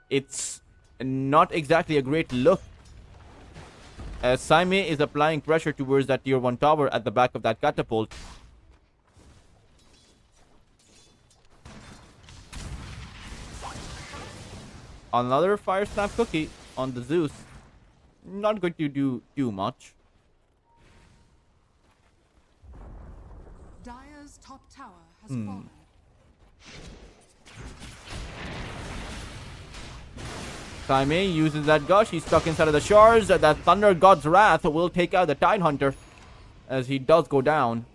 it's not exactly a great look, as Saime is applying pressure towards that tier 1 tower at the back of that catapult. Another fire snap cookie on the Zeus. Not going to do too much. Dire's top tower has fallen. Saime uses that gush. He's stuck inside of the shards. That Thunder God's Wrath will take out the Tidehunter as he does go down.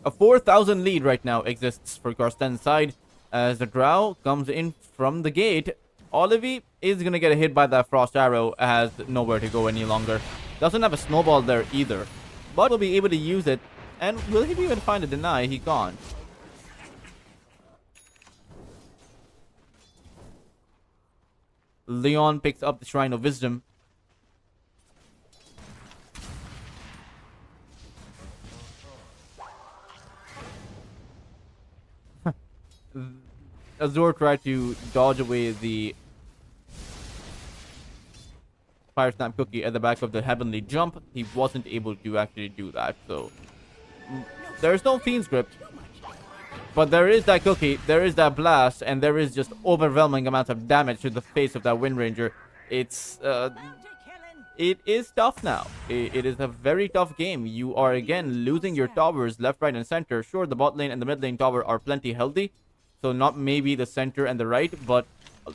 A 4,000 lead right now exists for Carstensz's side as the Drow comes in from the gate. Olivie is going to get hit by that Frost Arrow, has nowhere to go any longer. Doesn't have a snowball there either, but will be able to use it. And will he be able to find a deny? He can't. Leon picks up the Shrine of Wisdom. Azure tried to dodge away the Fire Snap Cookie at the back of the Heavenly Jump. He wasn't able to actually do that, so there's no Fiend's Grip. But there is that cookie, there is that blast, and there is just overwhelming amounts of damage to the face of that Wind Ranger. It is tough now. It is a very tough game. You are again losing your towers left, right, and center. Sure, the bot lane and the mid lane tower are plenty healthy, so not maybe the center and the right, but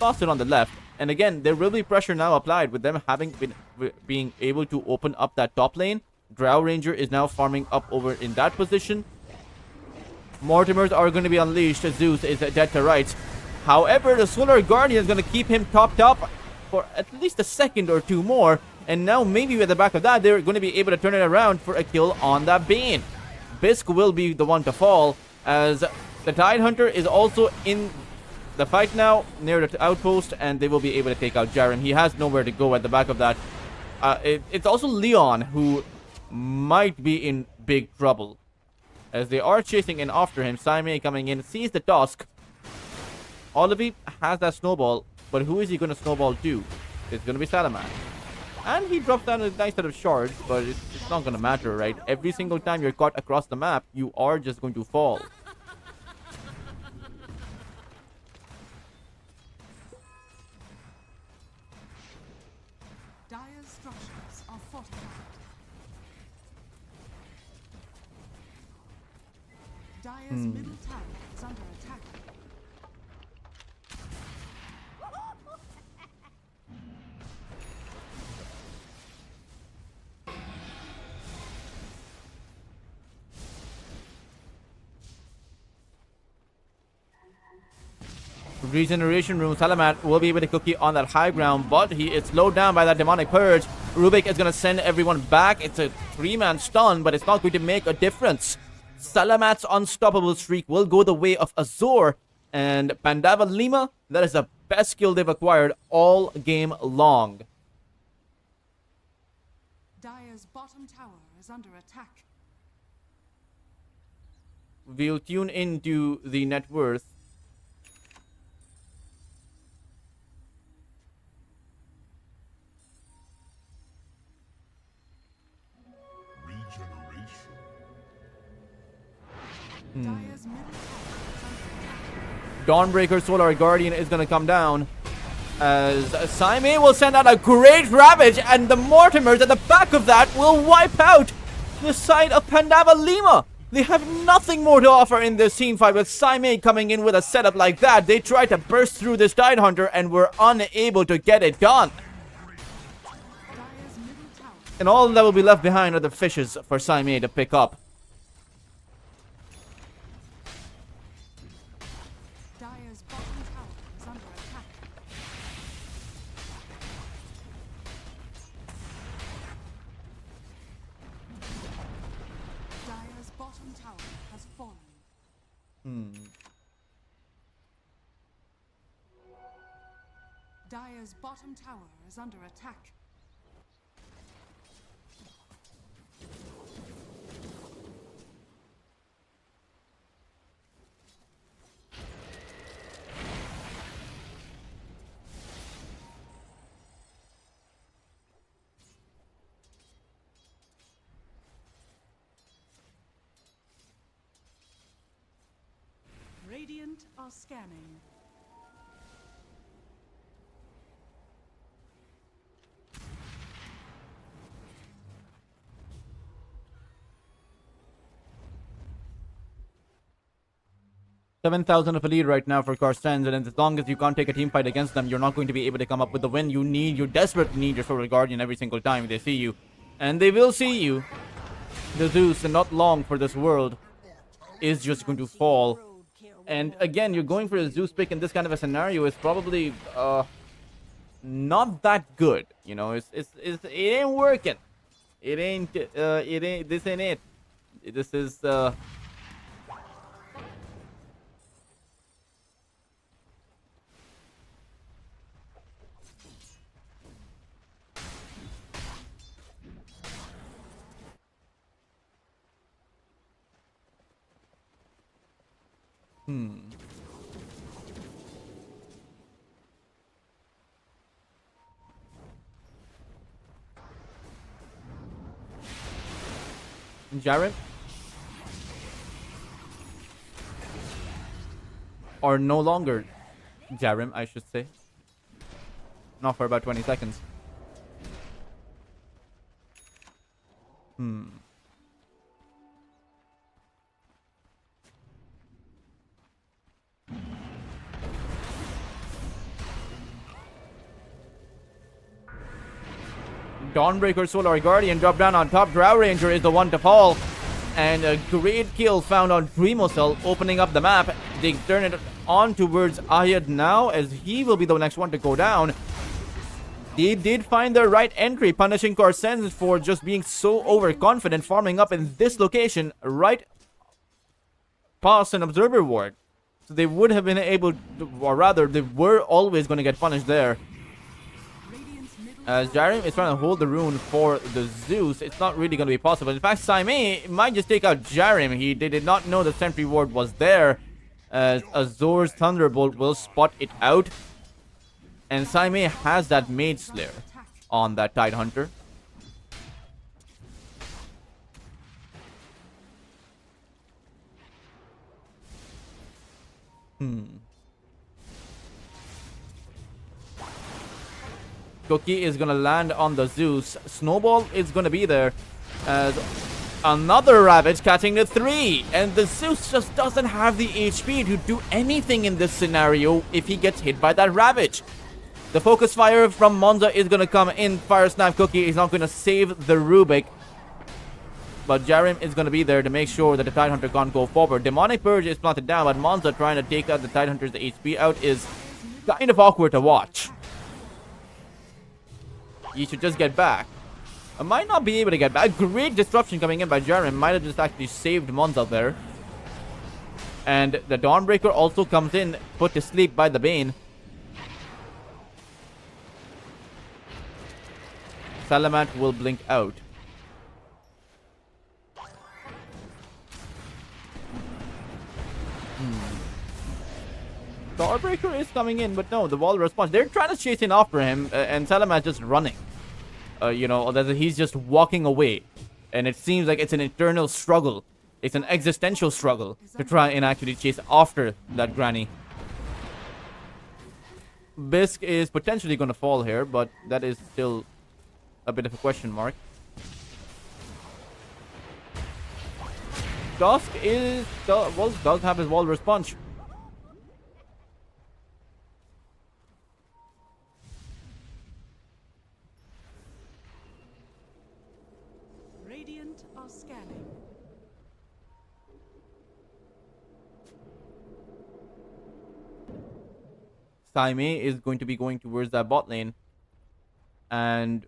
lost it on the left. And again, there will be pressure now applied with them having being able to open up that top lane. Drow Ranger is now farming up over in that position. Mortimers are going to be unleashed. Zeus is dead to rights. However, the Solar Guardian is going to keep him topped up for at least a second or two more. And now maybe at the back of that, they're going to be able to turn it around for a kill on that Bane. Bisk will be the one to fall, as the Tidehunter is also in the fight now near the outpost, and they will be able to take out Jaren. He has nowhere to go at the back of that. It's also Leon who might be in big trouble, as they are chasing in after him. Saime coming in, sees the Tusk. Olivie has that snowball, but who is he going to snowball to? It's going to be Salaman. And he drops down a nice set of shards, but it's not going to matter, right? Every single time you're caught across the map, you are just going to fall. Dire's structures are fortified. Dire's middle tower is under attack. Regeneration Room, Salamat will be able to cookie on that high ground, but he is slowed down by that Demonic Purge. Rubik is going to send everyone back. It's a 3-man stun, but it's not going to make a difference. Salamat's unstoppable streak will go the way of Azure, and Pandawa Lima, that is the best skill they've acquired all game long. Dire's bottom tower is under attack. We'll tune into the net worth. Dire's middle tower is under attack. Dawnbreaker Solar Guardian is going to come down, as Saime will send out a great Ravage, and the Mortimers at the back of that will wipe out the side of Pandawa Lima. They have nothing more to offer in this scene fight, with Saime coming in with a setup like that. They tried to burst through this Tidehunter and were unable to get it done. Dire's middle tower. And all that will be left behind are the fishes for Saime to pick up. Dire's bottom tower is under attack. Dire's bottom tower has fallen. Dire's bottom tower is under attack. Radiant are scanning. $7,000 of a lead right now for Carstensz, and as long as you can't take a team fight against them, you're not going to be able to come up with the win. You desperately need your Sword Guardian every single time they see you. And they will see you. The Zeus, and not long for this world, is just going to fall. And again, you're going for a Zeus pick in this kind of a scenario is probably not that good. You know, it ain't working. It ain't this ain't it. This is Jarrett? Or no longer Jarim, I should say. Not for about 20 seconds. Dawnbreaker Solar Guardian drop down on top. Drow Ranger is the one to fall. And a great kill found on Premocell, opening up the map. They turn it on towards Ayad now, as he will be the next one to go down. They did find the right entry, punishing Carstensz for just being so overconfident, farming up in this location, right past an observer ward. So they would have been able to, or rather, they were always going to get punished there. As Jarim is trying to hold the rune for the Zeus, it's not really going to be possible. In fact, Saime might just take out Jarim. They did not know the sentry ward was there, as Azor's Thunderbolt will spot it out. And Saime has that Mage Slayer on that Tidehunter. Cookie is gonna land on the Zeus. Snowball is gonna be there as another Ravage catching the 3. And the Zeus just doesn't have the HP to do anything in this scenario if he gets hit by that Ravage. The focus fire from Monza is gonna come in. Fire Snap Cookie is not gonna save the Rubik. But Jarim is gonna be there to make sure that the Tidehunter can't go forward. Demonic Purge is planted down, but Monza trying to take out the Tidehunter's HP out is kind of awkward to watch. You should just get back. I might not be able to get back. Great disruption coming in by Jarim. Might have just actually saved Monza there. And the Dawnbreaker also comes in, put to sleep by the Bane. Salamant will blink out. Dawnbreaker is coming in, but no, the wall response. They're trying to chase in after him, and Salamant just running. You know, he's just walking away. And it seems like it's an internal struggle. It's an existential struggle to try and actually chase after that granny. Bisk is potentially going to fall here, but that is still a bit of a question mark. Dusk does have his wall response. Radiant are scanning. Saime is going to be going towards that bot lane. And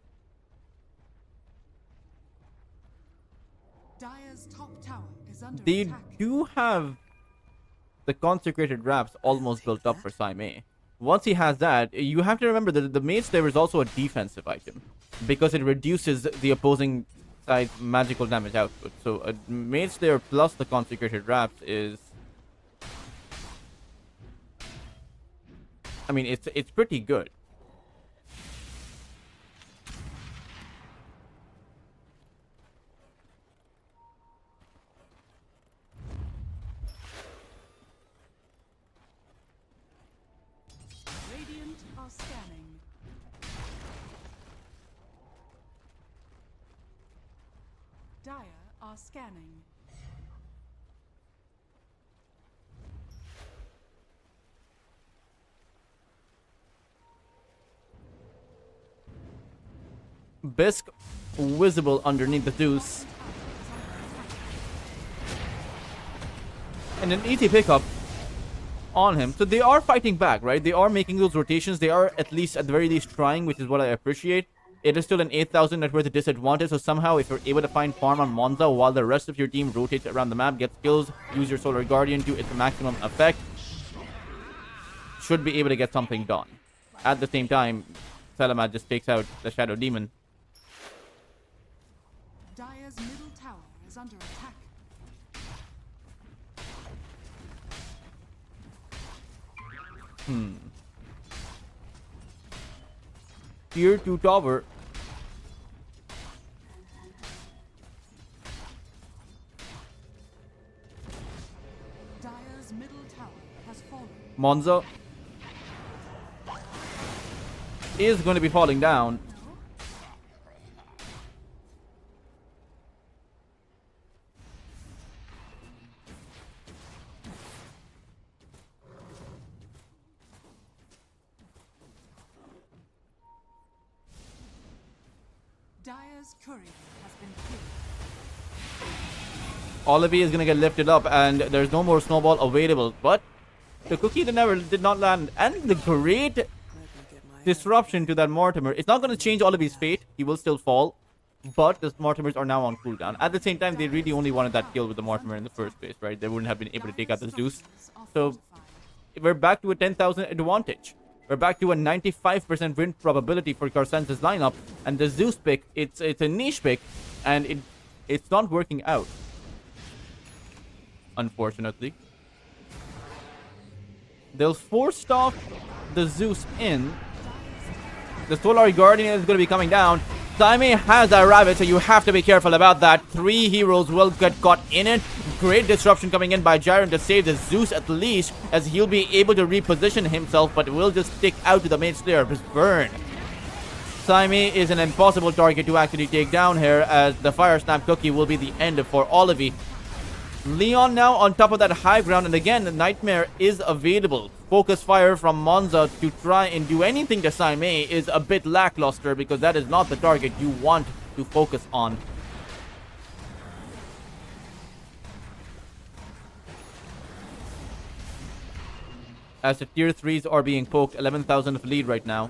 Dire's top tower is under they attack. do have the consecrated wraps almost built up for Saime. Once he has that, you have to remember that the Mage Slayer is also a defensive item, because it reduces the opposing side's magical damage output. So a Mage Slayer plus the consecrated wraps is, I mean, it's pretty good. are scanning. Dire are scanning. Bisque visible underneath the Zeus. And an easy pickup on him. So they are fighting back, right? They are making those rotations. They are at the very least trying, which is what I appreciate. It is still an 8,000 net worth disadvantage. So somehow if you're able to find farm on Monza while the rest of your team rotates around the map, gets kills, use your Solar Guardian to its maximum effect, should be able to get something done. At the same time, Salamat just takes out the Shadow Demon. Dire's middle tower is under attack. Tier 2 tower. Dire's middle tower has fallen. Monza is going to be falling down. Dire's courier has been killed. Olive is going to get lifted up and there's no more snowball available. But the cookie did not land. And the great disruption to that Mortimer. It's not going to change Olive's fate. He will still fall. But the Mortimers are now on cooldown. At the same time, they really only wanted that kill with the Mortimer in the first place, right? They wouldn't have been able to take out the Zeus. So we're back to a 10,000 advantage. We're back to a 95% win probability for Carstenz's lineup. And the Zeus pick, it's a niche pick. And it's not working out. Unfortunately. They'll force off the Zeus in. The Solar Guardian is going to be coming down. Saime has a rabbit, so you have to be careful about that. 3 heroes will get caught in it. Great disruption coming in by Jiren to save the Zeus at least, as he'll be able to reposition himself, but will just stick out to the Mage Slayer. His burn. Saime is an impossible target to actually take down here, as the Fire Snap Cookie will be the end for Olive. Leon now on top of that high ground, and again, Nightmare is available. Focus Fire from Monza to try and do anything to Saime is a bit lackluster, because that is not the target you want to focus on. As the tier 3s are being poked, 11,000 of lead right now.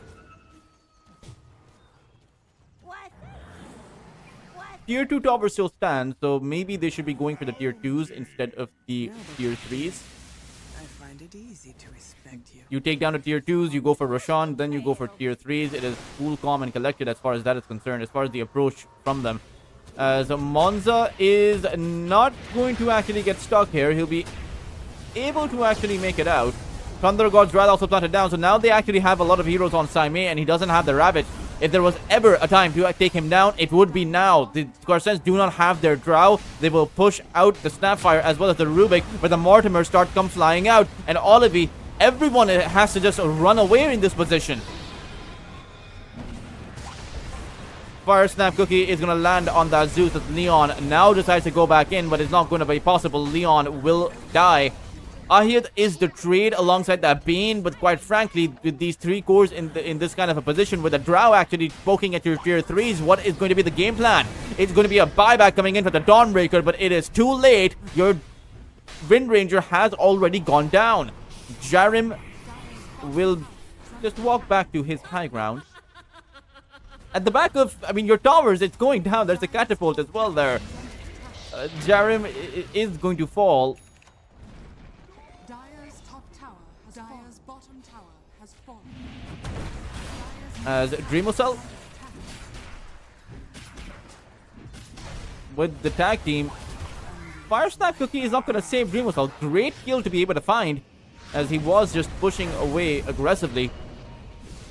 Tier 2 tower still stands, so maybe they should be going for the tier 2s instead of the tier 3s. I find it easy to respect you. You take down the tier 2s, you go for Roshan, then you go for tier 3s. It is cool, calm, and collected as far as that is concerned, as far as the approach from them. As Monza is not going to actually get stuck here. He'll be able to actually make it out. Thunder God's Wrath also planted down, so now they actually have a lot of heroes on Saime, and he doesn't have the rabbit. If there was ever a time to take him down, it would be now. The Carstensz do not have their Drow. They will push out the Snapfire as well as the Rubik, but the Mortimers come flying out. And Olive, everyone has to just run away in this position. Fire Snap Cookie is going to land on that Zeus as Leon now decides to go back in, but it's not going to be possible. Leon will die. Ahiyat is the trade alongside that Bane, but quite frankly, with these 3 cores in this kind of a position, with the Drow actually poking at your tier 3s, what is going to be the game plan? It's going to be a buyback coming in for the Dawnbreaker, but it is too late. Your Wind Ranger has already gone down. Jiren will just walk back to his high ground. At the back of, your towers, it's going down. There's a catapult as well there. Jiren is going to fall. Dire's bottom tower has fallen. As Dreamocell with the tag team. Fire Snap Cookie is not going to save Dreamocell. Great kill to be able to find, as he was just pushing away aggressively.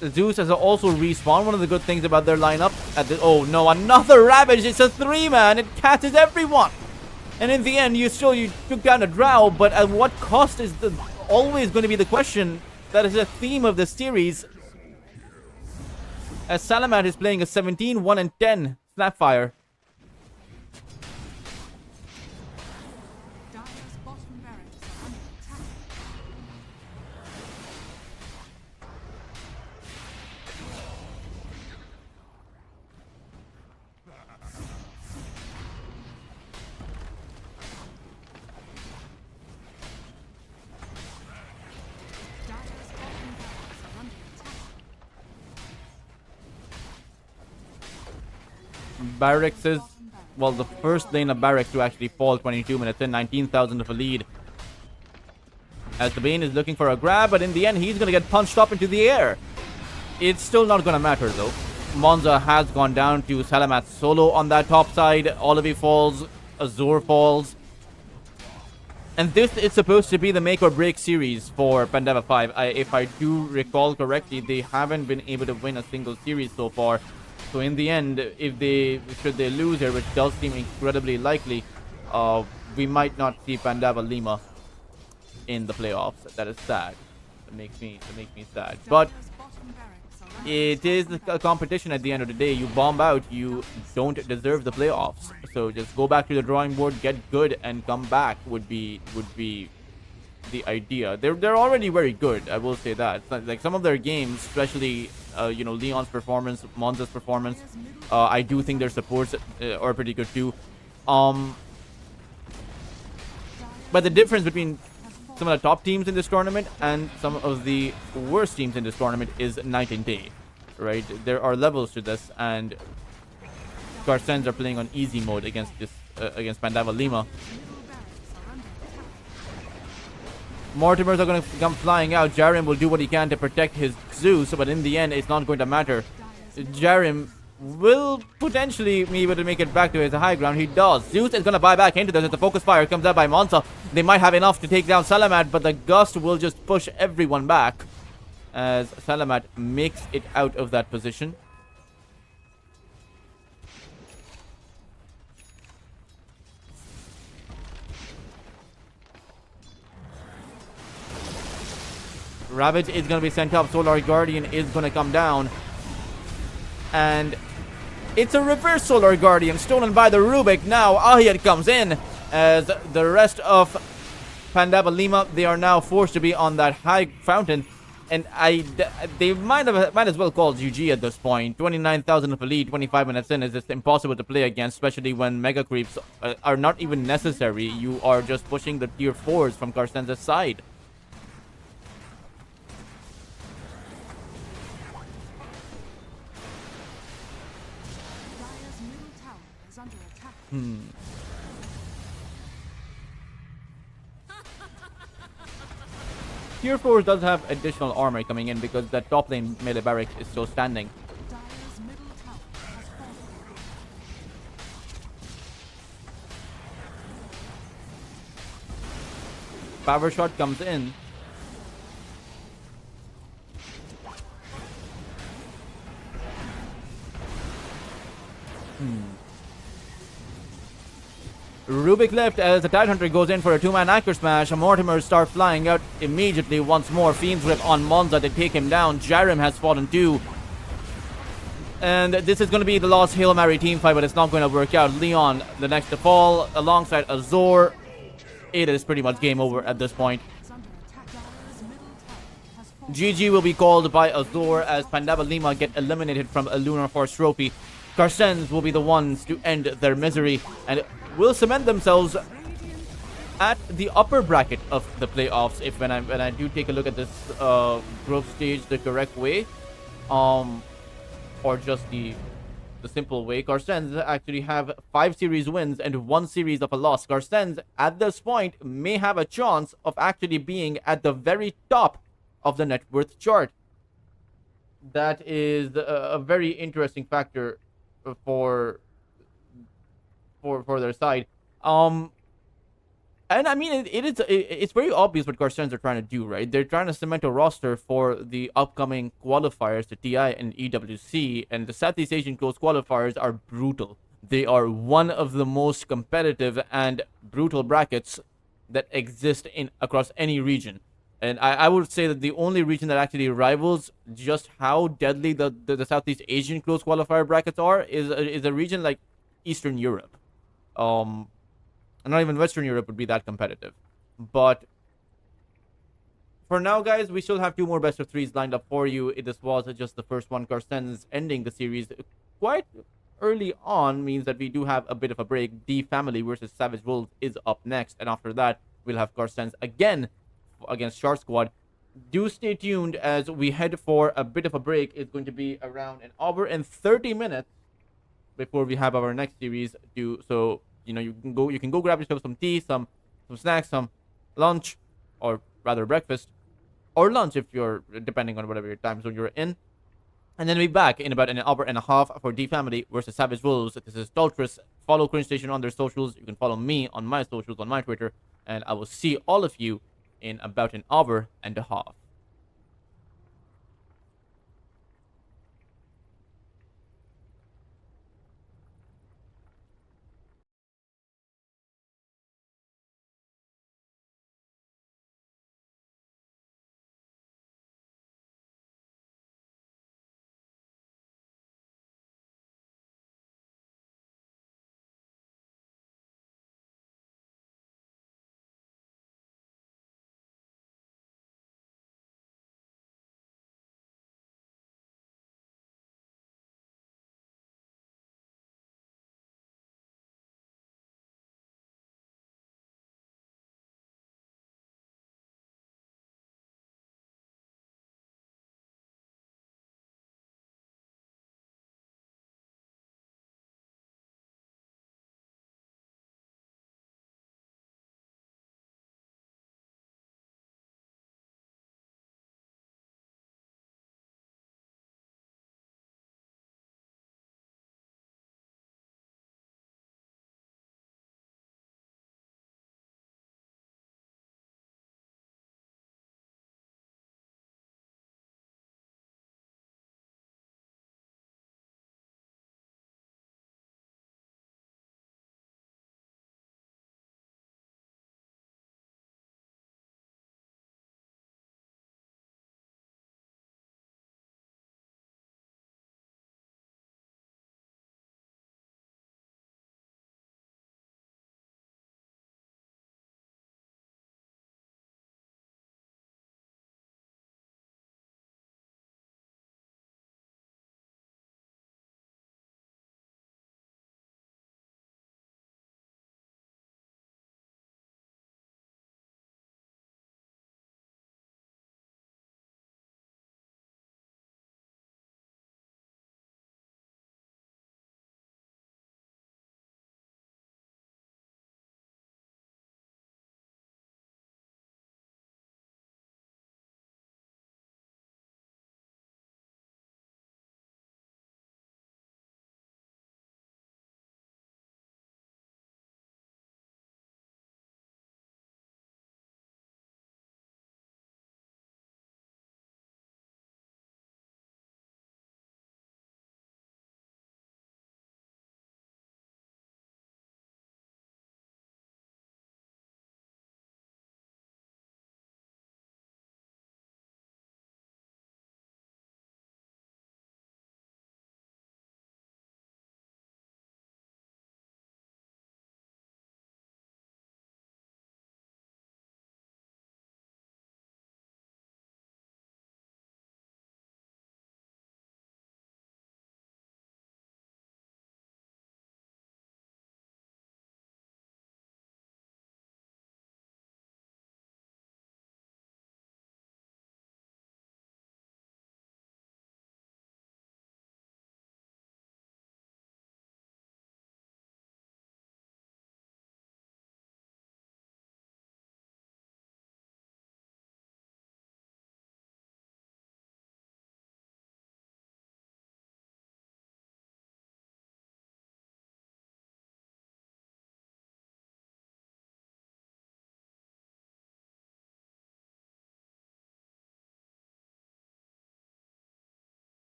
The Zeus has also respawned. One of the good things about their lineup. Oh no, another Ravage. It's a 3-man. It catches everyone. And in the end, you took down a Drow, but at what cost is always going to be the question. That is a theme of the series. as Salamat is playing a 17, 1 and 10 Snapfire. Dire's bottom barracks are under attack. Dire's bottom barracks are under attack. Barracks is, well, the first lane of Barracks to actually fall 22 minutes in, 19,000 of a lead. As the Bane is looking for a grab, but in the end, he's going to get punched up into the air. It's still not going to matter, though. Monza has gone down to Salamat solo on that top side. Olive falls, Azure falls. And this is supposed to be the make or break series for Pandawa 5. If I do recall correctly, they haven't been able to win a single series so far. So in the end, should they lose here, which does seem incredibly likely, we might not see Pandawa Lima in the playoffs. That is sad. That makes me sad. But Dire's bottom barracks are under it is a competition at the end of the day. You bomb out, you don't deserve the playoffs. So just go back to the drawing board, get good, and come back would be the idea. They're already very good, I will say that. It's not- like some of their games, especially Leon's performance, Monza's performance, I do think their supports are pretty good too. But the difference between some of the top teams in this tournament and some of the worst teams in this tournament is night and day, right? There are levels to this, and Carstensz are playing on easy mode against Pandawa Lima. Mortimers are going to come flying out. Jarim will do what he can to protect his Zeus, but in the end, it's not going to matter. Jarim will potentially be able to make it back to his high ground. He does. Zeus is going to buy back into this as the focus fire comes out by Monza. They might have enough to take down Salamat, but the gust will just push everyone back as Salamat makes it out of that position. Ravage is going to be sent up. Solar Guardian is going to come down. And it's a reverse Solar Guardian stolen by the Rubik. Now Ahiyat comes in as the rest of Pandawa Lima, they are now forced to be on that high fountain. And they might as well call GG at this point. 29,000 of a lead, 25 minutes in is just impossible to play against, especially when mega creeps are not even necessary. You are just pushing the tier 4s from Carstensz's side. Dire's middle tower is under attack. Tier 4 does have additional armor coming in because that top lane melee barracks is still standing. Dire's middle tower has fallen. Power shot comes in. Rubik left as the Tidehunter goes in for a two-man anchor smash. Mortimers start flying out immediately once more. Fiend's Grip on Monza to take him down. Jarim has fallen too. And this is going to be the last Hail Mary team fight, but it's not going to work out. Leon, the next to fall, alongside Azure. It is pretty much game over at this point. Is under attack. Dire's middle tower has fallen. GG will be called by Azure as Pandawa Lima get eliminated from a Lunar Horse Trophy. Carstensz will be the ones to end their misery and will cement themselves at the upper bracket of the playoffs. If when I do take a look at this group stage the correct way, or just the simple way, Carstensz actually have 5 series wins and 1 series of a loss. Carstensz at this point may have a chance of actually being at the very top of the net worth chart. That is a very interesting factor for their side. And I mean, it's very obvious what Carstensz are trying to do, right? They're trying to cement a roster for the upcoming qualifiers, the TI and EWC, and the Southeast Asian Coast qualifiers are brutal. They are one of the most competitive and brutal brackets that exist across any region. And I would say that the only region that actually rivals just how deadly the Southeast Asian close qualifier brackets are is a region like Eastern Europe. Um, and not even Western Europe would be that competitive. But for now, guys, we still have two more best of threes lined up for you. This was just the first one. Carstensz ending the series quite early on means that we do have a bit of a break. D Family versus Savage Wolves is up next, and after that, we'll have Carstensz again against Shark Squad. Do stay tuned as we head for a bit of a break. It's going to be around an hour and 30 minutes before we have our next series. So you can go grab yourself some tea, some snacks, some lunch, or rather breakfast, or lunch if you're depending on whatever your time zone you're in. And then we'll be back in about an hour and a half for D Family versus Savage Wolves. This is Daltris. Follow Cringe Station on their socials. You can follow me on my socials, on my Twitter. And I will see all of you in about an hour and a half.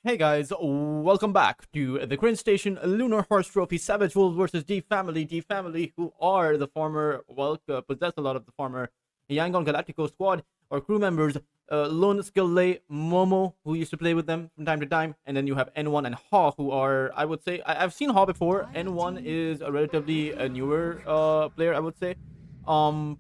Hey guys, welcome back to the Cringe Station Lunar Horse Trophy Savage Wolves versus D Family. D Family, who are the former, possess a lot of the former Yangon Galactico squad or crew members. Lone Skillay, Momo, who used to play with them from time to time, and then you have N1 and Ha, who are, I would say, I've seen Ha before. N1 is a relatively newer player, I would say. But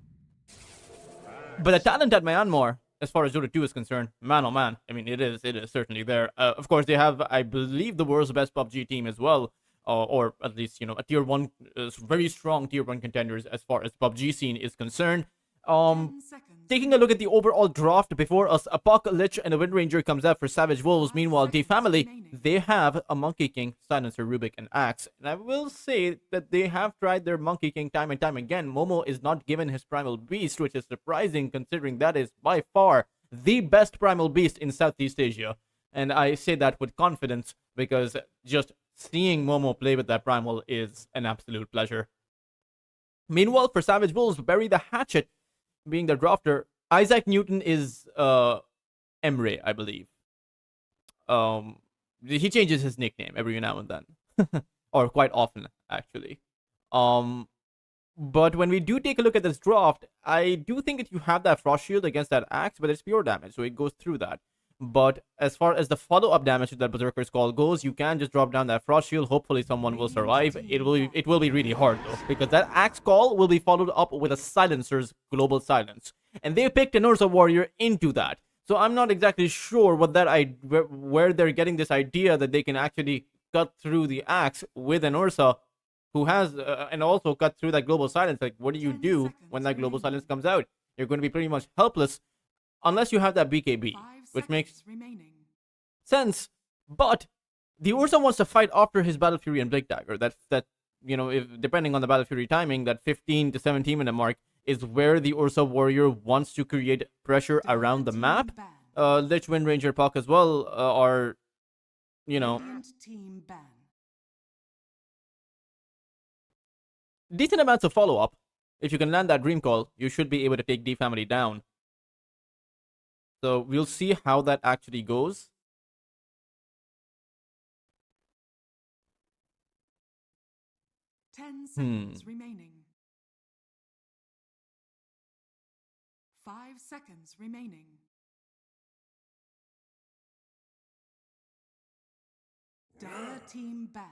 the talent at Myanmar, as far as Dota 2 is concerned, man oh man, I mean, it is certainly there. Of course, they have, I believe, the world's best PUBG team as well, or at least, a tier 1, very strong tier 1 contenders as far as PUBG scene is concerned. 10 seconds. Taking a look at the overall draft before us, a Puck, Lich, and a Wind Ranger comes out for Savage Wolves. Meanwhile, D Family, they have a Monkey King, Silencer, Rubik, and Axe. And I will say that they have tried their Monkey King time and time again. Momo is not given his Primal Beast, which is surprising considering that is by far the best Primal Beast in Southeast Asia. And I say that with confidence because just seeing Momo play with that Primal is an absolute pleasure. Meanwhile, for Savage Wolves, bury the hatchet. Being the drafter, Isaac Newton is Emre, I believe. He changes his nickname every now and then, or quite often actually. But when we do take a look at this draft, I do think that you have that Frost Shield against that Axe, but it's pure damage, so it goes through that. But as far as the follow-up damage to that Berserker's Call goes, you can just drop down that Frost Shield. Hopefully someone will survive. It will be really hard, though, because that Axe Call will be followed up with a Silencer's Global Silence. And they picked an Ursa Warrior into that. So I'm not exactly sure where they're getting this idea that they can actually cut through the Axe with an Ursa who has, and also cut through that Global Silence. Like, what do you do when that Global Silence comes out? You're going to be pretty much helpless unless you have that BKB. Which makes sense, but the Ursa wants to fight after his Battle Fury and Blade Dagger. That if depending on the Battle Fury timing, that 15 to 17 minute mark is where the Ursa Warrior wants to create pressure around the map. Lich, Wind Ranger, Puck as well are, decent amounts of follow up. If you can land that Dream Call, you should be able to take D Family down. So we'll see how that actually goes. Ten seconds remaining. 5 seconds remaining. Dire team ban.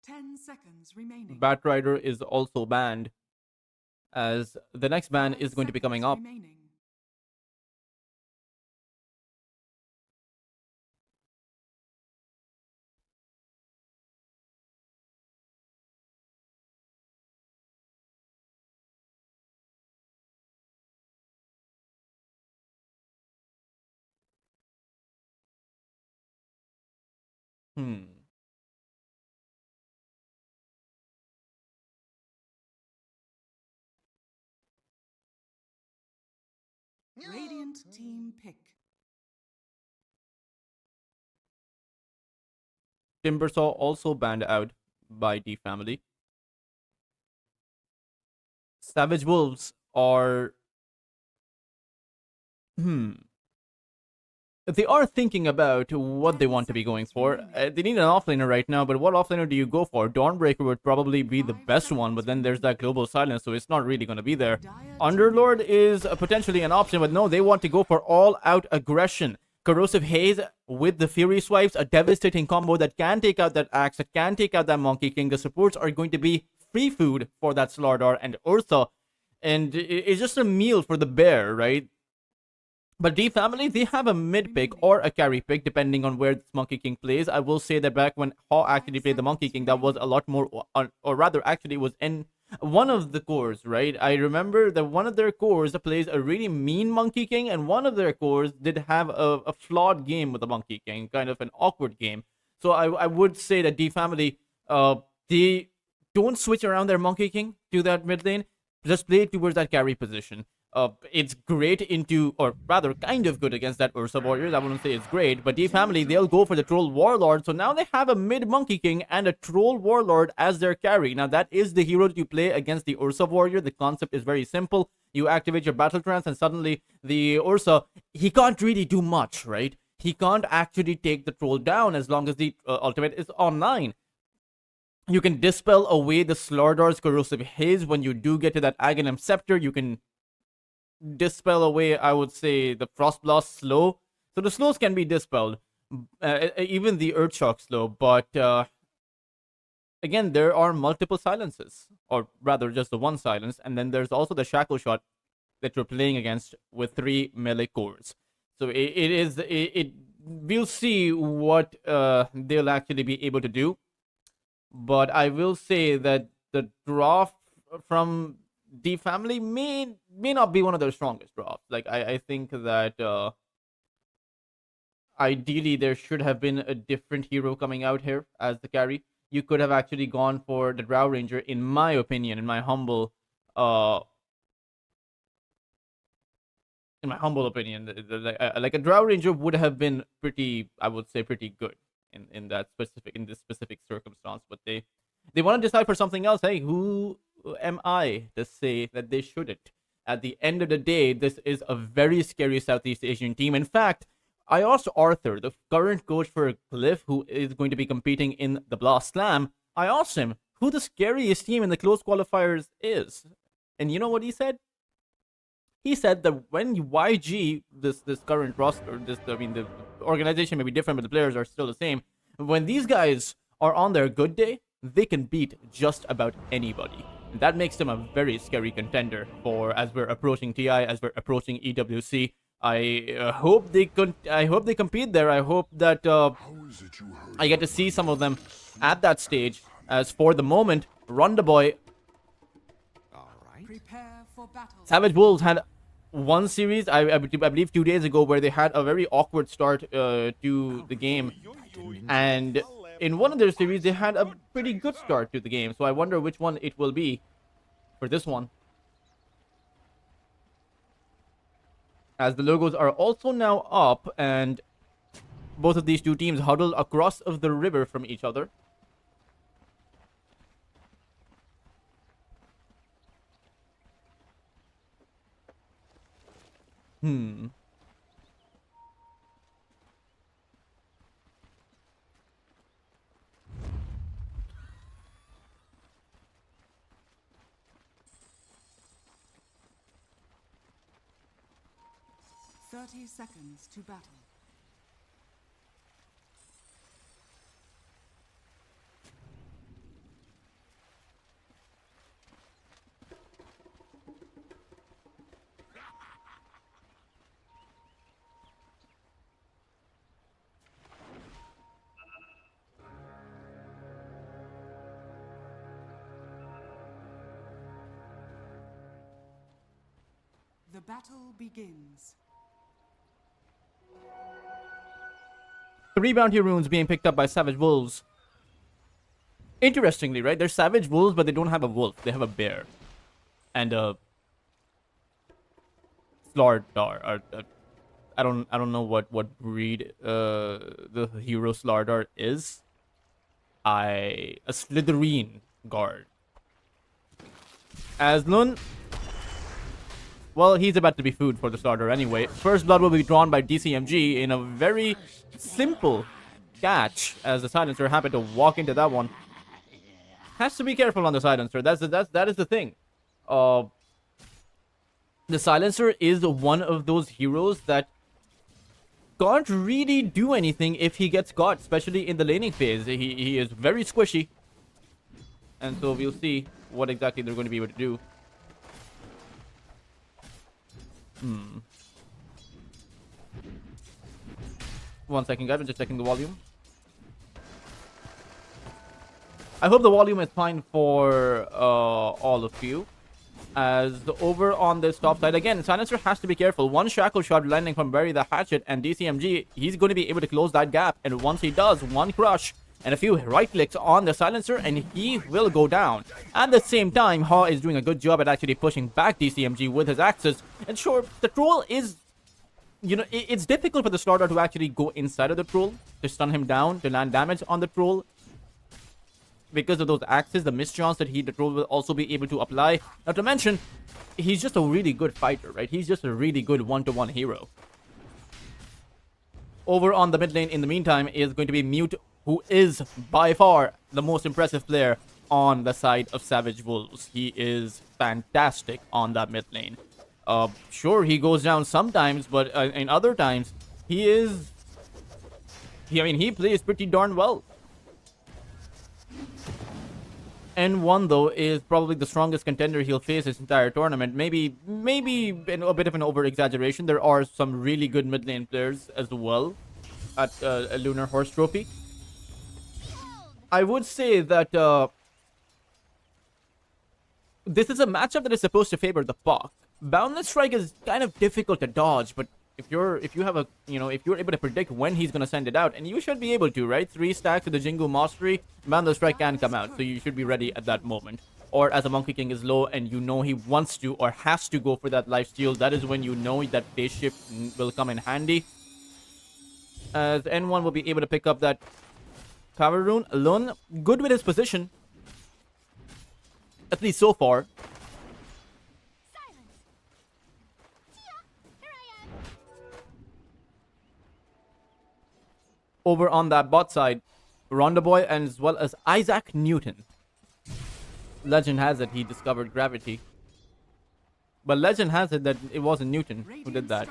Ten seconds remaining. Batrider is also banned, as the next ban is going to be coming up. Remaining. Radiant team pick. Timbersaw also banned out by D Family. Savage Wolves are... They are thinking about what they want to be going for. They need an offlaner right now, but what offlaner do you go for? Dawnbreaker would probably be the best one, but then there's that Global Silence, so it's not really going to be there. Underlord is potentially an option, but no, they want to go for all-out aggression. Corrosive Haze with the Fury Swipes, a devastating combo that can take out that Axe, that can take out that Monkey King. The supports are going to be free food for that Slardar and Ursa, and it's just a meal for the bear, right? But D Family, they have a mid pick or a carry pick, depending on where this Monkey King plays. I will say that back when Haw actually played the Monkey King, that was a lot more, or rather, actually, it was in one of the cores, right? I remember that one of their cores plays a really mean Monkey King, and one of their cores did have a flawed game with the Monkey King, kind of an awkward game. So I would say that D Family, they don't switch around their Monkey King to that mid lane. Just play towards that carry position. It's great into, or rather kind of good against that Ursa Warriors. I wouldn't say it's great, but D family, they'll go for the Troll Warlord. So now they have a mid Monkey King and a Troll Warlord as their carry. Now that is the hero that you play against the Ursa Warrior. The concept is very simple. You activate your Battle Trance and suddenly the Ursa, he can't really do much, right? He can't actually take the Troll down as long as the ultimate is online. You can dispel away the Slardar's Corrosive Haze when you do get to that Aghanim Scepter. You can dispel away, I would say, the Frost Blast slow. So the slows can be dispelled, even the Earthshock slow. But again, there are multiple silences, or rather just the one silence. And then there's also the Shackle Shot that you're playing against with 3 melee cores. So we'll see what they'll actually be able to do. But I will say that the draft from D family may not be one of their strongest drafts. Like I think that ideally there should have been a different hero coming out here as the carry. You could have actually gone for the Drow Ranger, in my opinion, in my humble opinion. Like a Drow Ranger would have been pretty, I would say, pretty good in this specific circumstance. But they want to decide for something else. Hey, who am I to say that they shouldn't? At the end of the day, this is a very scary Southeast Asian team. In fact, I asked Arthur, the current coach for Glyph, who is going to be competing in the Blast Slam, I asked him who the scariest team in the close qualifiers is. And you know what he said? He said that when YG, this current roster, the organization may be different, but the players are still the same. When these guys are on their good day, they can beat just about anybody. And that makes them a very scary contender for as we're approaching TI, as we're approaching EWC. I hope they compete there. I hope that I get to see some of them at that stage. As for the moment, Ronda Boy, Prepare for battle. Savage Wolves had one series, I believe 2 days ago, where they had a very awkward start to the game. And in one of their series, they had a pretty good start to the game. So I wonder which one it will be for this one. As the logos are also now up, and both of these two teams huddle across of the river from each other. Hmm. 30 seconds to battle. The battle begins. 3 bounty runes being picked up by Savage Wolves. Interestingly, right? They're Savage Wolves, but they don't have a wolf. They have a bear. And a Slardar. I don't know what breed the hero Slardar is. A Slytherin guard. As Lun, well, he's about to be food for the Slardar anyway. First blood will be drawn by DCMG in a very simple catch, as the Silencer happened to walk into that one. Has to be careful on the Silencer. That is the thing. The Silencer is one of those heroes that can't really do anything if he gets caught, especially in the laning phase. He is very squishy. And so we'll see what exactly they're going to be able to do. 1 second, guys. I'm just checking the volume. I hope the volume is fine for all of you. As over on this top side, again, Silencer has to be careful. One Shackle Shot landing from Bury the Hatchet, and DCMG, he's going to be able to close that gap. And once he does, one Crush and a few right clicks on the silencer, and he will go down. At the same time, Ha is doing a good job at actually pushing back DCMG with his axes. And sure, the troll is, you know, it's difficult for the starter to actually go inside of the troll to stun him down, to land damage on the troll. Because of those axes, the mischance that the troll will also be able to apply. Not to mention, he's just a really good fighter, right? He's just a really good one-to-one hero. Over on the mid lane, in the meantime, is going to be Mute, who is by far the most impressive player on the side of Savage Wolves. He is fantastic on that mid lane. Sure, he goes down sometimes, but in other times, he plays pretty darn well. N1 though is probably the strongest contender he'll face this entire tournament. Maybe a bit of an over-exaggeration. There are some really good mid lane players as well at a Lunar Horse Trophy. I would say that this is a matchup that is supposed to favor the Puck. Boundless Strike is kind of difficult to dodge, but if you're able to predict when he's gonna send it out, and you should be able to, right? 3 stacks to the Jingu Mastery, Boundless Strike can come out, so you should be ready at that moment. Or as a Monkey King is low and you know he wants to or has to go for that lifesteal, that is when you know that phase shift will come in handy. As N1 will be able to pick up that Power Rune alone, good with his position, at least so far. Over on that bot side, Rondaboy and as well as Isaac Newton. Legend has it he discovered gravity. But legend has it that it wasn't Newton who did that.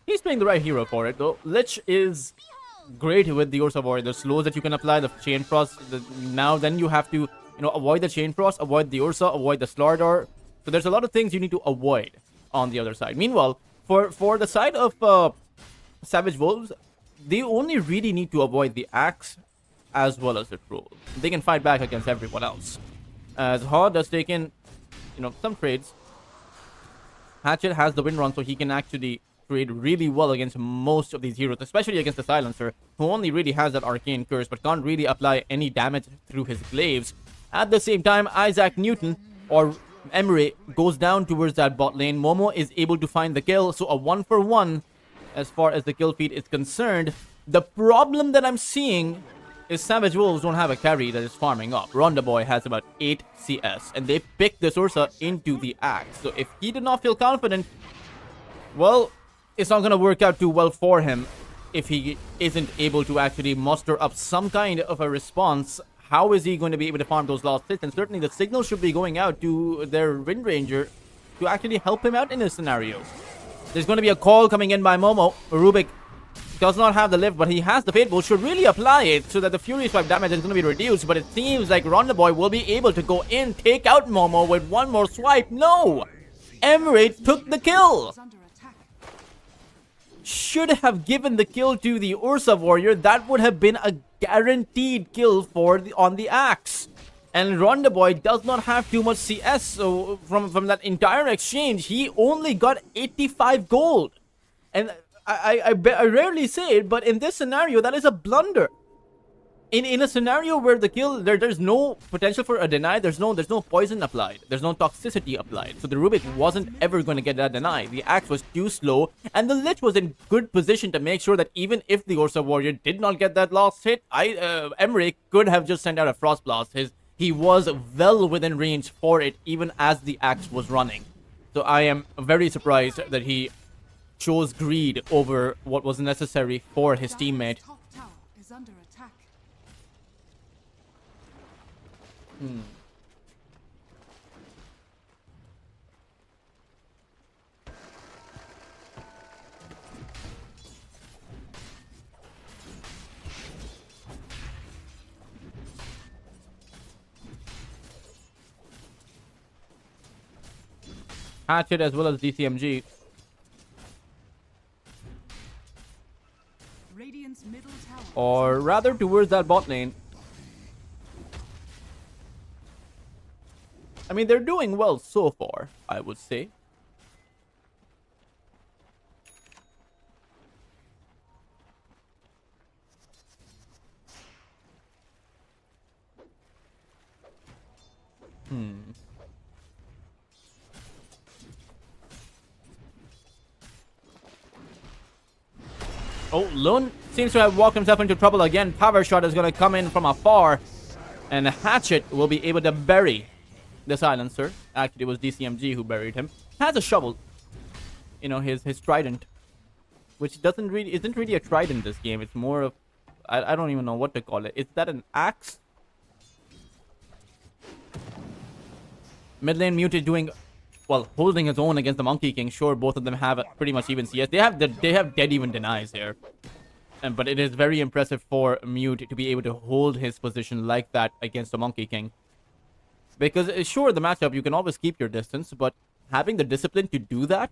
He's playing the right hero for it though. Lich is great with the Ursa Warrior. The slows that you can apply, the Chain Frost. Now then you have to, avoid the Chain Frost, avoid the Ursa, avoid the Slardar. So there's a lot of things you need to avoid on the other side. Meanwhile, for the side of Savage Wolves, they only really need to avoid the Axe as well as the Troll. They can fight back against everyone else. As Ha does take in, some trades. Hatchet has the win run, so he can actually trade really well against most of these heroes, especially against the Silencer, who only really has that Arcane Curse, but can't really apply any damage through his glaives. At the same time, Isaac Newton, or Emery, goes down towards that bot lane. Momo is able to find the kill, so a 1-for-1 as far as the kill feed is concerned. The problem that I'm seeing is Savage Wolves don't have a carry that is farming up. Rondaboy has about 8 CS, and they picked this Ursa into the Axe. So if he did not feel confident, well, it's not going to work out too well for him if he isn't able to actually muster up some kind of a response. How is he going to be able to farm those last hits? And certainly the signal should be going out to their Wind Ranger to actually help him out in this scenario. There's going to be a call coming in by Momo. Rubik does not have the lift, but he has the Fate Bolt. Should really apply it so that the Fury Swipe damage is going to be reduced. But it seems like Rondaboy will be able to go in, take out Momo with one more swipe. No! Emirate took the kill. Should have given the kill to the Ursa Warrior. That would have been a guaranteed kill on the Axe. And Rondaboy does not have too much CS, so from that entire exchange, he only got 85 gold. And I rarely say it, but in this scenario, that is a blunder. In a scenario where the kill, there's no potential for a deny, there's no poison applied, there's no toxicity applied. So the Rubik wasn't ever going to get that deny. The Axe was too slow, and the Lich was in good position to make sure that even if the Ursa Warrior did not get that last hit, Emmerich could have just sent out a Frost Blast. He was well within range for it, even as the Axe was running. So I am very surprised that he chose greed over what was necessary for his teammate. Top tower is under attack. Hatchet as well as DCMG. Radiant's middle tower. Or rather towards that bot lane. I mean, they're doing well so far, I would say. Oh, Lun seems to have walked himself into trouble again. Power Shot is going to come in from afar. And Hatchet will be able to bury the Silencer. Actually, it was DCMG who buried him. Has a shovel. You know, his trident. Which isn't really a trident this game. It's more of... I don't even know what to call it. Is that an axe? Mid lane Mute is doing... Well, holding his own against the Monkey King. Sure, both of them have pretty much even CS. They have dead even denies here. But it is very impressive for Mute to be able to hold his position like that against the Monkey King. Because, sure, the matchup, you can always keep your distance, but having the discipline to do that,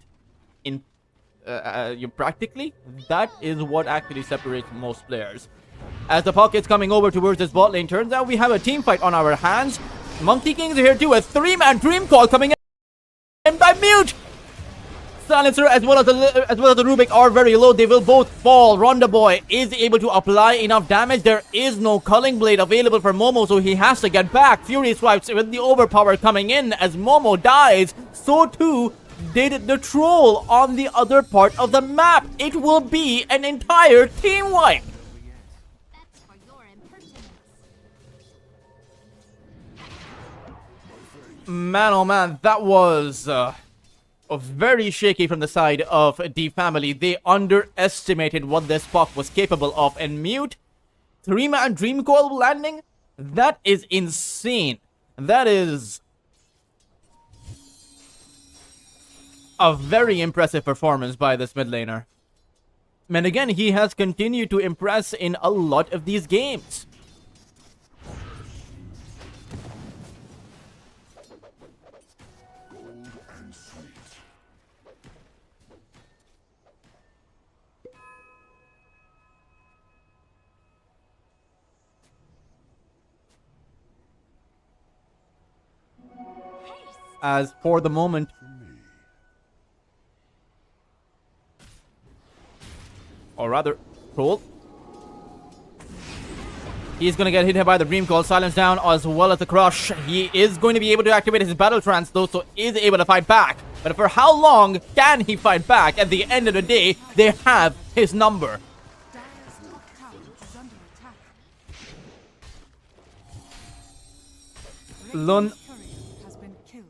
practically, that is what actually separates most players. As the puck is coming over towards this bot lane, turns out we have a team fight on our hands. Monkey Kings are here too, a 3-man dream call coming in by Mute! Silencer as well as the Rubik are very low. They will both fall. Ronda Boy is able to apply enough damage. There is no Culling Blade available for Momo, so he has to get back. Fury swipes with the overpower coming in as Momo dies. So too did the troll on the other part of the map. It will be an entire team wipe. That's for your impertinence. Man, oh man, that was... very shaky from the side of the family. They underestimated what this puck was capable of. And Mute, 3-man Dream Coil landing? That is insane. That is a very impressive performance by this mid laner. And again, he has continued to impress in a lot of these games. As for the moment, or rather, Troll, he's going to get hit here by the Dream Call, silence down as well as the Crush. He is going to be able to activate his Battle Trance though, so is able to fight back. But for how long can he fight back? At the end of the day, they have his number. Dire's top tower is under attack. Lun Radiant's courier has been killed.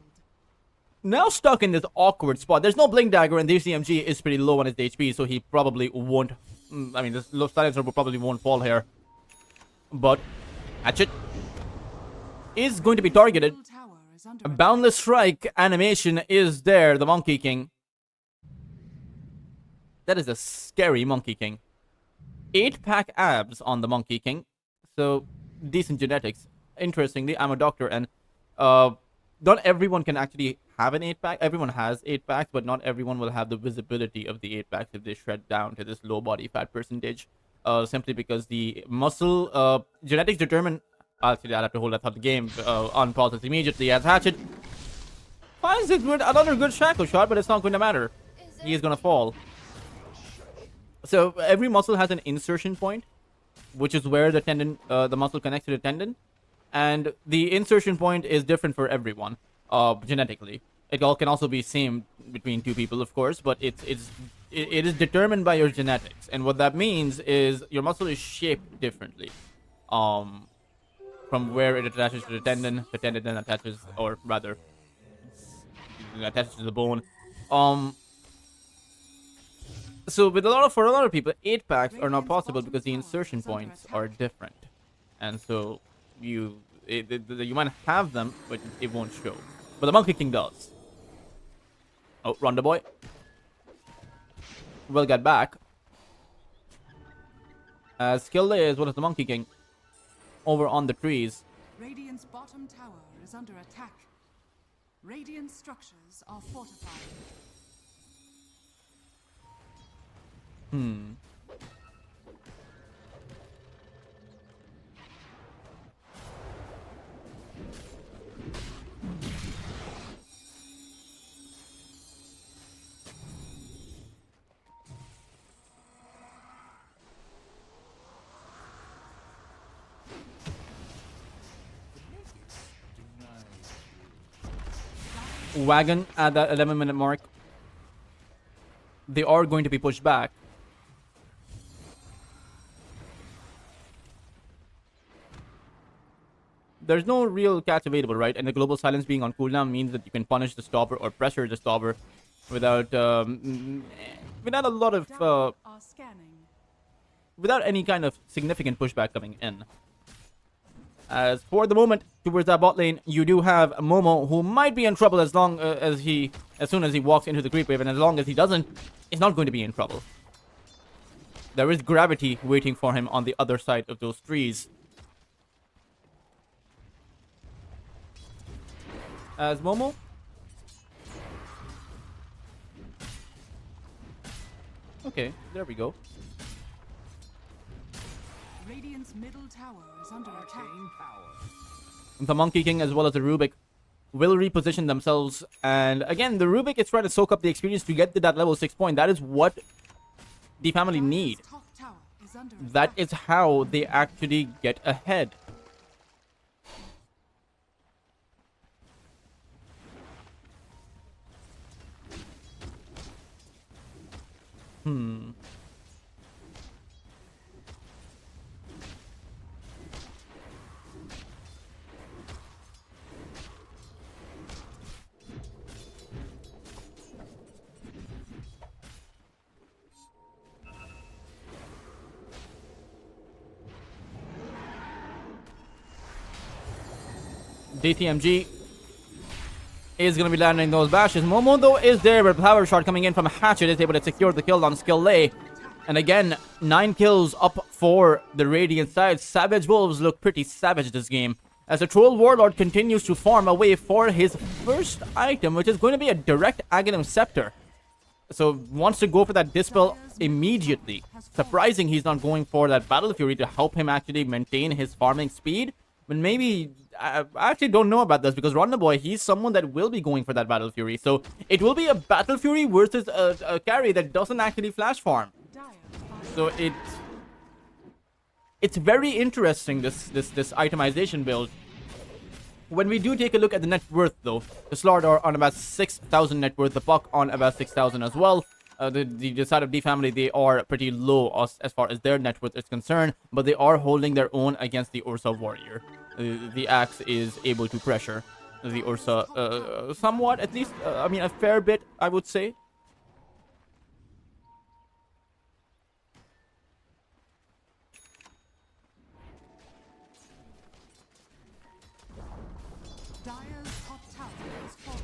now stuck in this awkward spot. There's no Blink Dagger, and the CMG is pretty low on his HP, so he probably won't... I mean, this low silencer probably won't fall here. But Hatchet is going to be targeted. Middle tower is under A Boundless Strike animation is there, the Monkey King. That is a scary Monkey King. 8-pack abs on the Monkey King. So, decent genetics. Interestingly, I'm a doctor, and not everyone can actually have an 8-pack. Everyone has 8-packs, but not everyone will have the visibility of the 8-packs if they shred down to this low body fat percentage. Simply because the muscle genetics determine... Actually, I'll have to hold that thought the game on pause immediately as Hatchet finds it with another good shackle shot, but it's not going to matter. He is going to fall. So every muscle has an insertion point, which is where the tendon, the muscle connects to the tendon, and the insertion point is different for everyone, genetically. It all can also be same between two people, of course, but it is determined by your genetics, and what that means is your muscle is shaped differently, from where it attaches to the tendon then attaches, or rather, attaches to the bone. So for a lot of people, 8-packs are not possible because the insertion points are different, and so you might have them, but it won't show. But the Monkey King does. Oh, Ronda Boy will get back. Skill is what is the Monkey King over on the trees. Radiant's bottom tower is under attack. Radiant structures are fortified. wagon at that 11-minute mark. They are going to be pushed back. There's no real catch available, right? And the global silence being on cooldown means that you can punish the stopper or pressure the stopper without without a lot of Dire are scanning. without any kind of significant pushback coming in. As for the moment, towards that bot lane, you do have Momo, who might be in trouble as soon as he walks into the creep wave, and as long as he doesn't, he's not going to be in trouble. There is gravity waiting for him on the other side of those trees. As Momo. Okay, there we go. Radiant's middle tower is under attack. The Monkey King as well as the Rubik will reposition themselves. And again, the Rubik is trying to soak up the experience to get to that level 6 point. That is what the family need. Dire's top tower is under That attack. is how they actually get ahead. DTMG is going to be landing those bashes. Momo, though, is there, but Power Shot coming in from Hatchet is able to secure the kill on Skill Lay. And again, 9 kills up for the Radiant side. Savage Wolves look pretty savage this game, as the Troll Warlord continues to farm away for his first item, which is going to be a direct Aghanim Scepter. So wants to go for that Dispel immediately. Surprising he's not going for that Battle Fury to help him actually maintain his farming speed. But maybe, I actually don't know about this, because Ronda Boy, he's someone that will be going for that Battle Fury. So it will be a Battle Fury versus a carry that doesn't actually flash farm. Dire are So it's very interesting, this itemization build. When we do take a look at the net worth, though, the Slardar on about 6,000 net worth, the Puck on about 6,000 as well. The side of D family, they are pretty low as far as their net worth is concerned, but they are holding their own against the Ursa Warrior. The Axe is able to pressure the Ursa somewhat, at least, I mean, a fair bit, I would say. Dire's top tower is falling.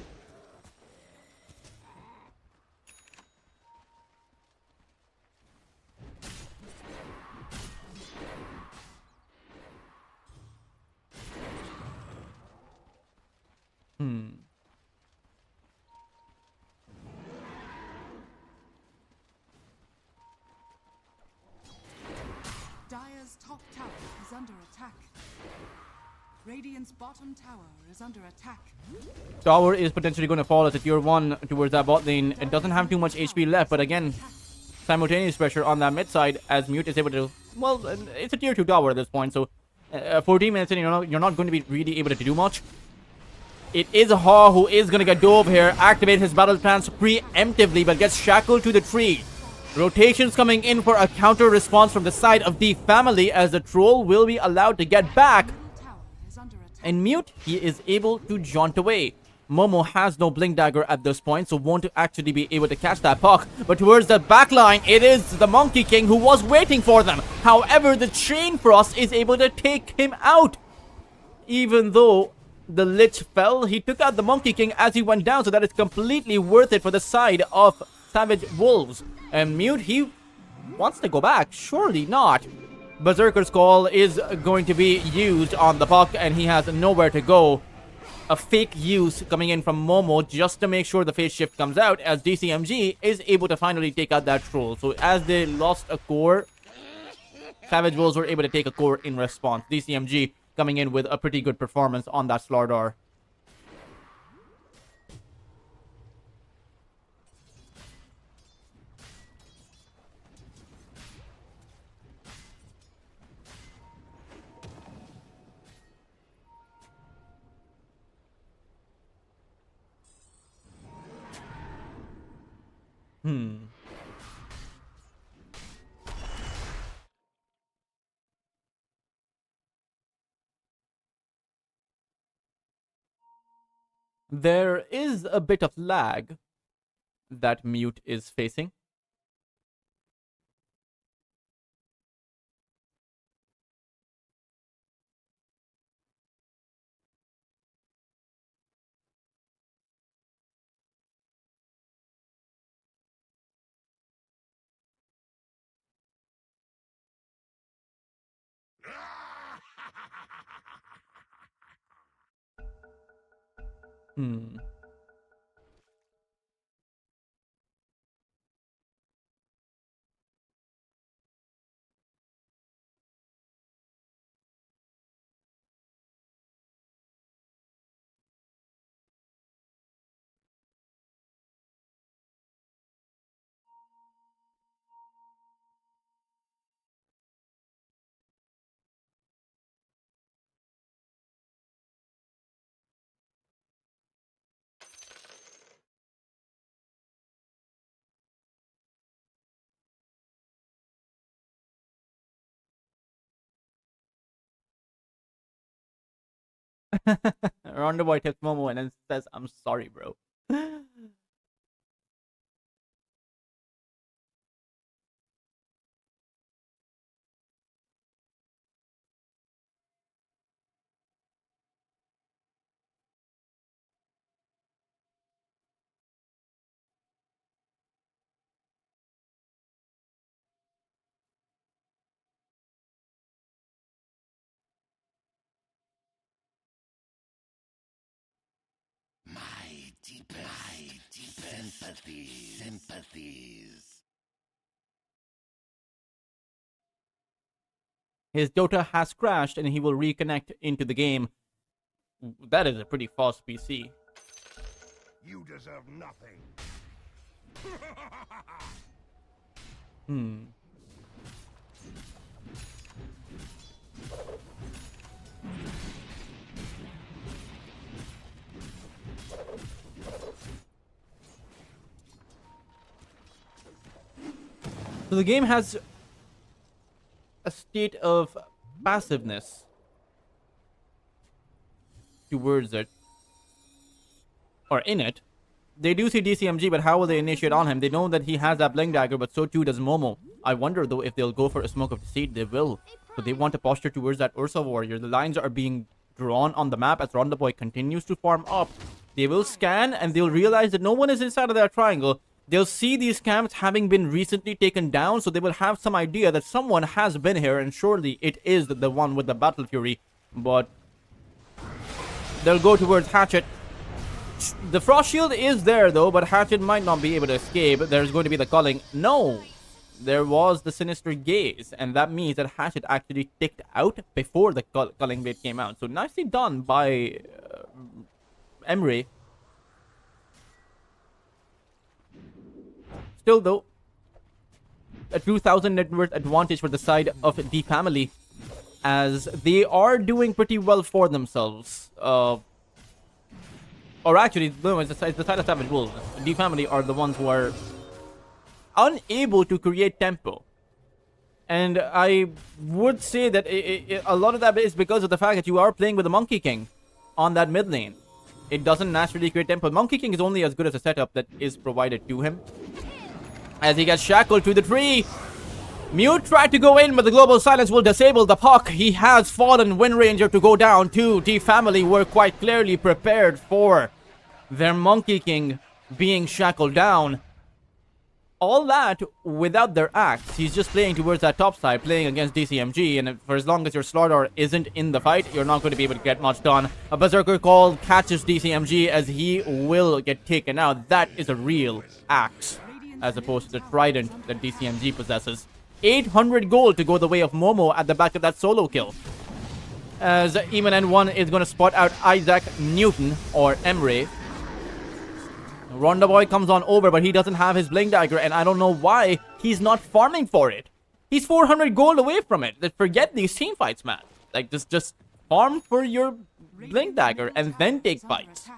Dire's top tower is under attack. Radiant's bottom tower is under attack. Tower is potentially going to fall as a tier 1 towards that bot lane. It doesn't have too much HP left, but again, simultaneous pressure on that mid side as Mute is able to... Well, it's a tier 2 tower at this point, so 14 minutes in, you're not going to be really able to do much. It is Haw who is going to get dove here, activate his battle plans preemptively, but gets shackled to the tree. Rotations coming in for a counter response from the side of the family, as the troll will be allowed to get back. Middle tower is under attack. And Mute, he is able to jaunt away. Momo has no Blink Dagger at this point, so won't actually be able to catch that puck. But towards the back line, it is the Monkey King who was waiting for them. However, the Chain Frost is able to take him out. Even though the Lich fell, he took out the Monkey King as he went down, so that is completely worth it for the side of Savage Wolves. And Mute, he wants to go back. Surely not. Berserker's Call is going to be used on the puck, and he has nowhere to go. A fake use coming in from Momo just to make sure the phase shift comes out, as DCMG is able to finally take out that troll. So as they lost a core, Savage Wolves were able to take a core in response. DCMG coming in with a pretty good performance on that Slardar. Hmm. There is a bit of lag that Mute is facing. Hmm. Ronda Boy tips Momo and then says, "I'm sorry, bro." My deepest sympathies. His Dota has crashed and he will reconnect into the game. That is a pretty fast PC. You deserve nothing. Hmm. So the game has a state of passiveness towards it, or in it. They do see DCMG, but how will they initiate on him? They know that he has that Blink Dagger, but so too does Momo. I wonder, though, if they'll go for a Smoke of Deceit. They will. So they want to posture towards that Ursa Warrior. The lines are being drawn on the map as Ronda Boy continues to farm up. They will scan, and they'll realize that no one is inside of their triangle. They'll see these camps having been recently taken down, so they will have some idea that someone has been here, and surely it is the one with the Battle Fury. But they'll go towards Hatchet. The Frost Shield is there, though, but Hatchet might not be able to escape. There's going to be the culling. No! There was the Sinister Gaze, and that means that Hatchet actually ticked out before the culling blade came out. So nicely done by Emery. Still, though, a 2,000 net worth advantage for the side of the family, as they are doing pretty well for themselves. Or actually, no, it's the side of Savage Wolves. The family are the ones who are unable to create tempo. And I would say that a lot of that is because of the fact that you are playing with the Monkey King on that mid lane. It doesn't naturally create tempo. Monkey King is only as good as a setup that is provided to him. As he gets shackled to the tree. Mute tried to go in, but the Global Silence will disable the puck. He has fallen. Wind Ranger to go down too. The family were quite clearly prepared for their Monkey King being shackled down. All that without their axe. He's just playing towards that top side, playing against DCMG, and for as long as your Slaughter isn't in the fight, you're not going to be able to get much done. A Berserker Call catches DCMG as he will get taken out. That is a real axe, as opposed to the trident that DCMG possesses. 800 gold to go the way of Momo at the back of that solo kill. As Eamon N1 is going to spot out Isaac Newton, or Emre. Ronda Boy comes on over, but he doesn't have his Blink Dagger, and I don't know why he's not farming for it. He's 400 gold away from it. Forget these team fights, man. Like, just farm for your Blink Dagger and then take fights.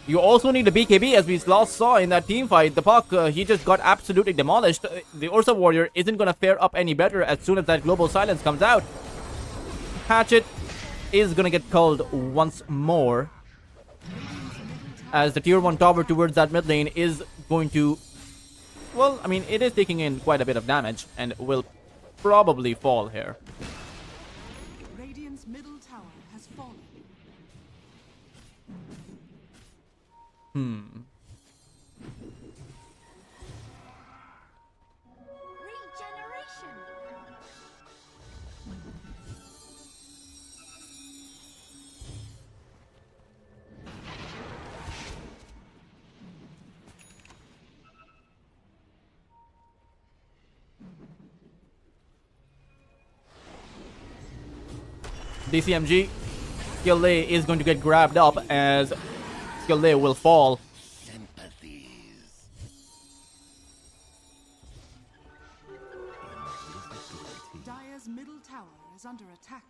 You also need a BKB, as we last saw in that team fight. The Puck, he just got absolutely demolished. The Ursa Warrior isn't going to fare up any better as soon as that Global Silence comes out. Hatchet is going to get culled once more, as the tier 1 tower towards that mid lane is going to... Well, I mean, it is taking in quite a bit of damage and will probably fall here. Radiant's middle tower has fallen. Regeneration. DCMG, Skillay is going to get grabbed up as Skillay will fall. Sympathies. Dire's middle tower is under attack.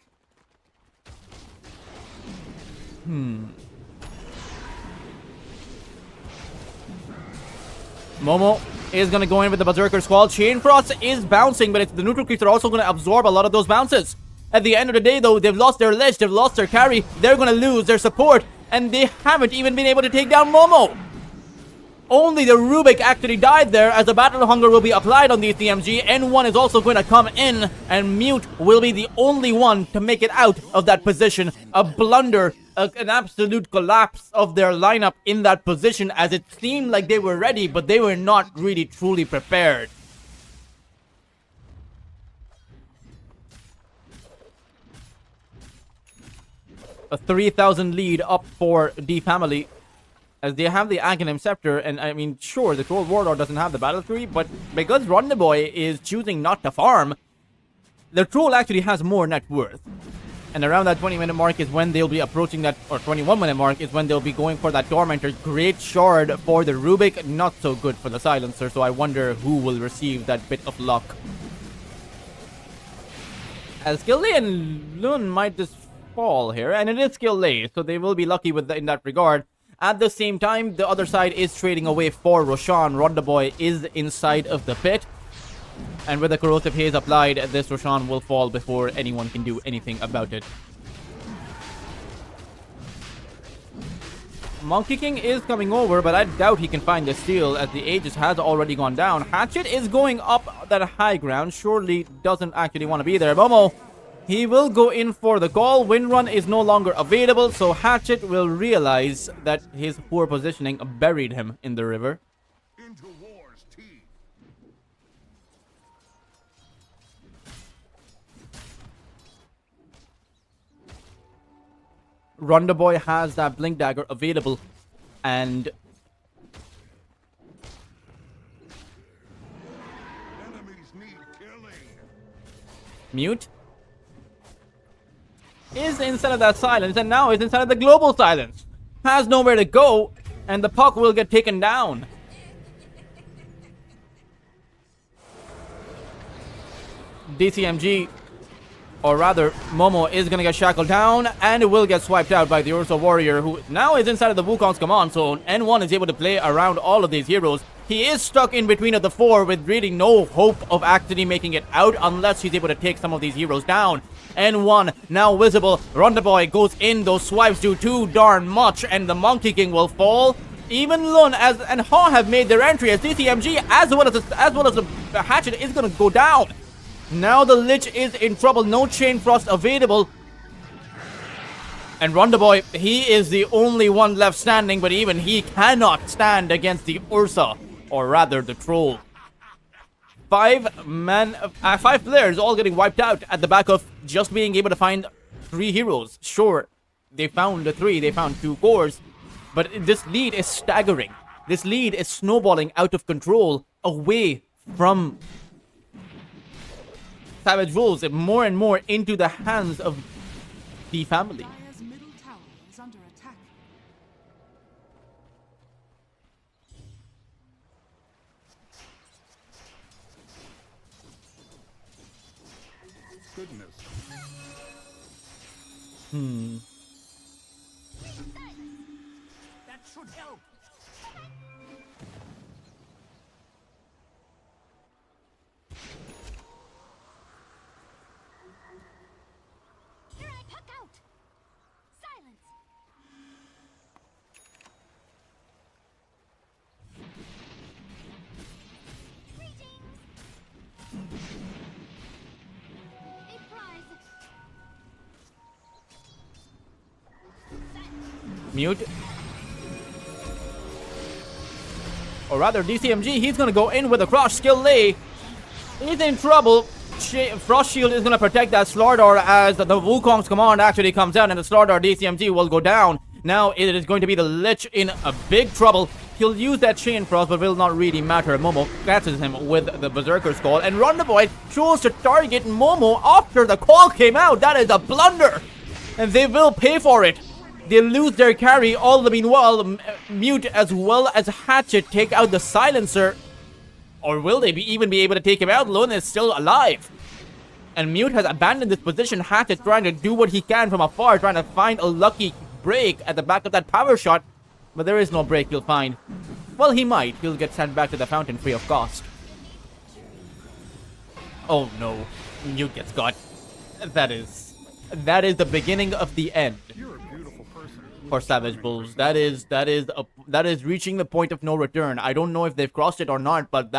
Momo is going to go in with the Berserker Squall. Chain Frost is bouncing, but the neutral creeps are also going to absorb a lot of those bounces. At the end of the day, though, they've lost their ledge, they've lost their carry, they're going to lose their support, and they haven't even been able to take down Momo. Only the Rubik actually died there, as the Battle Hunger will be applied on the CMG. N1 is also going to come in, and Mute will be the only one to make it out of that position. A blunder, an absolute collapse of their lineup in that position, as it seemed like they were ready, but they were not really truly prepared. A 3,000 lead up for the family, as they have the Aghanim Scepter. And I mean, sure, the Troll Warlord doesn't have the Battle Tree, but because Rondaboy is choosing not to farm, the Troll actually has more net worth. And around that 20-minute mark is when they'll be approaching that, or 21-minute mark is when they'll be going for that Tormentor. Great shard for the Rubik, not so good for the Silencer, so I wonder who will receive that bit of luck. As Skillay and Lun might just fall here, and it is Skillay, so they will be lucky with in that regard. At the same time, the other side is trading away for Roshan. Rondaboy is inside of the pit, and with the Corrosive Haze applied, this Roshan will fall before anyone can do anything about it. Monkey King is coming over, but I doubt he can find the steal, as the Aegis has already gone down. Hatchet is going up that high ground, surely doesn't actually want to be there. Momo, he will go in for the call. Windrun is no longer available, so Hatchet will realize that his poor positioning buried him in the river. Into war's teeth. Rondaboy has that Blink Dagger available, and Enemies need killing. Mute is inside of that silence, and now is inside of the global silence. Has nowhere to go, and the puck will get taken down. DCMG, or rather, Momo is gonna get shackled down, and it will get swiped out by the Ursa Warrior, who now is inside of the Wukong's command zone. N1 is able to play around all of these heroes. He is stuck in between of the four with really no hope of actually making it out unless he's able to take some of these heroes down. N1 now visible. Rondaboy goes in. Those swipes do too darn much, and the Monkey King will fall. Even Lun and Ha have made their entry, as DCMG as well as the Hatchet is going to go down. Now the Lich is in trouble. No Chain Frost available. And Rondaboy, he is the only one left standing, but even he cannot stand against the Ursa, or rather the Troll. Five players all getting wiped out at the back of just being able to find 3 heroes. Sure, they found the 3, they found 2 cores, but this lead is staggering. This lead is snowballing out of control away from Savage Wolves, more and more into the hands of the family. Dire's middle tower is under attack. Goodness. That should help. Here I puck out. Silence. Greetings. A prize. Mute. Or rather, DCMG, he's gonna go in with a crush skill lay. He's in trouble. Frost Shield is gonna protect that Slardar as the Wukong's command actually comes out, and the Slardar DCMG will go down. Now it is going to be the Lich in a big trouble. He'll use that Chain Frost, but will not really matter. Momo catches him with the Berserker's Call, and Rondaboy chose to target Momo after the call came out. That is a blunder, and they will pay for it. They lose their carry. All the meanwhile, Mute as well as Hatchet take out the Silencer. Or will they even be able to take him out? Luna is still alive. And Mute has abandoned this position. Hatchet trying to do what he can from afar, trying to find a lucky break at the back of that power shot. But there is no break he'll find. Well, he might. He'll get sent back to the fountain free of cost. Oh no. Mute gets got. That is the beginning of the end. For Savage Bulls. That is reaching the point of no return. I don't know if they've crossed it or not, but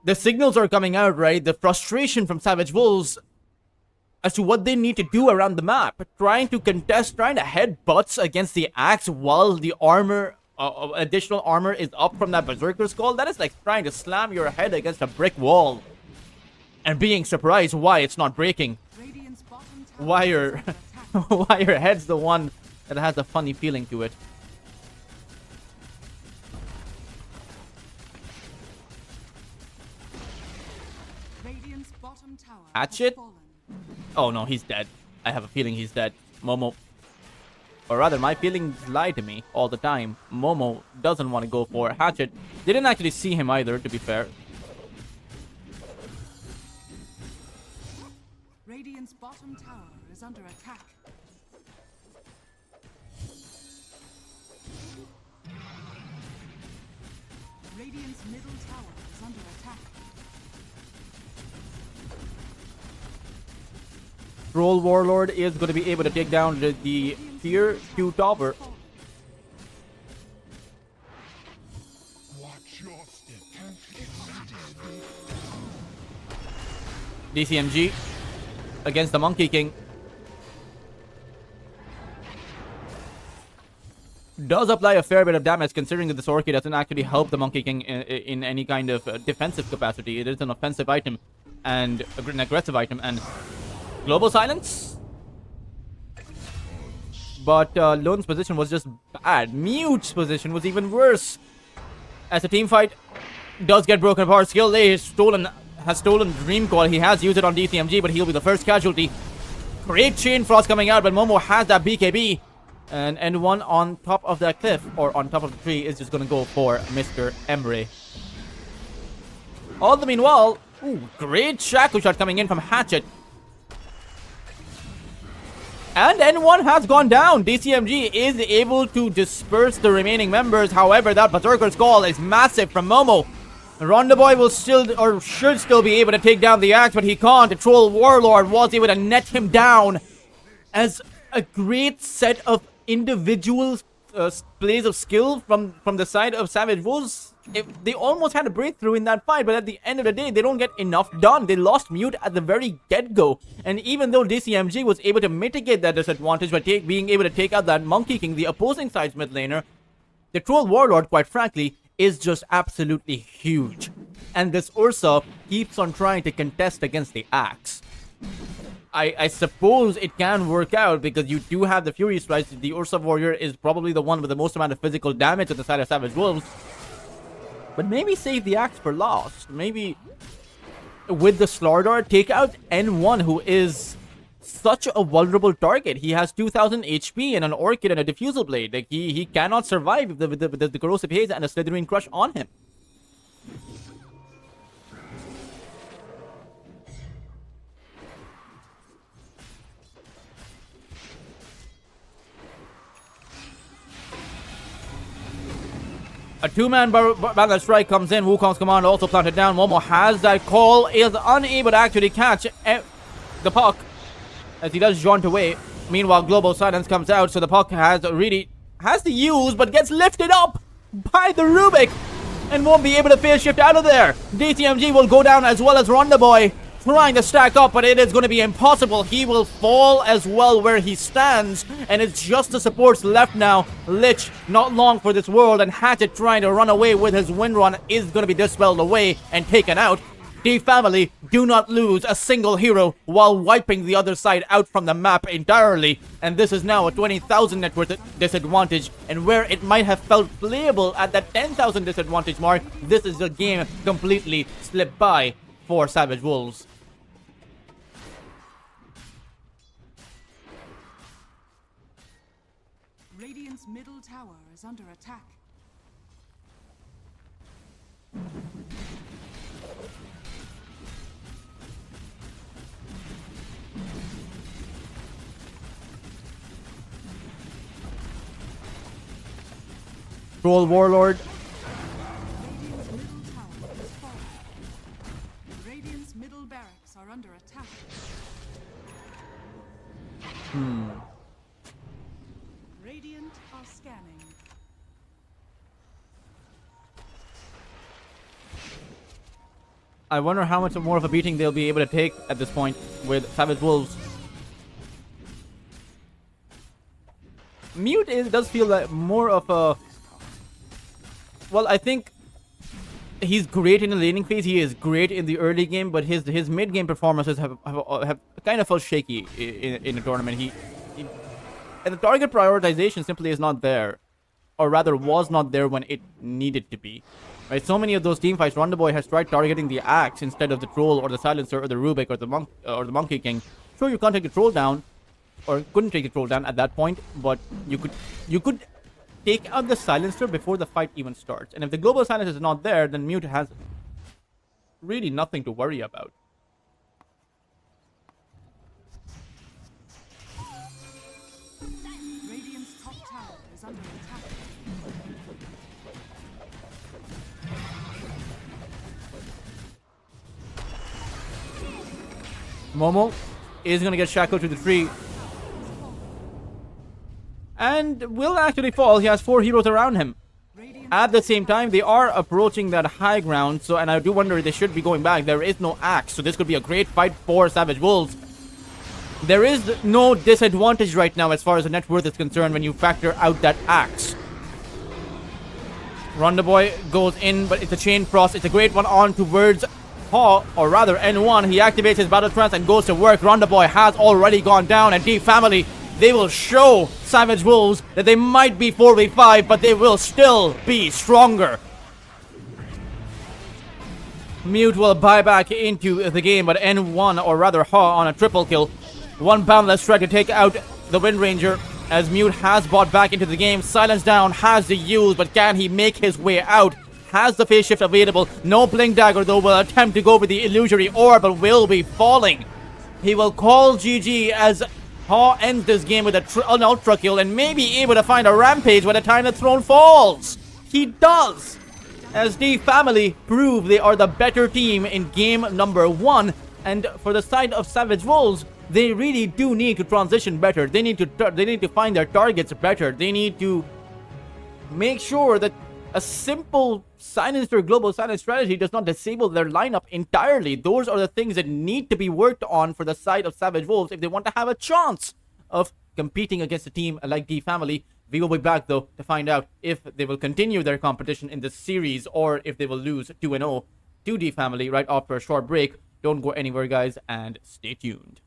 the signals are coming out, right? The frustration from Savage Bulls as to what they need to do around the map. Trying to contest, trying to head butts against the axe while the armor, additional armor is up from that Berserker's Call. That is like trying to slam your head against a brick wall and being surprised why it's not breaking. Radiant's bottom tower Why is your under attack. why your head's the one that has a funny feeling to it. Radiant's bottom tower Hatchet? has fallen. Oh no, he's dead. I have a feeling he's dead. Momo. Or rather, my feelings lie to me all the time. Momo doesn't want to go for Hatchet. They didn't actually see him either, to be fair. Radiant's bottom tower is under attack. Radiant's middle tower is under attack. Troll Warlord is going to be able to take down the tier 2 tower. Watch your step. DCMG against the Monkey King. Does apply a fair bit of damage, considering that this Orchid doesn't actually help the Monkey King in any kind of defensive capacity. It is an offensive item and an aggressive item, and global silence. But Lone's position was just bad. Mute's position was even worse. As the team fight does get broken apart, Skill Lay has stolen Dream Call. He has used it on DCMG, but he'll be the first casualty. Great Chain Frost coming out, but Momo has that BKB. And N1 on top of that cliff, or on top of the tree, is just going to go for Mr. Emre. All the meanwhile, ooh, great Shackle Shot coming in from Hatchet. And N1 has gone down. DCMG is able to disperse the remaining members. However, that Berserker's Call is massive from Momo. Rondaboy will still, or should still be able to take down the axe, but he can't. The Troll Warlord was able to net him down. As a great set of individual plays of skill from the side of Savage Wolves. They almost had a breakthrough in that fight, but at the end of the day, they don't get enough done. They lost Mute at the very get-go. And even though DCMG was able to mitigate that disadvantage by being able to take out that Monkey King, the opposing side's mid laner, the Troll Warlord, quite frankly, is just absolutely huge. And this Ursa keeps on trying to contest against the axe. I suppose it can work out because you do have the Fury Strikes. The Ursa Warrior is probably the one with the most amount of physical damage at the side of Savage Wolves. But maybe save the axe for last. Maybe with the Slardar, take out N1, who is such a vulnerable target. He has 2000 HP and an Orchid and a Diffusal Blade. Like he cannot survive with the Corrosive Haze and a Slithering Crush on him. A two-man balance strike comes in. Wukong's command also planted down. Momo has that call, is unable to actually catch the puck as he does jaunt away. Meanwhile, Global Silence comes out, so the puck has to use, but gets lifted up by the Rubik and won't be able to phase shift out of there. DTMG will go down as well as Ronda Boy, trying to stack up, but it is going to be impossible. He will fall as well where he stands, and it's just the supports left now. Lich, not long for this world, and Hatchet trying to run away with his wind run is going to be dispelled away and taken out. D family do not lose a single hero while wiping the other side out from the map entirely, and this is now a 20,000 net worth disadvantage, and where it might have felt playable at that 10,000 disadvantage mark, this is a game completely slipped by for Savage Wolves. Radiant's middle tower is under attack. Troll Warlord. Radiant's middle tower is falling. Radiant's middle barracks are under attack. Radiant are scanning. I wonder how much more of a beating they'll be able to take at this point with Savage Wolves. Mute does feel like more of a... Well, I think he's great in the laning phase. He is great in the early game, but his mid game performances have kind of felt shaky in the tournament. And the target prioritization simply is not there, or rather was not there when it needed to be. Right? So many of those team fights, Ronda Boy has tried targeting the axe instead of the troll or the silencer or the Rubik or the monkey king. Sure, you can't take the troll down, or couldn't take the troll down at that point, but you could take out the silencer before the fight even starts. And if the global silence is not there, then Mute has really nothing to worry about. Radiant's top tower is under attack. Momo is going to get shackled to the tree. And will actually fall. He has 4 heroes around him. At the same time, they are approaching that high ground. So, and I do wonder if they should be going back. There is no axe. So this could be a great fight for Savage Wolves. There is no disadvantage right now as far as the net worth is concerned when you factor out that axe. Ronda Boy goes in, but it's a chain frost. It's a great one on towards Paw, or rather N1. He activates his battle trance and goes to work. Ronda Boy has already gone down, and D Family, they will show Savage Wolves that they might be 4v5, but they will still be stronger. Mute will buy back into the game, but N1, or rather Ha, on a triple kill. One boundless strike to take out the Wind Ranger, as Mute has bought back into the game. Silence down, has the use, but can he make his way out? Has the phase shift available. No Blink Dagger, though, will attempt to go with the illusory orb, but will be falling. He will call GG as Ha ends this game with an ultra kill and may be able to find a rampage by the time the throne falls. He does, as D Family prove they are the better team in game number 1. And for the side of Savage Wolves, they really do need to transition better. They need to find their targets better. They need to make sure that a simple silencer global silence strategy does not disable their lineup entirely. Those are the things that need to be worked on for the side of Savage Wolves if they want to have a chance of competing against a team like D Family. We will be back, though, to find out if they will continue their competition in this series or if they will lose 2-0 to D Family right after a short break. Don't go anywhere, guys, and stay tuned.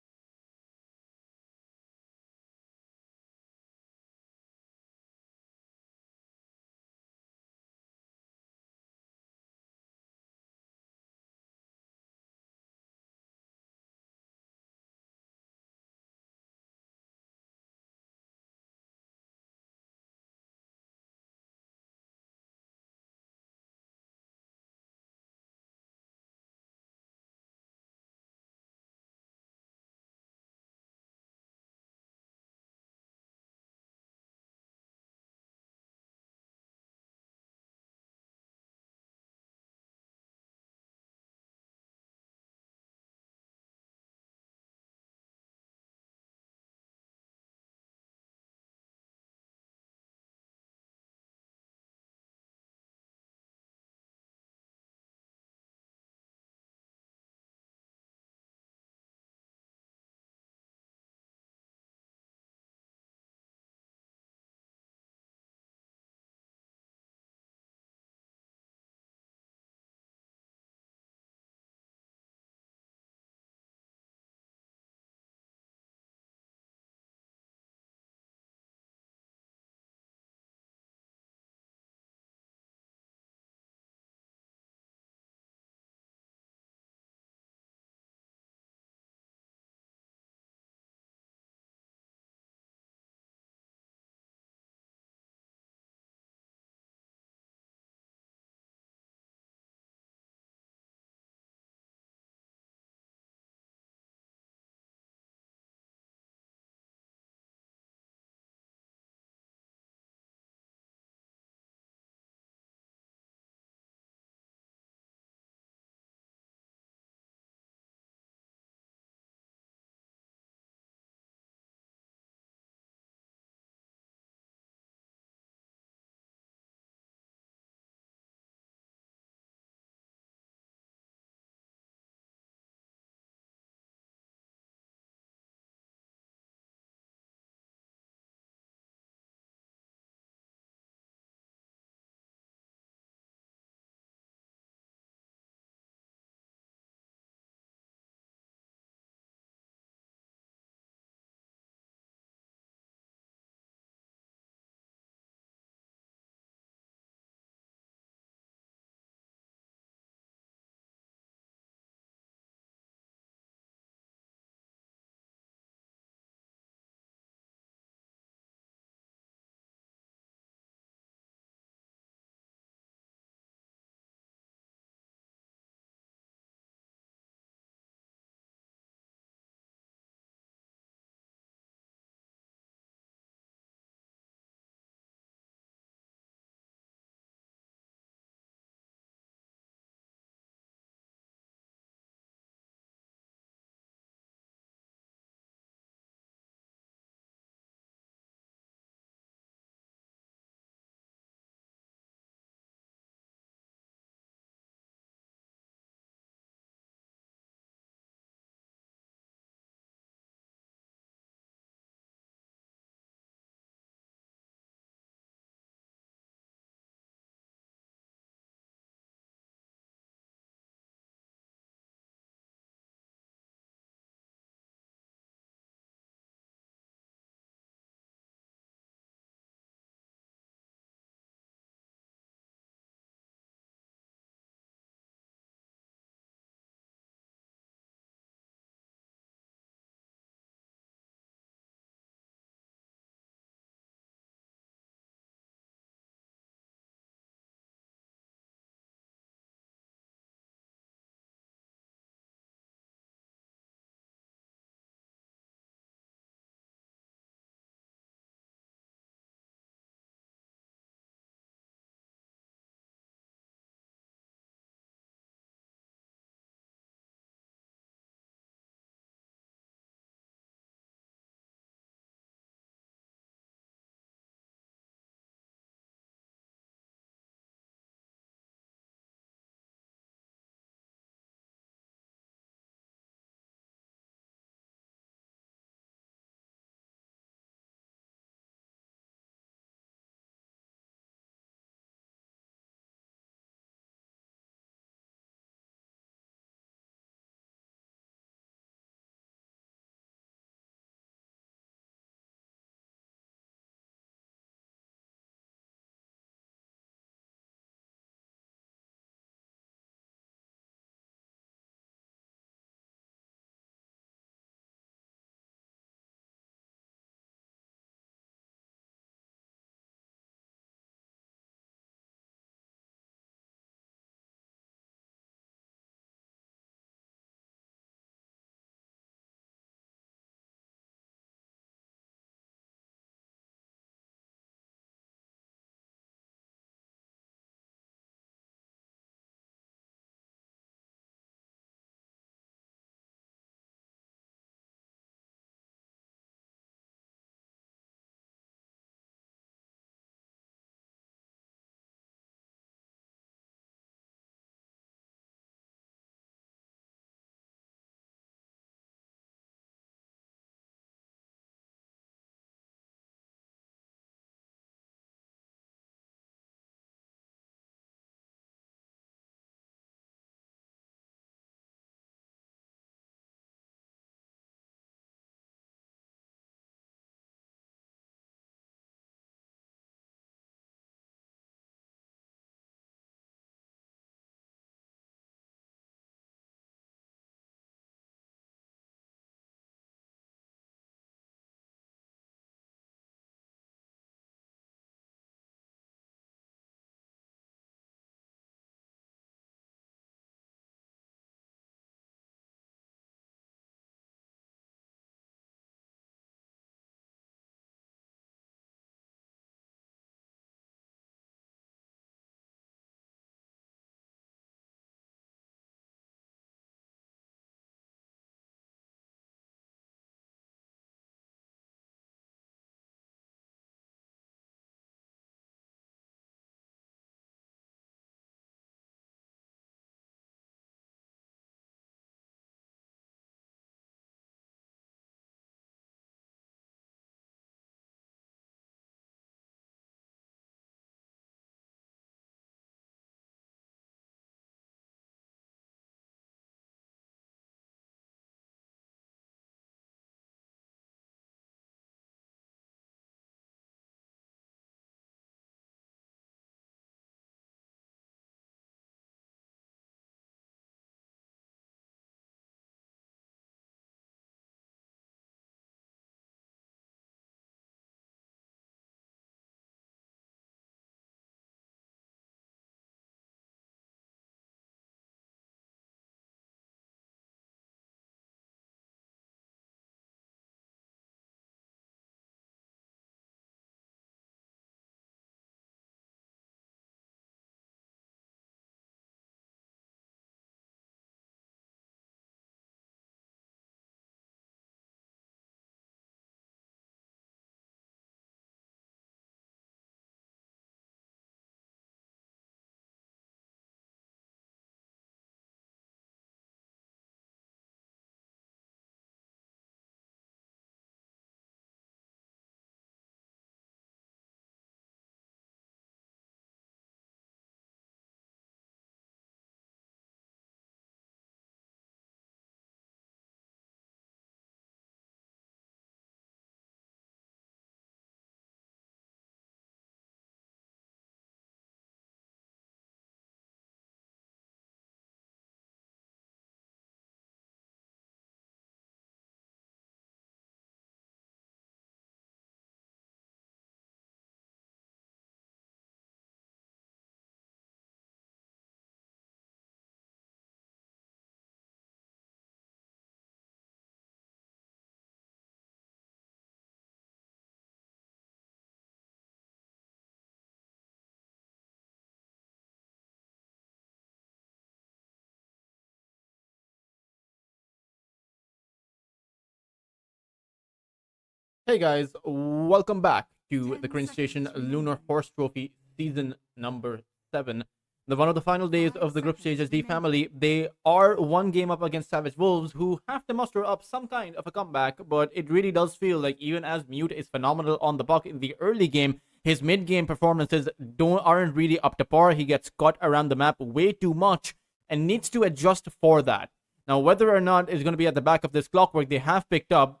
Hey guys, welcome back to the Crane Station Lunar Horse Trophy Season number 7. The one of the final days of the group stage as D family. They are one game up against Savage Wolves, who have to muster up some kind of a comeback, but it really does feel like even as Mute is phenomenal on the puck in the early game, his mid-game performances aren't really up to par. He gets caught around the map way too much and needs to adjust for that. Now, whether or not it's going to be at the back of this clockwork they have picked up,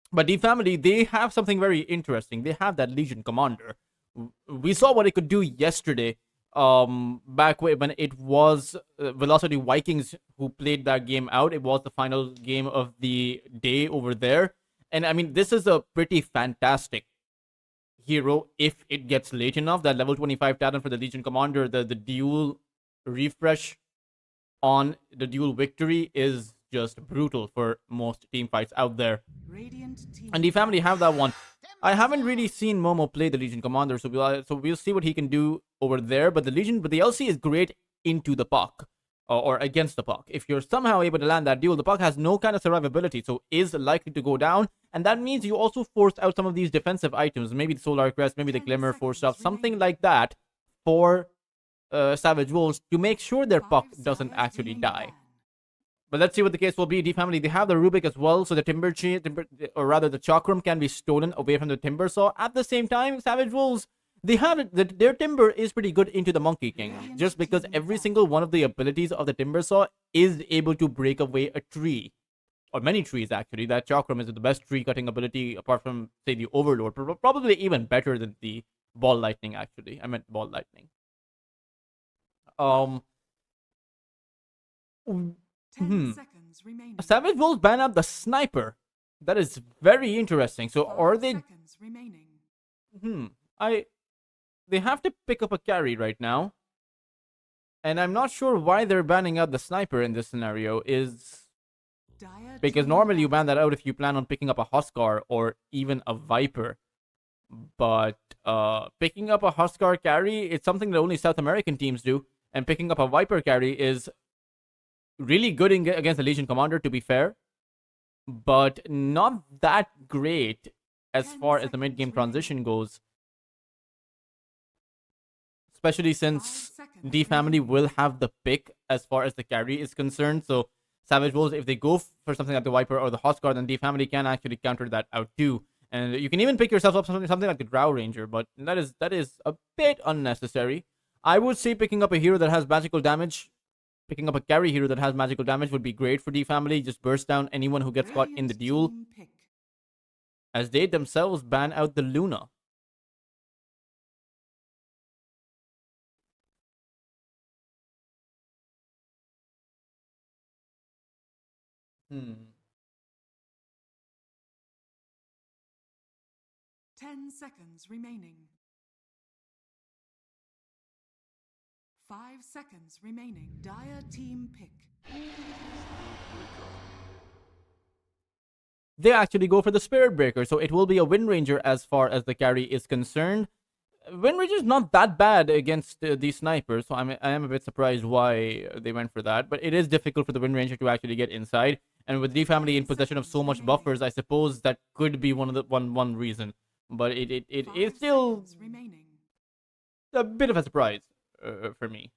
but D family, they have something very interesting. They have that Legion Commander. We saw what it could do yesterday. Back when it was Velocity Vikings who played that game out. It was the final game of the day over there. And I mean, this is a pretty fantastic hero if it gets late enough. That level 25 talent for the Legion Commander, the dual refresh on the dual victory is just brutal for most team fights out there. And the family have that one. I haven't really seen Momo play the Legion Commander, so we'll see what he can do over there. But the LC is great into the puck or against the puck. If you're somehow able to land that duel, the puck has no kind of survivability, so is likely to go down. And that means you also force out some of these defensive items, maybe the Solar Crest, maybe the Glimmer, Force Up, something like that for Savage Wolves to make sure their puck doesn't actually die. But let's see what the case will be. D family, they have the Rubik as well, so the the Chakram can be stolen away from the Timber Saw. At the same time, Savage Wolves, they have it. Their Timber is pretty good into the Monkey King, just because every single one of the abilities of the Timber Saw is able to break away a tree, or many trees actually. That Chakram is the best tree cutting ability apart from say the Overlord, probably even better than the Ball Lightning. Actually, I meant Ball Lightning. 10 seconds remaining. Savage Wolves ban out the Sniper. That is very interesting. So are they? Seconds remaining. They have to pick up a carry right now, and I'm not sure why they're banning out the Sniper in this scenario. Because normally you ban that out if you plan on picking up a Huskar or even a Viper. But picking up a Huskar carry, it's something that only South American teams do, and picking up a Viper carry is really good against the Legion Commander, to be fair, but not that great as far as the mid-game transition goes. Especially since D family will have the pick as far as the carry is concerned. So Savage Wolves, if they go for something like the Viper or the Huskar, then D family can actually counter that out too. And you can even pick yourself up something like the Drow Ranger, but that is a bit unnecessary. I would say picking up a hero that has magical damage. Picking up a carry hero that has magical damage would be great for D family. Just burst down anyone who gets caught in the duel, as they themselves ban out the Lunar. Hmm. 10 seconds remaining. 5 seconds remaining. Dire team pick. They actually go for the Spirit Breaker, so it will be a Wind Ranger as far as the carry is concerned. Wind Ranger's not that bad against the Snipers, so I am a bit surprised why they went for that. But it is difficult for the Wind Ranger to actually get inside, and with D family in possession of so much buffers, I suppose that could be one reason. But it is still a bit of a surprise for me.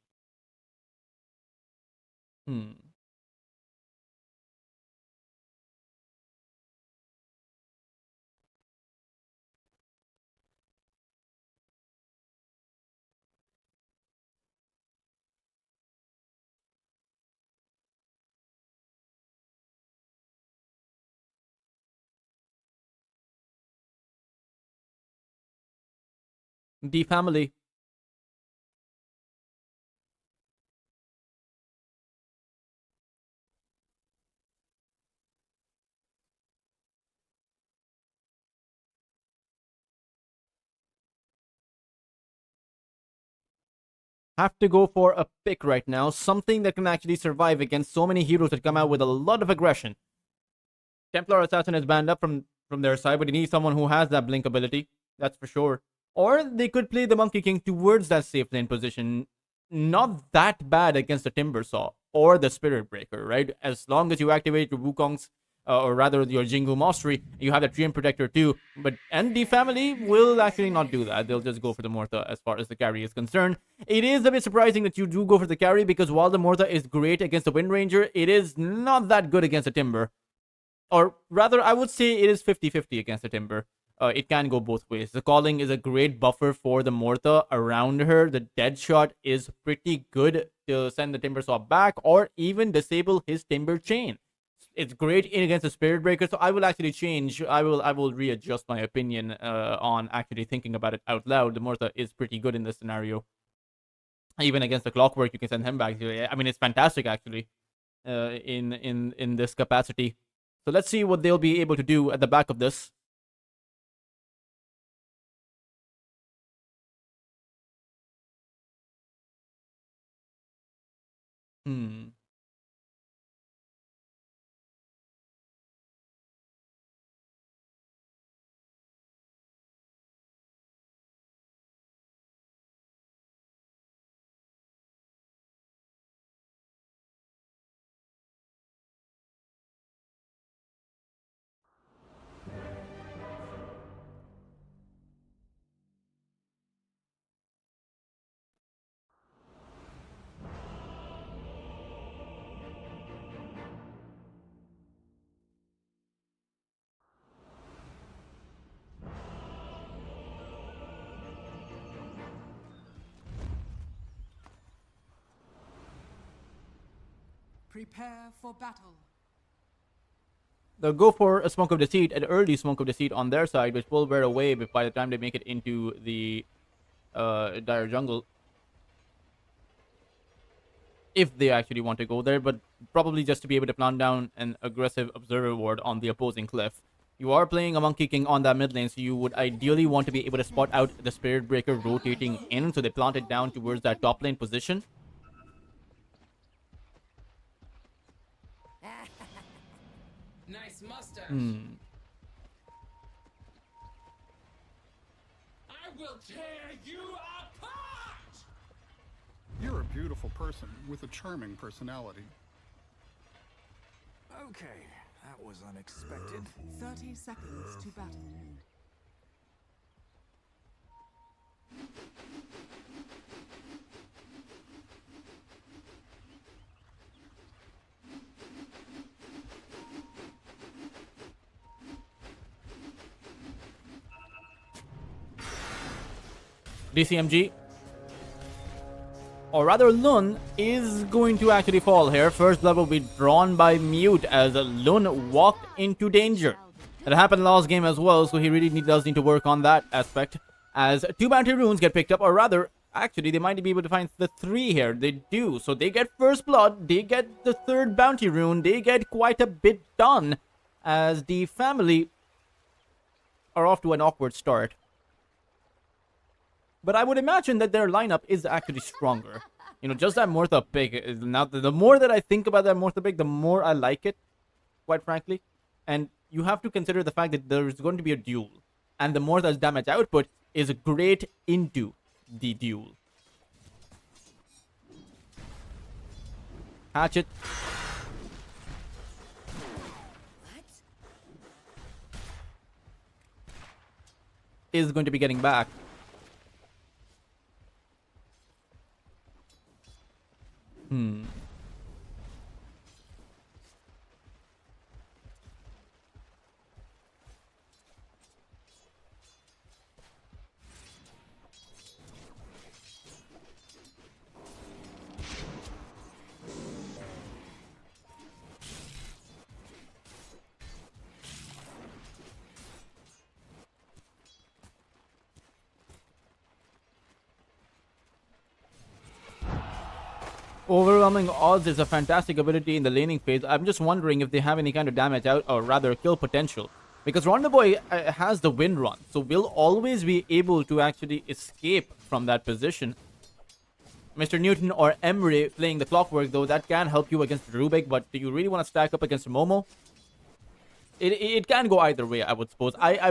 D family. Have to go for a pick right now, something that can actually survive against so many heroes that come out with a lot of aggression. Templar Assassin is banned up from their side, but you need someone who has that blink ability, that's for sure. Or they could play the Monkey King towards that safe lane position. Not that bad against the Timber Saw or the Spirit Breaker, right? As long as you activate your Wukong's or rather your Jingu Mastery. You have the Treant Protector too, and the family will actually not do that. They'll just go for the Mortha as far as the carry is concerned. It is a bit surprising that you do go for the carry, because while the Mortha is great against the Wind Ranger, it is not that good against the Timber. Or rather, I would say it is 50-50 against the Timber. It can go both ways. The Calling is a great buffer for the Mortha around her. The Dead Shot is pretty good to send the Timber Saw back or even disable his Timber Chain. It's great in against the Spirit Breaker, so I will actually change. I will readjust my opinion on actually thinking about it out loud. The Mortha is pretty good in this scenario. Even against the Clockwork, you can send him back. I mean, it's fantastic actually in this capacity. So let's see what they'll be able to do at the back of this. Prepare for battle. They'll go for a Smoke of Deceit, an early Smoke of Deceit on their side, which will wear away by the time they make it into the Dire Jungle. If they actually want to go there, but probably just to be able to plant down an aggressive Observer Ward on the opposing cliff. You are playing a Monkey King on that mid lane, so you would ideally want to be able to spot out the Spirit Breaker rotating in, so they plant it down towards that top lane position. Nice mustache. I will tear you apart! You're a beautiful person with a charming personality. Okay, that was unexpected. 30 seconds to battle. DCMG, or rather Lun, is going to actually fall here. First blood will be drawn by Mute as Lun walked into danger. That happened last game as well, so he really does need to work on that aspect. As 2 bounty runes get picked up, or rather, actually, they might be able to find the 3 here. They do. So they get first blood, they get the 3rd bounty rune, they get quite a bit done, as the family are off to an awkward start. But I would imagine that their lineup is actually stronger. You know, just that Mortha pick is now, the more that I think about that Mortha pick, the more I like it, quite frankly. And you have to consider the fact that there is going to be a duel, and the Mortha's damage output is great into the duel. Hatchet. Is going to be getting back. Overwhelming Odds is a fantastic ability in the laning phase. I'm just wondering if they have any kind of damage out, or rather kill potential. Because Rondaboy has the win run, so we'll always be able to actually escape from that position. Mr. Newton or Emre playing the Clockwork, though, that can help you against Rubik, but do you really want to stack up against Momo? It can go either way, I would suppose. I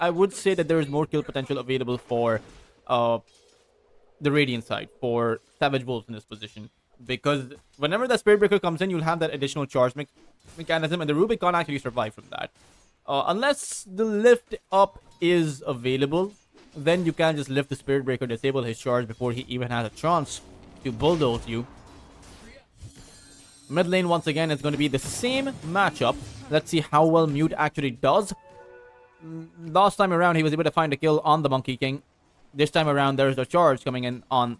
would say that there is more kill potential available for the Radiant side, for Savage Wolves in this position. because whenever the Spirit Breaker comes in, you'll have that additional charge mechanism, and the Rubik can't actually survive from that. Unless the lift up is available, then you can just lift the Spirit Breaker, disable his charge before he even has a chance to bulldoze you. Mid lane, once again, is going to be the same matchup. Let's see how well Mute actually does. Last time around, he was able to find a kill on the Monkey King. This time around, there's a charge coming in on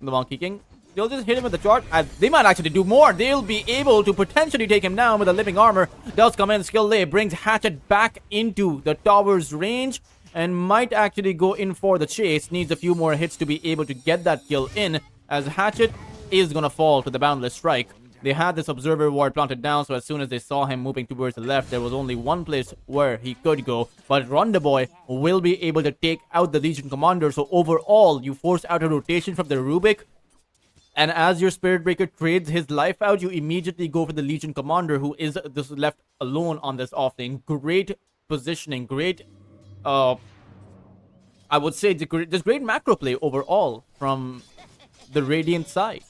the Monkey King. They'll just hit him with the charge. They might actually do more. They'll be able to potentially take him down with a living armor. Does come in. Skill Lay brings Hatchet back into the tower's range and might actually go in for the chase. Needs a few more hits to be able to get that kill in, as Hatchet is going to fall to the Boundless Strike. They had this observer ward planted down, so as soon as they saw him moving towards the left, there was only one place where he could go. But Rondaboy will be able to take out the Legion Commander, so overall, you force out a rotation from the Rubik. And as your Spirit Breaker trades his life out, you immediately go for the Legion Commander, who is just left alone on this offlane. Great positioning, great, I would say, just great macro play overall from the Radiant side.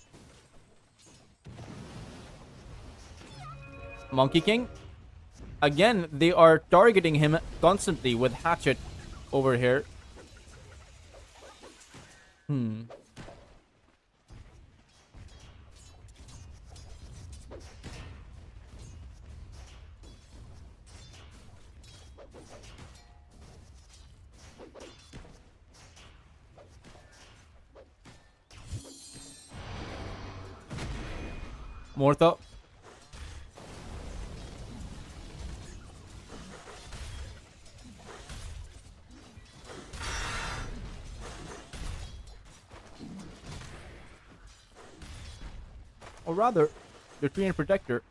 Monkey King, again, they are targeting him constantly with Hatchet over here. Mortha. Or rather, the Treant Protector.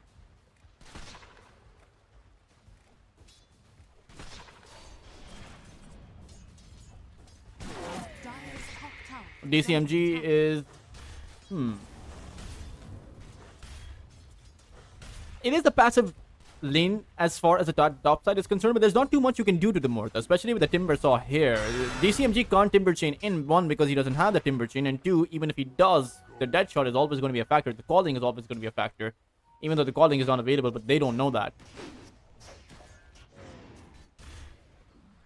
Dire's top tower. DCMG is... It is the passive lane as far as the top side is concerned, but there's not too much you can do to the Mortha, especially with the Timber Saw here. DCMG can't Timber Chain in, one, because he doesn't have the Timber Chain, and two, even if he does, the dead shot is always going to be a factor. The calling is always going to be a factor, even though the calling is not available, but they don't know that.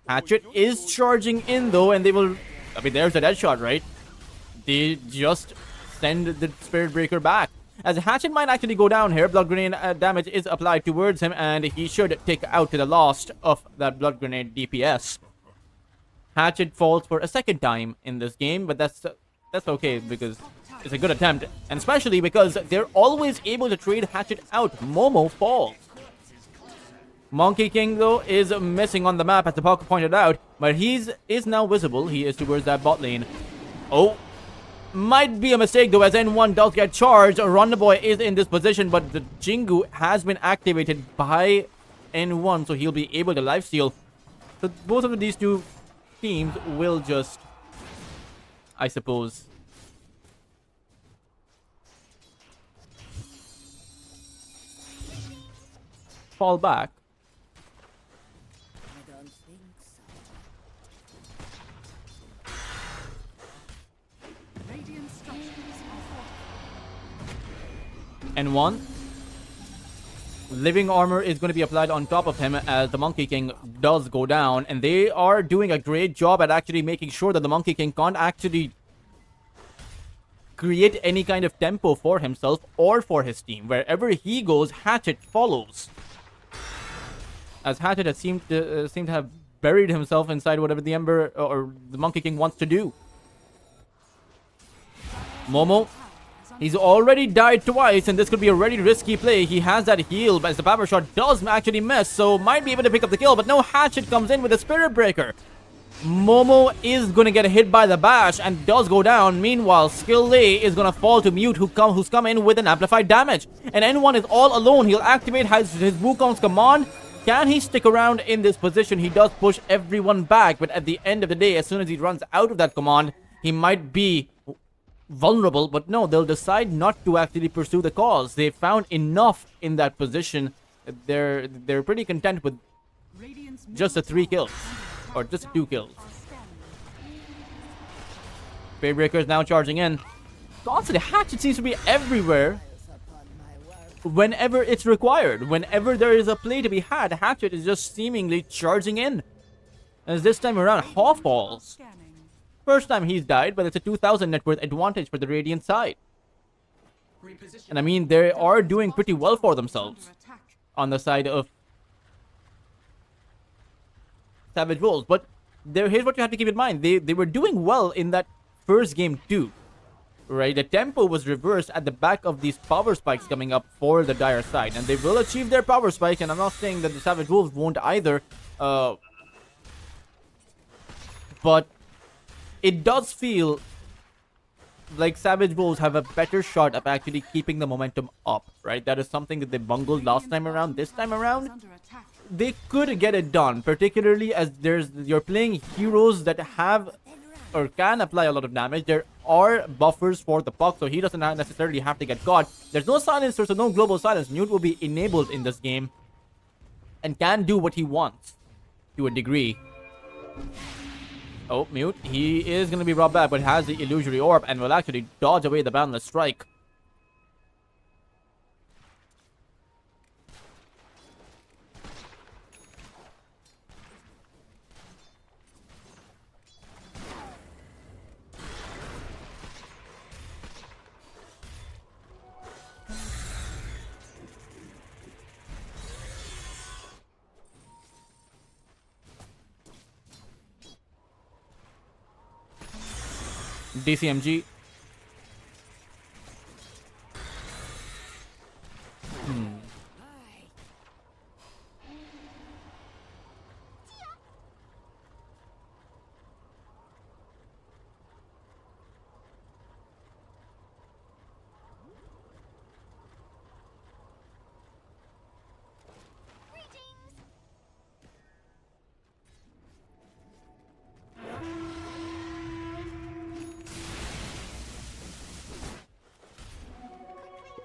Hatchet is charging in, though, and they will... I mean, there's the dead shot, right? They just send the Spirit Breaker back. As Hatchet might actually go down here, Blood Grenade damage is applied towards him, and he should take out to the lost of that Blood Grenade DPS. Hatchet falls for a second time in this game, but that's okay, because it's a good attempt, and especially because they're always able to trade Hatchet out. Momo falls. Monkey King, though, is missing on the map, as the Poker pointed out, but he is now visible. He is towards that bot lane. Oh, might be a mistake, though, as N1 does get charged. Rondaboy is in this position, but the Jingu has been activated by N1, so he'll be able to lifesteal. So both of these two teams will just, I suppose, fall back. Radiant structures are fortified. N1. Living armor is going to be applied on top of him as the Monkey King does go down. And they are doing a great job at actually making sure that the Monkey King can't actually create any kind of tempo for himself or for his team. Wherever he goes, Hatchet follows. As Hatchet has seemed to have buried himself inside whatever the Ember or the Monkey King wants to do. Momo, he's already died twice, and this could be a really risky play. He has that heal, but the power shot does actually miss, so might be able to pick up the kill, but no, Hatchet comes in with a Spirit Breaker. Momo is going to get hit by the bash and does go down. Meanwhile, Skill Lay is going to fall to Mute, who's come in with an amplified damage. And N1 is all alone. He'll activate his Wukong's command. Can he stick around in this position? He does push everyone back, but at the end of the day, as soon as he runs out of that command, he might be vulnerable. But no, they'll decide not to actually pursue the cause. They found enough in that position. They're pretty content with just the 3 kills. Or just 2 kills. Spirit Breaker is now charging in. constantly. Hatchet seems to be everywhere whenever it's required. Whenever there is a play to be had, Hatchet is just seemingly charging in. As this time around, Haw falls. Scanning. First time he's died, but it's a 2,000 net worth advantage for the Radiant side. Reposition. And I mean, they are doing pretty well for themselves Under attack. on the side of Savage Wolves. But here's what you have to keep in mind. They were doing well in that first game too. Right? The tempo was reversed at the back of these power spikes coming up for the Dire side. And they will achieve their power spike. And I'm not saying that the Savage Wolves won't either. But it does feel like Savage Wolves have a better shot of actually keeping the momentum up, right? That is something that they bungled last time around. This time around, Under attack. they could get it done, particularly as you're playing heroes that have or can apply a lot of damage. There are buffers for the puck, so he doesn't necessarily have to get caught. There's no silencer, so no global silence. Newt will be enabled in this game and can do what he wants to a degree. Oh, Mute. He is going to be brought back, but has the illusory orb and will actually dodge away the boundless strike. DCMG.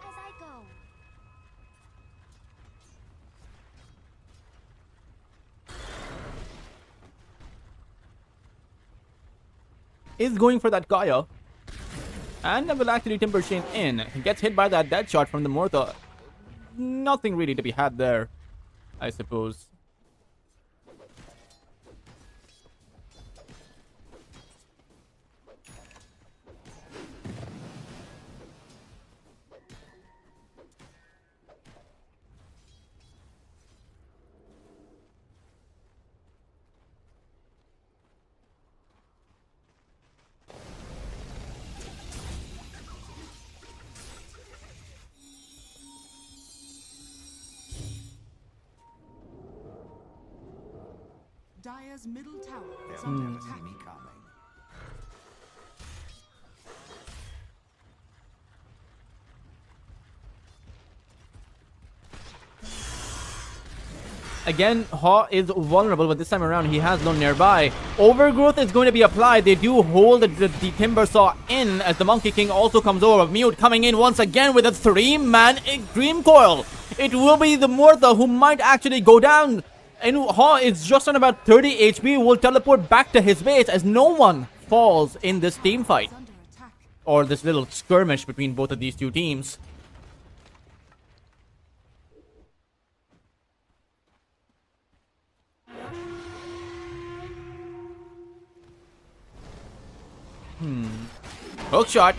As I go. Is going for that Kaya. And will actually Timber Chain in. He gets hit by that dead shot from the Mortha. Nothing really to be had there, I suppose. Dire's middle tower is They'll under never attack. see me coming. Again, Haw is vulnerable, but this time around he has no nearby. Overgrowth is going to be applied. They do hold the Timber Saw in as the Monkey King also comes over. Mute coming in once again with a 3-man Dream Coil. It will be the Mortha who might actually go down. And Haw is just on about 30 HP, will teleport back to his base as no one falls in this team fight. Is under attack. Or this little skirmish between both of these two teams. Hook shot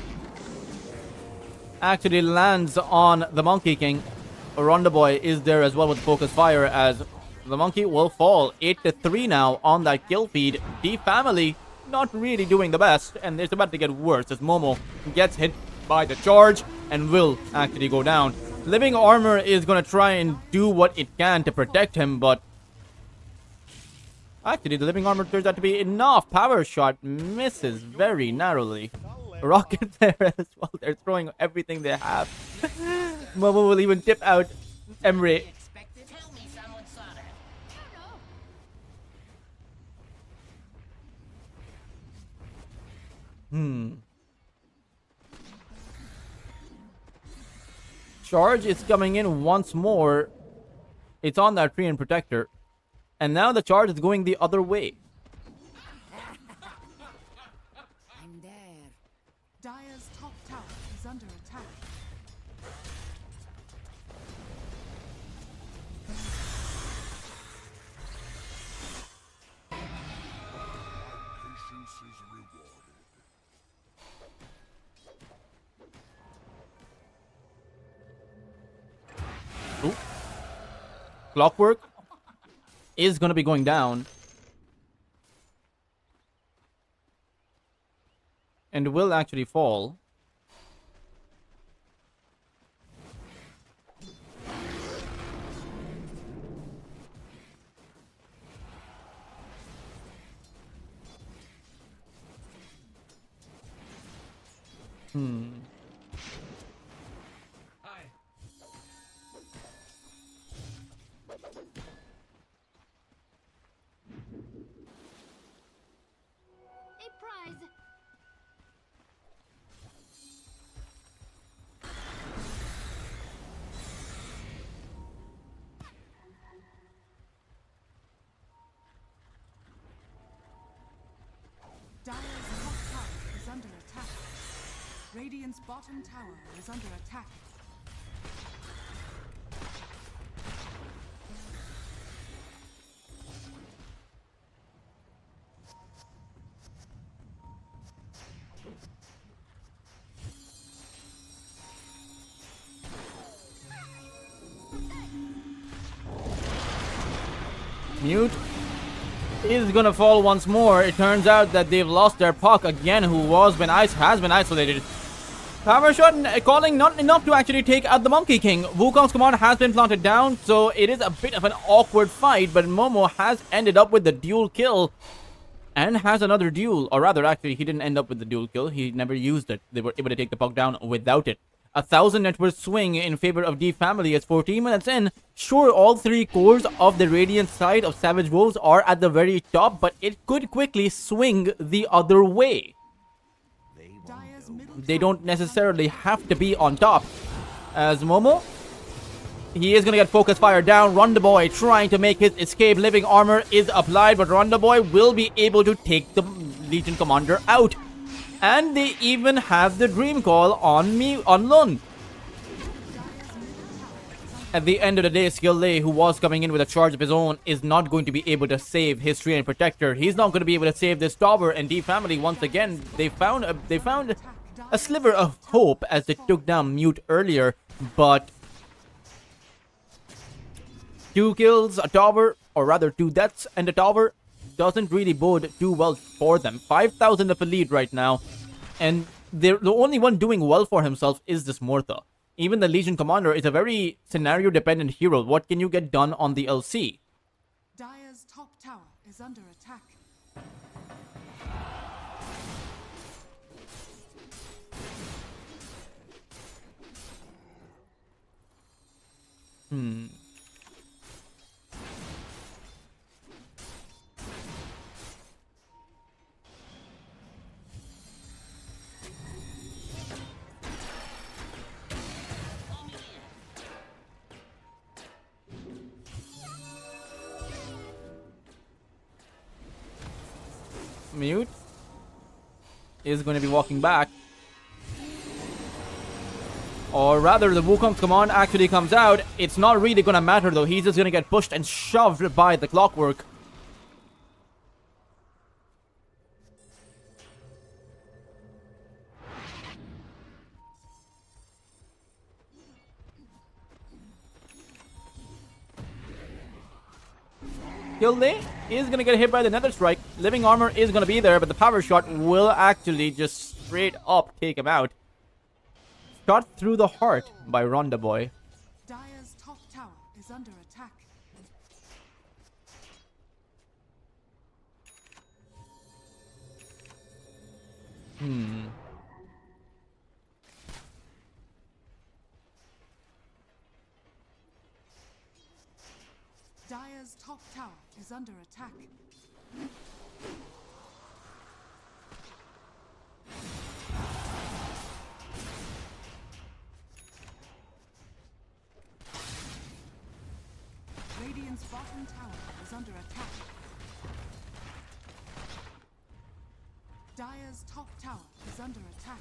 actually lands on the Monkey King. Ronda Boy is there as well with focus fire as the Monkey will fall 8-3 now on that kill feed. The family not really doing the best, and it's about to get worse as Momo gets hit by the charge and will actually go down. Living Armor is going to try and do what it can to protect him, but actually the Living Armor turns out to be enough. Power shot misses very narrowly. Rocket there as well. They're throwing everything they have. Momo will even tip out Emery. Tell me someone saw that. Charge is coming in once more. It's on that Treant Protector. And now the charge is going the other way. I'm there. Dire's top tower is rewarded. Ooh. Clockwork is going to be going down. And will actually fall. Hi. A prize. Dire's top tower is under attack. Radiant's bottom tower is under attack. Mute is gonna fall once more. It turns out that they've lost their puck again, who has been isolated. Power shot calling not enough to actually take out the Monkey King. Wukong's command has been planted down, so it is a bit of an awkward fight, but Momo has ended up with the dual kill and has another duel, or rather, actually, he didn't end up with the dual kill. He never used it. They were able to take the puck down without it. 1,000 net worth swing in favor of D Family as 14 minutes in. Sure, all three cores of the Radiant side of Savage Wolves are at the very top, but it could quickly swing the other way. Dire's middle They tower don't necessarily have to be on top. As Momo, he is going to get focus fire down. Ronda Boy trying to make his escape. Living armor is applied, but Ronda Boy will be able to take the Legion Commander out. And they even have the Dream Call on Lun. At the end of the day, Skillay, who was coming in with a charge of his own, is not going to be able to save History and Protector. He's not going to be able to save this tower. And D Family, once again, they found a sliver of hope as they took down Mute earlier. But 2 kills, a tower, or rather 2 deaths and a tower doesn't really bode too well for them. 5,000 of a lead right now. And the only one doing well for himself is this Mortha. Even the Legion Commander is a very scenario-dependent hero. What can you get done on the LC? Dire's top tower is under attack. Mute is going to be walking back. Or rather, the Wukong's command actually comes out. It's not really going to matter though. He's just going to get pushed and shoved by the Clockwork. Skillay is going to get hit by the Nether Strike. Living armor is going to be there, but the power shot will actually just straight up take him out. Shot through the heart by Ronda Boy. Dire's top tower is under attack. Dire's top tower is under attack. Radiant's bottom tower is under attack. Dire's top tower is under attack.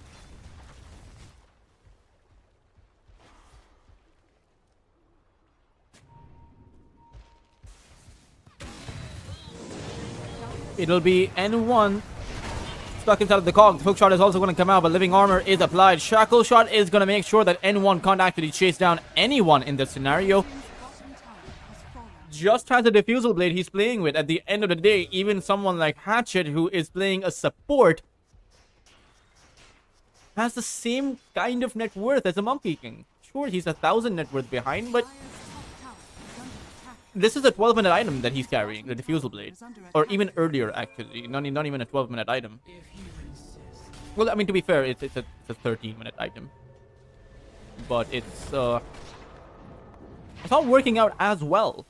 It'll be N1 stuck inside of the cog. Hook shot is also going to come out, but living armor is applied. Shackle shot is going to make sure that N1 can't actually chase down anyone in this scenario. Just has a diffusal blade he's playing with. At the end of the day, even someone like Hatchet, who is playing a support, has the same kind of net worth as a Monkey King. Sure, he's 1,000 net worth behind, but this is a 12-minute item that he's carrying, the diffusal blade. Or even earlier, actually. Not even a 12-minute item. Well, I mean, to be fair, it's a 13-minute item. But it's not working out as well.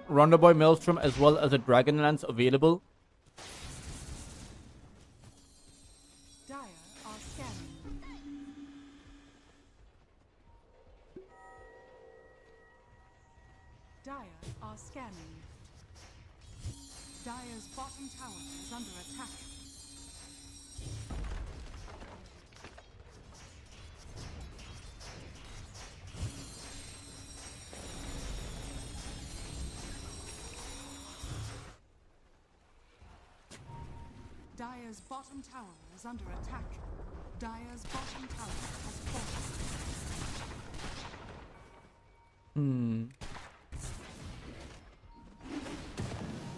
Rondoboy Maelstrom as well as a Dragonlance available. Dire are scanning. Dire are scanning. Dire's bottom tower is under attack. Dire's bottom tower is under attack. Dire's bottom tower has fallen.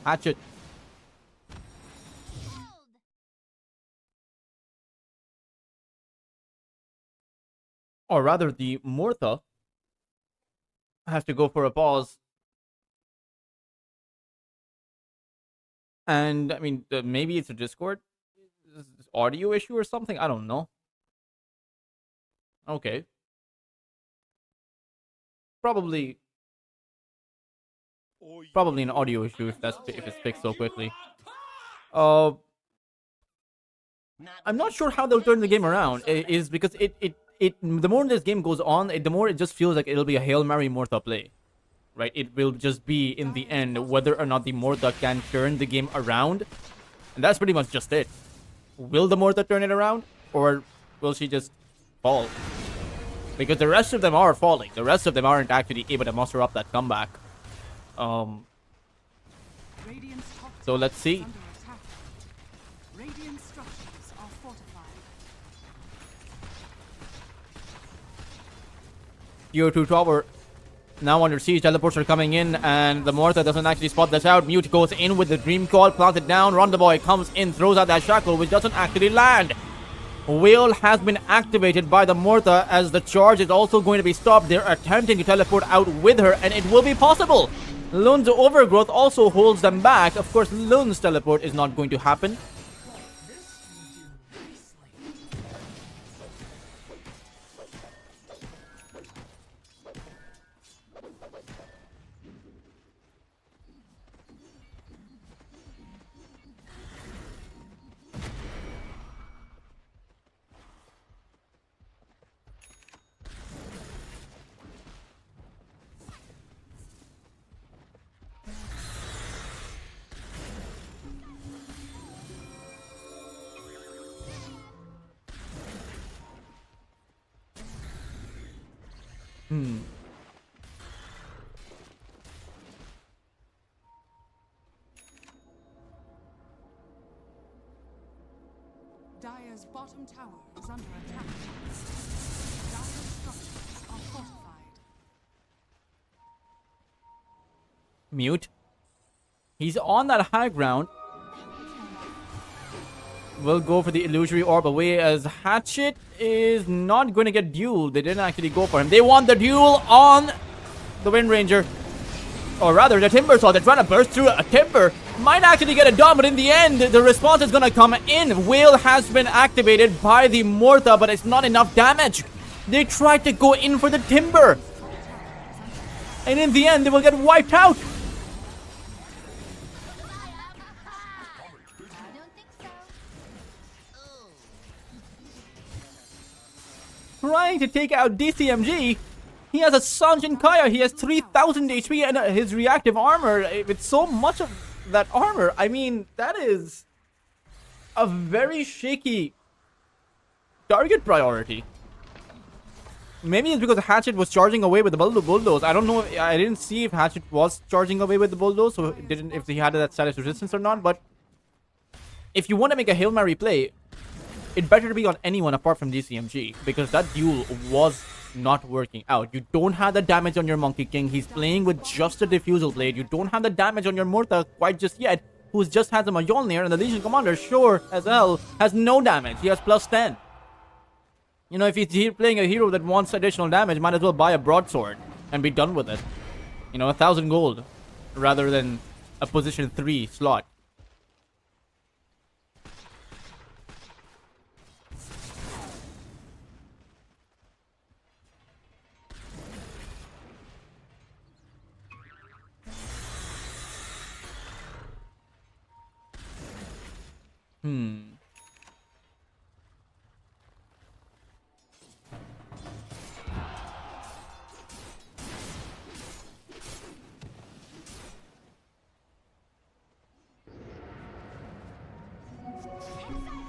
Hatchet. Or rather, the Mortha has to go for a pause. And, I mean, maybe it's a Discord audio issue or something. I don't know. Okay. Probably an audio issue if it's fixed so quickly. I'm not sure how they'll turn the game around. Is because the more this game goes on, the more it just feels like it'll be a Hail Mary Mortha play. Right? It will just be, in the end, whether or not the Mortha can turn the game around. And that's pretty much just it. Will the Mortha turn it around? Or will she just fall? Because the rest of them are falling. The rest of them aren't actually able to muster up that comeback. So let's see. Radiant structures are fortified. Tier 2 tower now under siege. Teleports are coming in, and the Mortha doesn't actually spot this out. Mute goes in with the Dream Call, planted down. Rondoboy comes in, throws out that shackle, which doesn't actually land. Whale has been activated by the Mortha, as the charge is also going to be stopped. They're attempting to teleport out with her, and it will be possible. Lun's overgrowth also holds them back. Of course, Lun's teleport is not going to happen. Dire's bottom tower is under attack. Dire's structures are fortified. Mute. He's on that high ground. Will go for the illusory orb away, as Hatchet is not going to get duel. They didn't actually go for him. They want the duel on the Wind Ranger. or rather the timber saw, they're trying to burst through a timber, might actually get it done, but in the end, the response is gonna come in. Whale has been activated by the Morta, but it's not enough damage. They tried to go in for the timber, and in the end, they will get wiped out. I don't think so. Trying to take out DCMG. He has a Sanjin Kaya. He has 3,000 HP and his reactive armor with so much of that armor. I mean, that is a very shaky target priority. Maybe it's because Hatchet was charging away with the bulldoze. I don't know. I didn't see if Hatchet was charging away with the bulldoze, so it didn't if he had that status resistance or not. But if you want to make a Hail Mary play, it better be on anyone apart from DCMG, because that duel was not working out. You don't have the damage on your Monkey King. He's playing with just a Diffusal Blade. You don't have the damage on your Murta quite just yet, who's just has a Mjolnir, and the Legion Commander, sure as hell, has no damage. He has plus 10. You know, if he's playing a hero that wants additional damage, might as well buy a broadsword and be done with it. You know, 1,000 gold rather than a position 3 slot.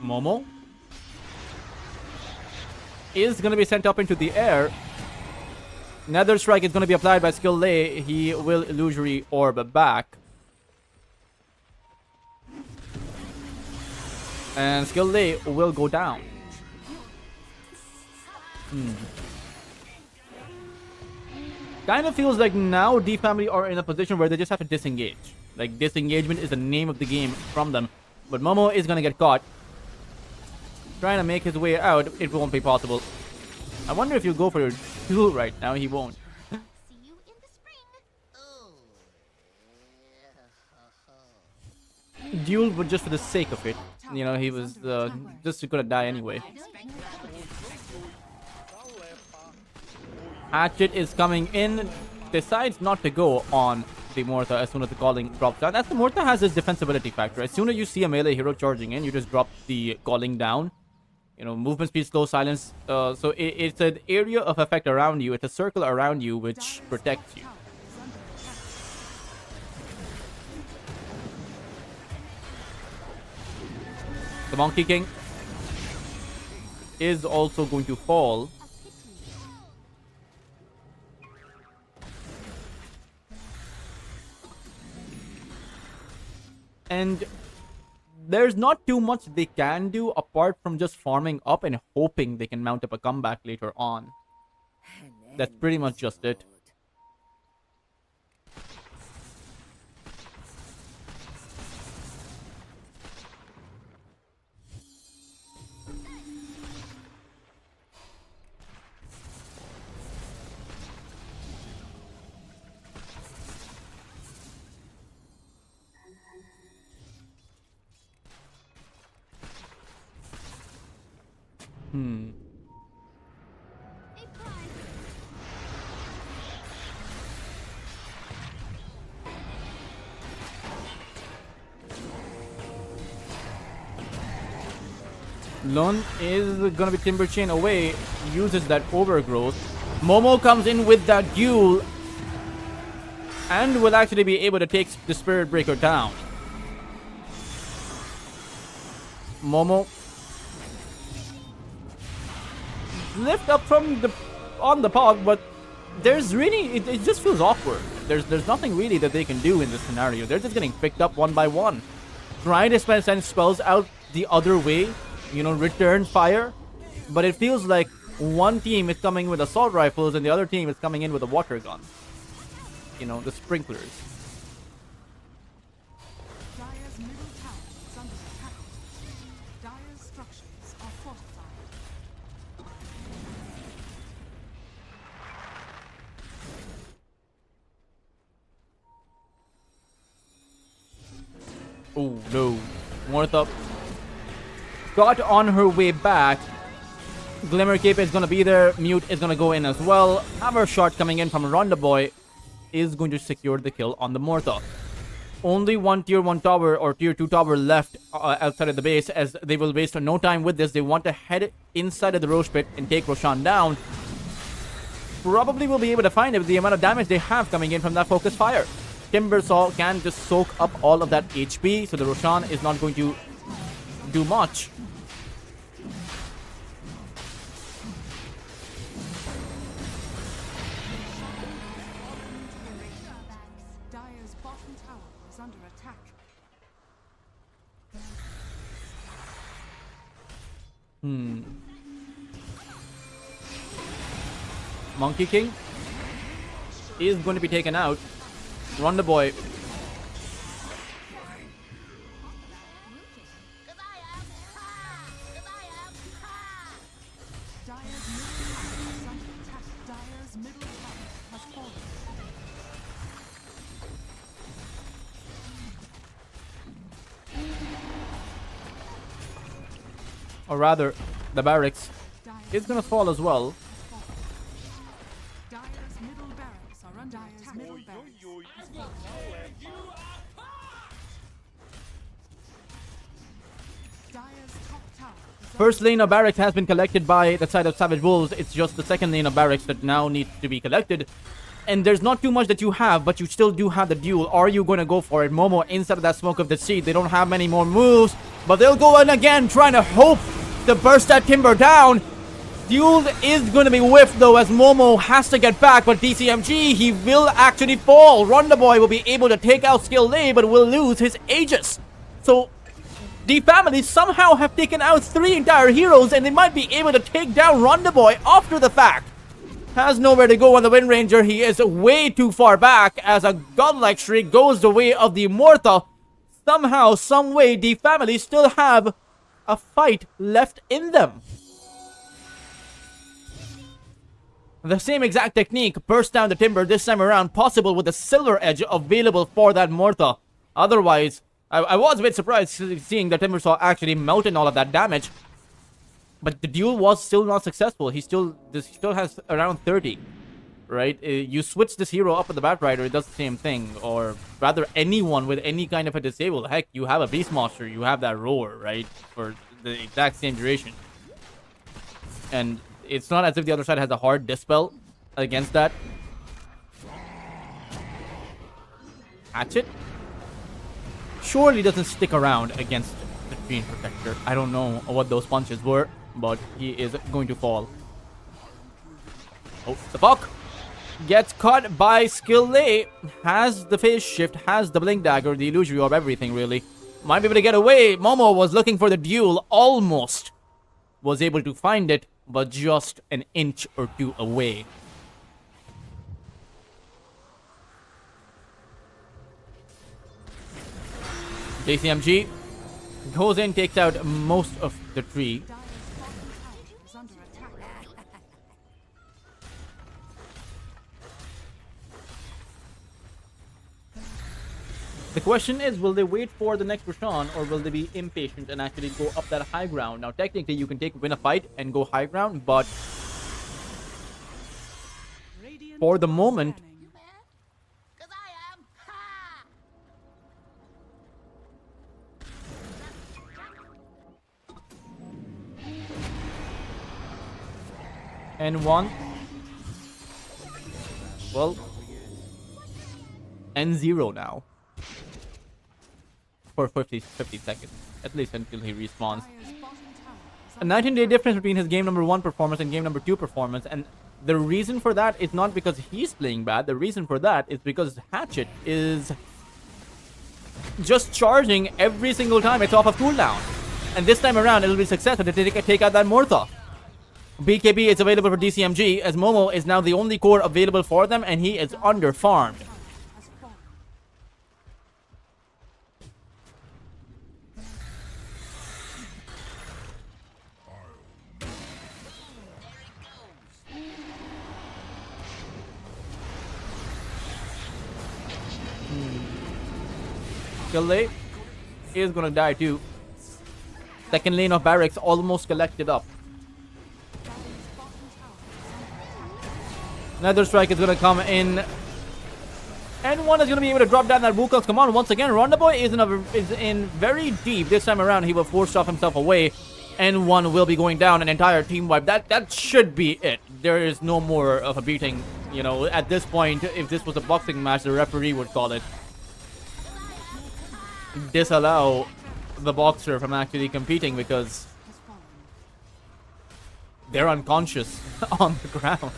Momo is going to be sent up into the air. Nether Strike is going to be applied by Skill Lay. He will Illusory Orb back. And Skill Lay will go down. Kind of feels like now D Family are in a position where they just have to disengage. Like, disengagement is the name of the game from them. But Momo is going to get caught. Trying to make his way out, it won't be possible. I wonder if you go for a duel right now. He won't. See you in the spring. Duel, but just for the sake of it. You know, he was just gonna die anyway. Hatchet is coming in. Decides not to go on the Morta as soon as the calling drops down. As the Morta has this defensibility factor. As soon as you see a melee hero charging in, you just drop the calling down. You know, movement speed, slow, silence. So it's an area of effect around you. It's a circle around you which protects you. The Monkey King is also going to fall. And there's not too much they can do apart from just farming up and hoping they can mount up a comeback later on. That's pretty much just it. A prize. Lun is gonna be Timber Chain away, uses that overgrowth. Momo comes in with that duel and will actually be able to take the Spirit Breaker down. Momo lift up from the on the pod, but there's really it just feels awkward. There's nothing really that they can do in this scenario. They're just getting picked up one by one. Trying to send spells out the other way, you know, return fire, but it feels like one team is coming with assault rifles and the other team is coming in with a water gun. You know, the sprinklers. Dire's middle tower is under attack. Dire's structures are fortified. Oh no. Mortha got on her way back. Glimmer Cape is gonna be there. Mute is gonna go in as well. Hammer shot coming in from Ronda Boy is going to secure the kill on the Mortha. Only one tier 1 tower or tier 2 tower left outside of the base, as they will waste no time with this. They want to head inside of the Roche Pit and take Roshan down. Probably will be able to find it with the amount of damage they have coming in from that focus fire. Timbersaw can just soak up all of that HP, so the Roshan is not going to do much. Dire's bottom tower is under attack. Monkey King is going to be taken out. Ronda Boy Dire's middle tower is under attack. Dire's middle tower has fallen. or rather, the barracks is gonna fall as well. Dire's middle barracks are under attack. Middle barracks has fallen. Dire's top tower is First lane of barracks has been collected by the side of Savage Wolves. It's just the second lane of barracks that now needs to be collected. And there's not too much that you have, but you still do have the duel. Are you going to go for it? Momo inside of that smoke of the sea. They don't have many more moves, but they'll go in again, trying to hope to burst that timber down. Duel is going to be whiffed though, as Momo has to get back, but DCMG, he will actually fall. Ronda Boy will be able to take out Skill Lay, but will lose his Aegis. So the family somehow have taken out 3 entire heroes, and they might be able to take down Ronda Boy after the fact. Has nowhere to go on the Wind Ranger. He is way too far back, as a godlike shriek goes the way of the Mortha. Somehow, some way, the family still have a fight left in them. The same exact technique, burst down the timber this time around, possible with the silver edge available for that Mortha. Otherwise, I was a bit surprised seeing the Timbersaw actually melt in all of that damage. But the duel was still not successful. He still has around 30, right? You switch this hero up with the Batrider, it does the same thing. Or rather, anyone with any kind of a disable. Heck, you have a Beast Monster, you have that Roar, right? For the exact same duration. And it's not as if the other side has a hard dispel against that. Hatchet surely doesn't stick around against the Fiend Protector. I don't know what those punches were, but he is going to fall. Oh, the puck gets caught by Skill Lay. Has the phase shift, has the Blink Dagger, the Illusory Orb, everything really. Might be able to get away. Momo was looking for the duel, almost was able to find it, but just an inch or two away. JCMG goes in, takes out most of the tree. Dire's bottom tower is under attack. The question is, will they wait for the next Roshan, or will they be impatient and actually go up that high ground? Now, technically, you can win a fight and go high ground, but Radiant for the is moment, scanning. Cause I am. Ha! N1. Well, N0 now. For 50 seconds. At least until he respawns. Dire's bottom tower is A under 19-day difference between his game number 1 performance and game number 2 performance. And the reason for that is not because he's playing bad. The reason for that is because Hatchet is just charging every single time it's off of cooldown. And this time around, it'll be successful to take out that Mortha. BKB is available for DCMG, as Momo is now the only core available for them, and he is under-farmed. has fallen. Skill Lay is gonna die too. Second lane of barracks almost collected up. Another strike is gonna come in. And one is gonna be able to drop down that Wukong's command once again. Rondaboy is in very deep this time around. He will force off himself away. And one will be going down. An entire team wipe. That should be it. There is no more of a beating. You know, at this point, if this was a boxing match, the referee would call it. Disallow the boxer from actually competing because they're unconscious on the ground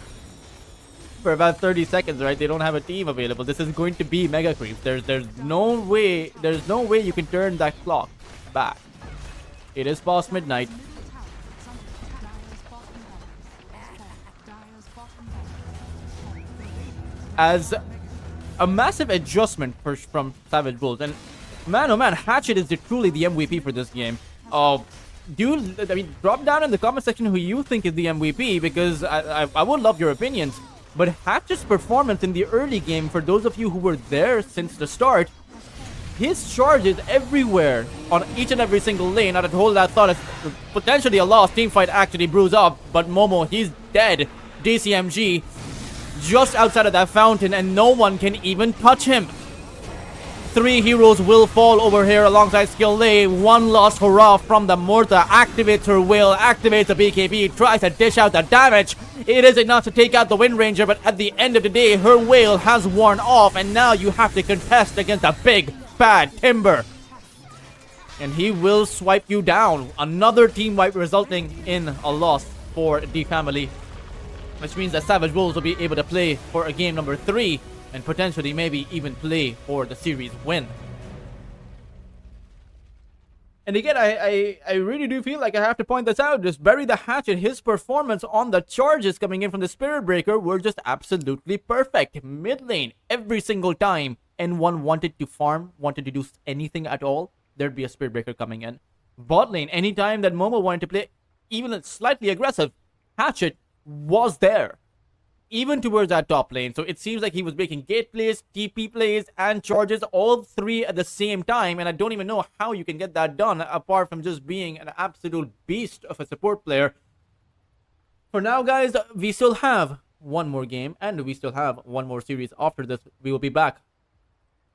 for about 30 seconds, right? They don't have a team available. This is going to be Mega Creep. There's no way you can turn that clock back. It is past midnight. As a massive adjustment from Savage Wolves, and man, oh man, Hatchet is truly the MVP for this game. Dude, I mean, drop down in the comment section who you think is the MVP, because I would love your opinions. But Hatchet's performance in the early game, for those of you who were there since the start, his charges everywhere on each and every single lane. Not a whole lot thought of potentially a lost team fight actually brews up, but Momo, he's dead. DCMG just outside of that fountain, and no one can even touch him. 3 heroes will fall over here alongside Skillay. One lost hurrah from the Murta. Activates her will, activates the BKB, tries to dish out the damage. It is enough to take out the Wind Ranger, but at the end of the day, her whale has worn off, and now you have to contest against a big, bad Timber. And he will swipe you down. Another team wipe resulting in a loss for the family. Which means that Savage Wolves will be able to play for a game number 3. And potentially maybe even play for the series win. And again, I really do feel like I have to point this out. Just Bury the Hatchet, his performance on the charges coming in from the Spirit Breaker were just absolutely perfect. Mid lane, every single time N1 wanted to farm, wanted to do anything at all, there'd be a Spirit Breaker coming in. Bot lane, anytime that Momo wanted to play even slightly aggressive, Hatchet was there. Even towards that top lane. So it seems like he was making gate plays, TP plays, and charges, all 3 at the same time. And I don't even know how you can get that done apart from just being an absolute beast of a support player. For now, guys, we still have one more game, and we still have one more series after this. We will be back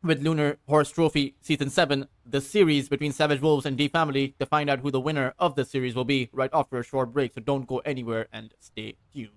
with Lunar Horse Trophy Season 7, the series between Savage Wolves and D Family, to find out who the winner of the series will be right after a short break. So don't go anywhere and stay tuned.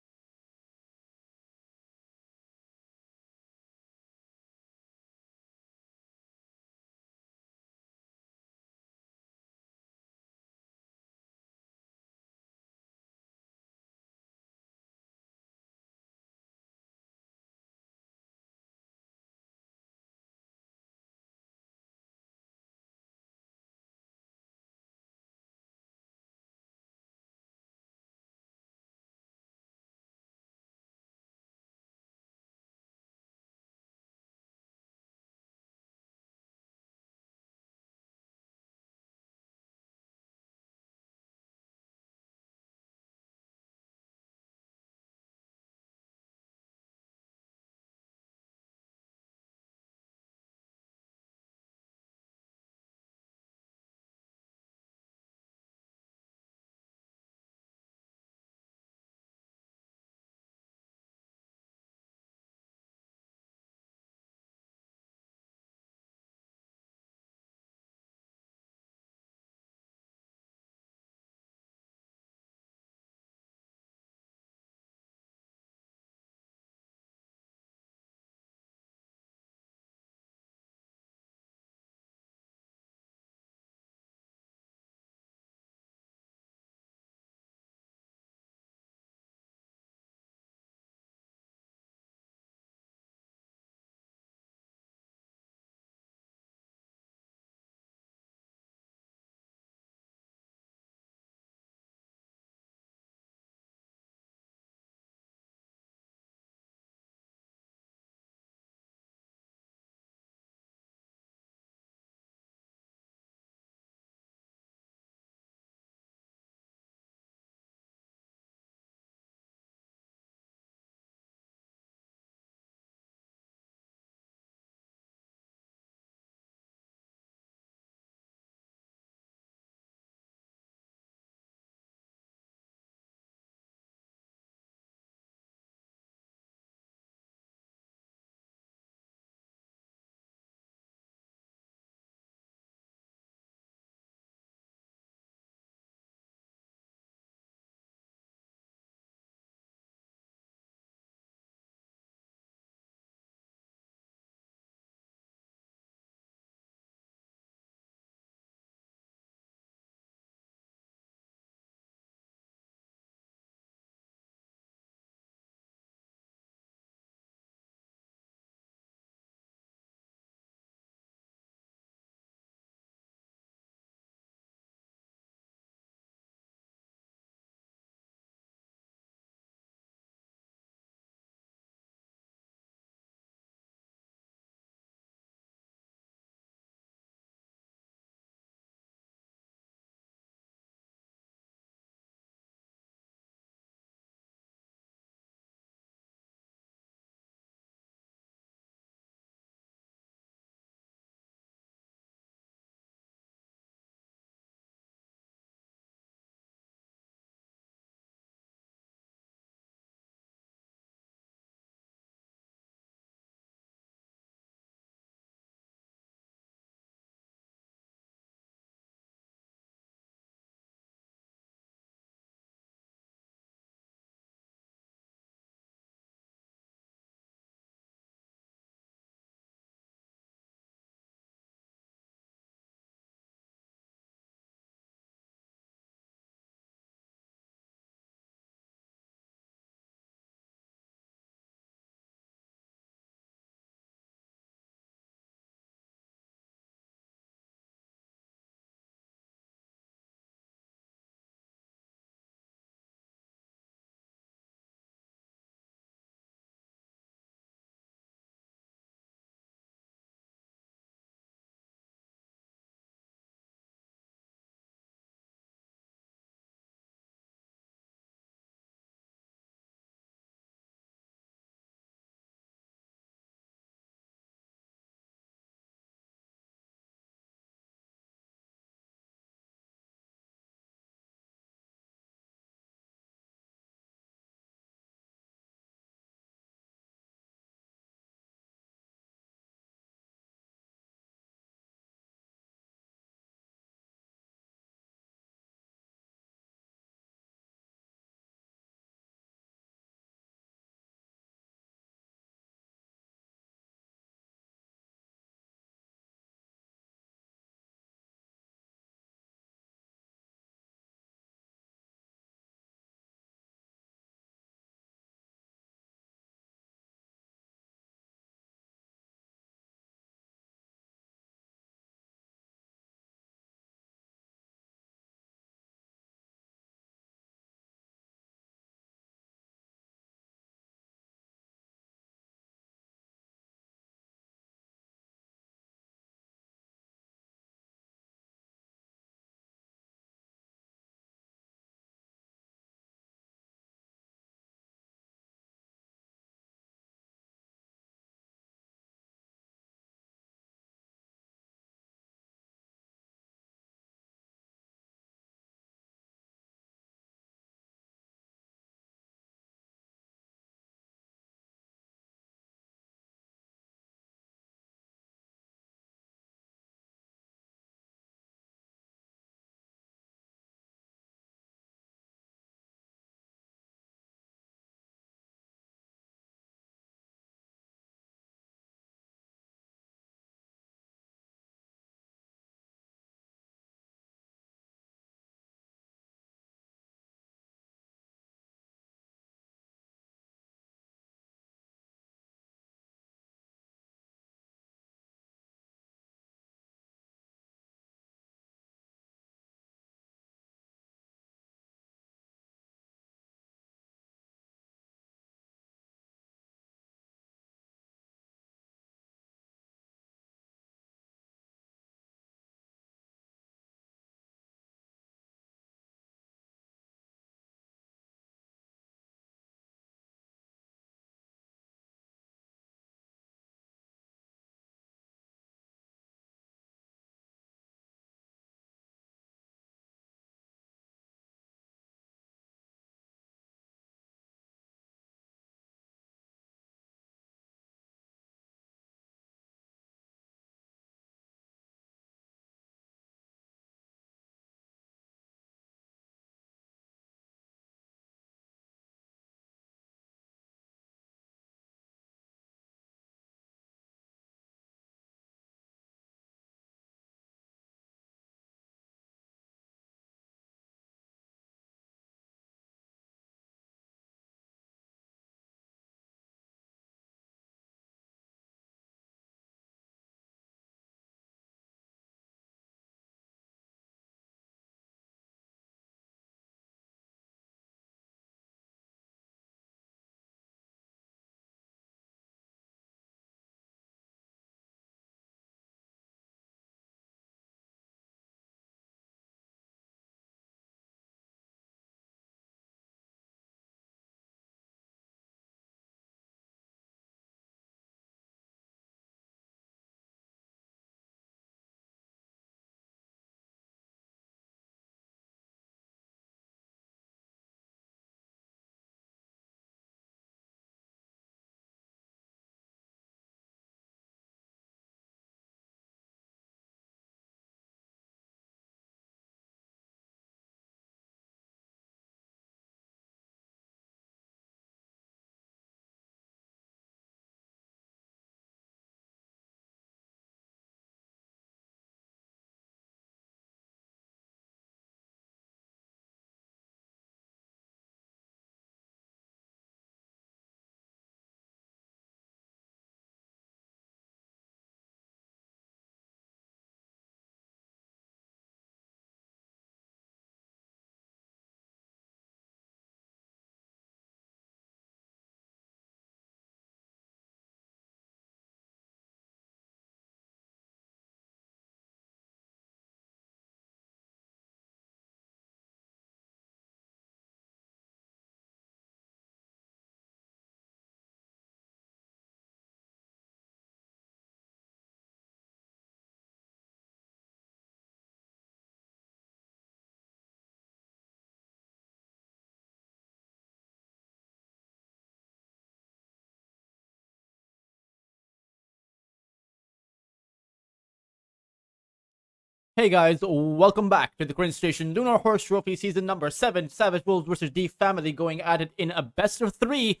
Hey guys, welcome back to the Cringe Station Lunar Horse Trophy Season number 7, Savage Wolves vs. D Family going at it in a best of 3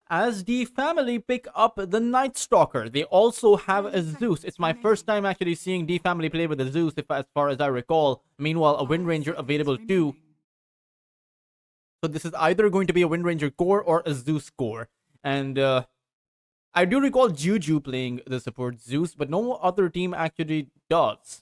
as D Family pick up the Night Stalker. They also have a Zeus. It's my first time actually seeing D Family play with a Zeus, as far as I recall. Meanwhile, a Wind Ranger available too. So this is either going to be a Wind Ranger core or a Zeus core. And I do recall Juju playing the support Zeus, but no other team actually does.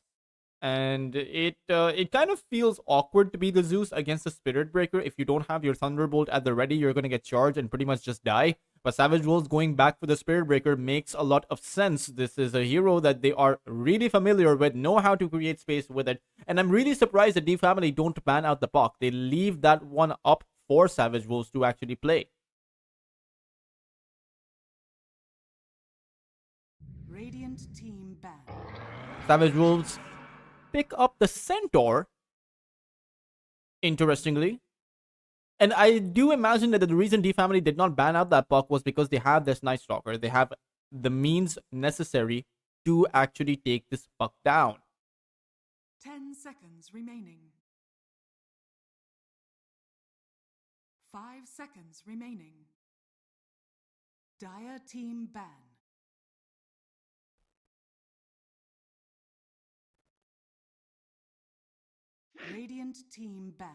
And it kind of feels awkward to be the Zeus against the Spirit Breaker. If you don't have your Thunderbolt at the ready, you're going to get charged and pretty much just die. But Savage Wolves going back for the Spirit Breaker makes a lot of sense. This is a hero that they are really familiar with, know how to create space with it. And I'm really surprised that D Family don't ban out the Puck. They leave that one up for Savage Wolves to actually play. Radiant team ban. Savage Wolves pick up the Centaur, interestingly. And I do imagine that the reason D Family did not ban out that Puck was because they have this Night Stalker. They have the means necessary to actually take this Puck down. 10 seconds remaining. 5 seconds remaining. Dire team ban. Radiant team ban.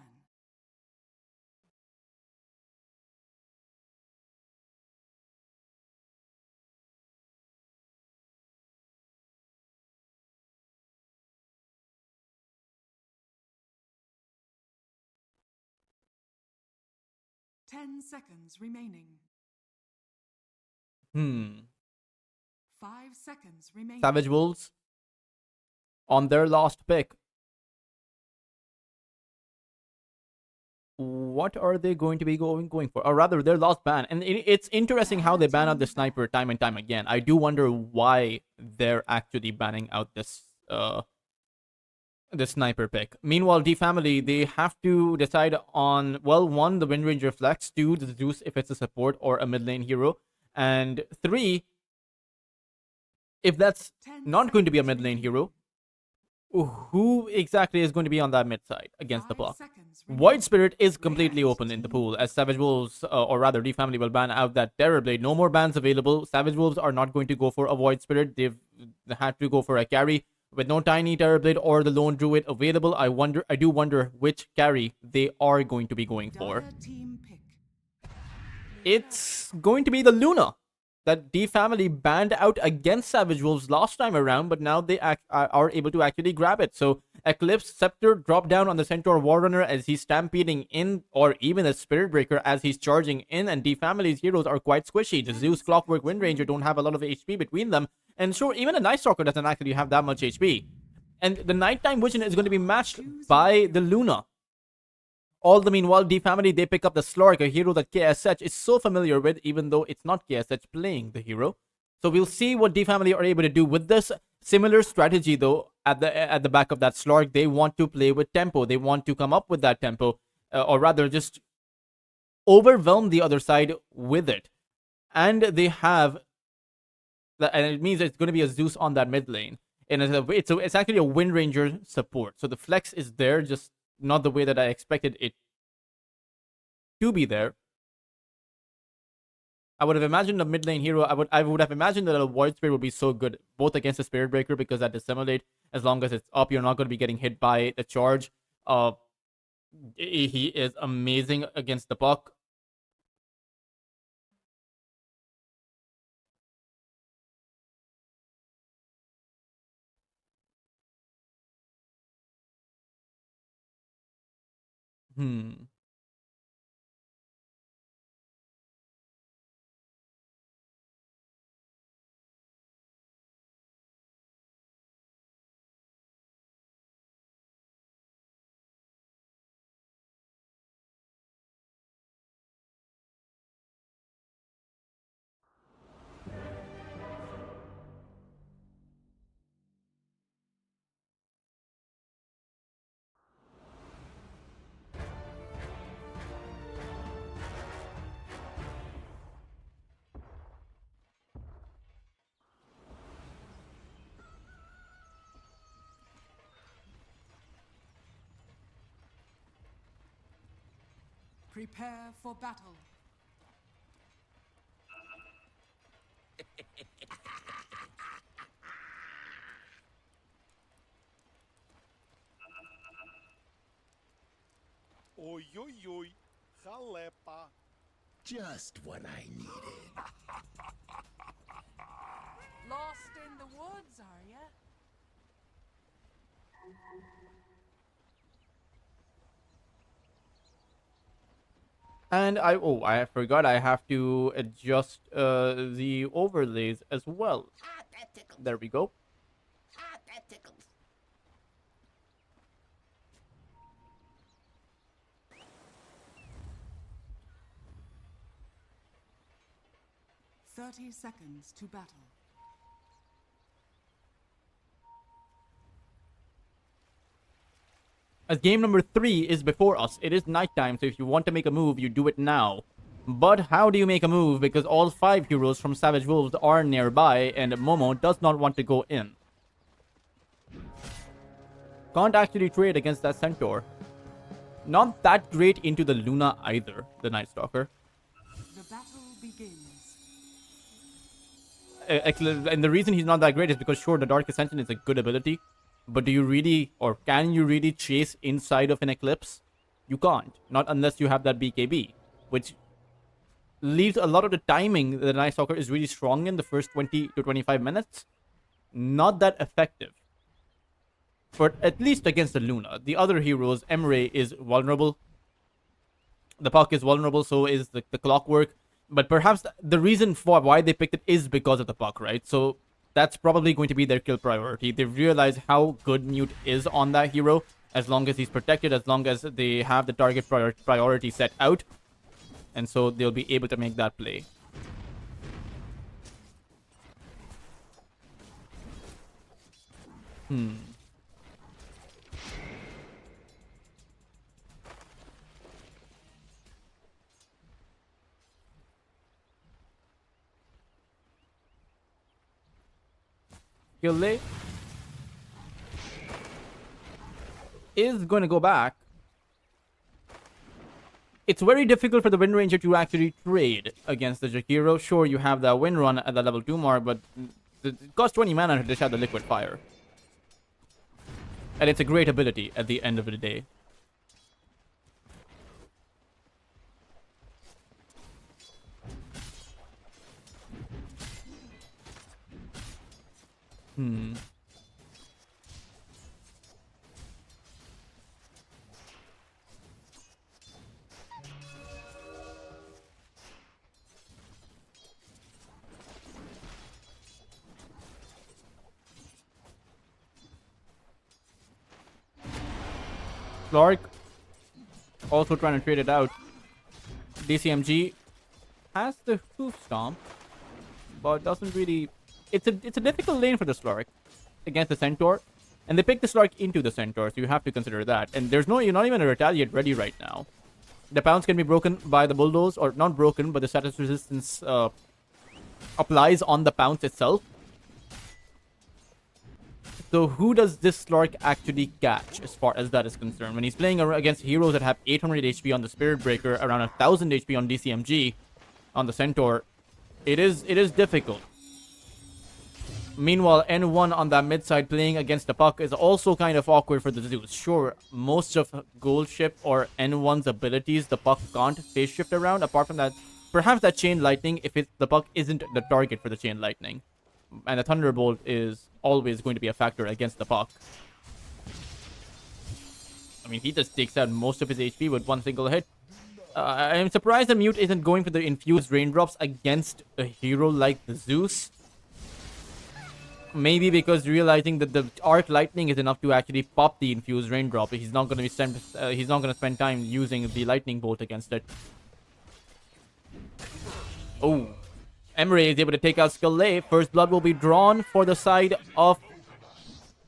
Ten seconds remaining. 5 seconds remaining. Savage Wolves on their last pick. What are they going to be going for? Or rather, their last ban. And it's interesting how they ban out the sniper time and time again. I do wonder why they're actually banning out this the sniper pick. Meanwhile, D Family, they have to decide on, well, 1, the Wind Ranger Flex, 2, the Zeus if it's a support or a mid lane hero, and 3, if that's not going to be a mid lane hero, who exactly is going to be on that mid side against the block? Void Spirit is completely open in the pool, as Savage Wolves, or rather D Family, will ban out that Terror Blade. No more bans available. Savage Wolves are not going to go for a Void Spirit. They've had to go for a carry. With no Tiny Terror Blade or the Lone Druid available, I do wonder which carry they are going to be going for. It's going to be the Lunar that D Family banned out against Savage Wolves last time around, but now they are able to actually grab it. So Eclipse Scepter drop down on the Centaur Warrunner as he's stampeding in, or even a Spirit Breaker as he's charging in, and D Family's heroes are quite squishy. The Zeus, Clockwork, Wind Ranger don't have a lot of HP between them, and sure, even a Night Stalker doesn't actually have that much HP. And the Nighttime Vision is going to be matched by the Lunar. All the meanwhile, D Family, they pick up the Slork, a hero that KSH is so familiar with, even though it's not KSH playing the hero. So we'll see what D Family are able to do with this. Similar strategy though at the back of that Slork. They want to play with tempo. They want to come up with that tempo, or rather just overwhelm the other side with it. And they have, and it means it's going to be a Zeus on that mid lane. And it's actually a Wind Ranger support. So the flex is there, just not the way that I expected it to be there. I would have imagined a mid lane hero. I would have imagined that a Void Spirit would be so good, both against the Spirit Breaker, because that dissimulate, as long as it's up, you're not going to be getting hit by the charge. He is amazing against the Puck. Prepare for battle. Oi, oi, oi. Jalepa. Just what I needed. Lost in the woods, are ya? And I forgot I have to adjust the overlays as well. Ah, that tickles. There we go. Ah, that tickles. 30 seconds to battle. As game number 3 is before us, it is nighttime, so if you want to make a move, you do it now. But how do you make a move? Because all 5 heroes from Savage Wolves are nearby, and Momo does not want to go in. Can't actually trade against that Centaur. Not that great into the Luna either, the Night Stalker. The battle begins. And the reason he's not that great is because, sure, the Dark Ascension is a good ability, but do you really, or can you really chase inside of an Eclipse? You can't. Not unless you have that BKB, which leaves a lot of the timing that the Night Stalker is really strong in the first 20 to 25 minutes. Not that effective. But at least against the Luna. The other heroes, Emre is vulnerable. The Puck is vulnerable, so is the Clockwork. But perhaps the reason for why they picked it is because of the Puck, right? So that's probably going to be their kill priority. They've realized how good Mute is on that hero, as long as he's protected, as long as they have the target priority set out. And so they'll be able to make that play. Gillet is going to go back. It's very difficult for the Wind Ranger to actually trade against the Jakiro. Sure, you have that Wind Run at the level 2 mark, but it costs 20 mana to dish out the Liquid Fire. And it's a great ability at the end of the day. Clark also trying to trade it out. DCMG has the Hoof Stomp, but doesn't really... It's a difficult lane for the Slark against the Centaur. And they picked the Slark into the Centaur, so you have to consider that. And there's no... You're not even a Retaliate ready right now. The pounce can be broken by the Bulldoze, or not broken, but the status resistance applies on the pounce itself. So who does this Slark actually catch as far as that is concerned? When he's playing against heroes that have 800 HP on the Spirit Breaker, around 1000 HP on DCMG, on the Centaur, it is difficult. Meanwhile, N1 on that mid side playing against the Puck is also kind of awkward for the Zeus. Sure, most of Gold Ship or N1's abilities, the Puck can't phase shift around. Apart from that, perhaps that Chain Lightning, if the Puck isn't the target for the Chain Lightning. And the Thunderbolt is always going to be a factor against the Puck. I mean, he just takes out most of his HP with one single hit. I'm surprised the Mute isn't going for the infused raindrops against a hero like the Zeus. Maybe because realizing that the Arc Lightning is enough to actually pop the infused raindrop. He's not going to spend time using the Lightning Bolt against it. Oh. Emre is able to take out Skele. First blood will be drawn for the side of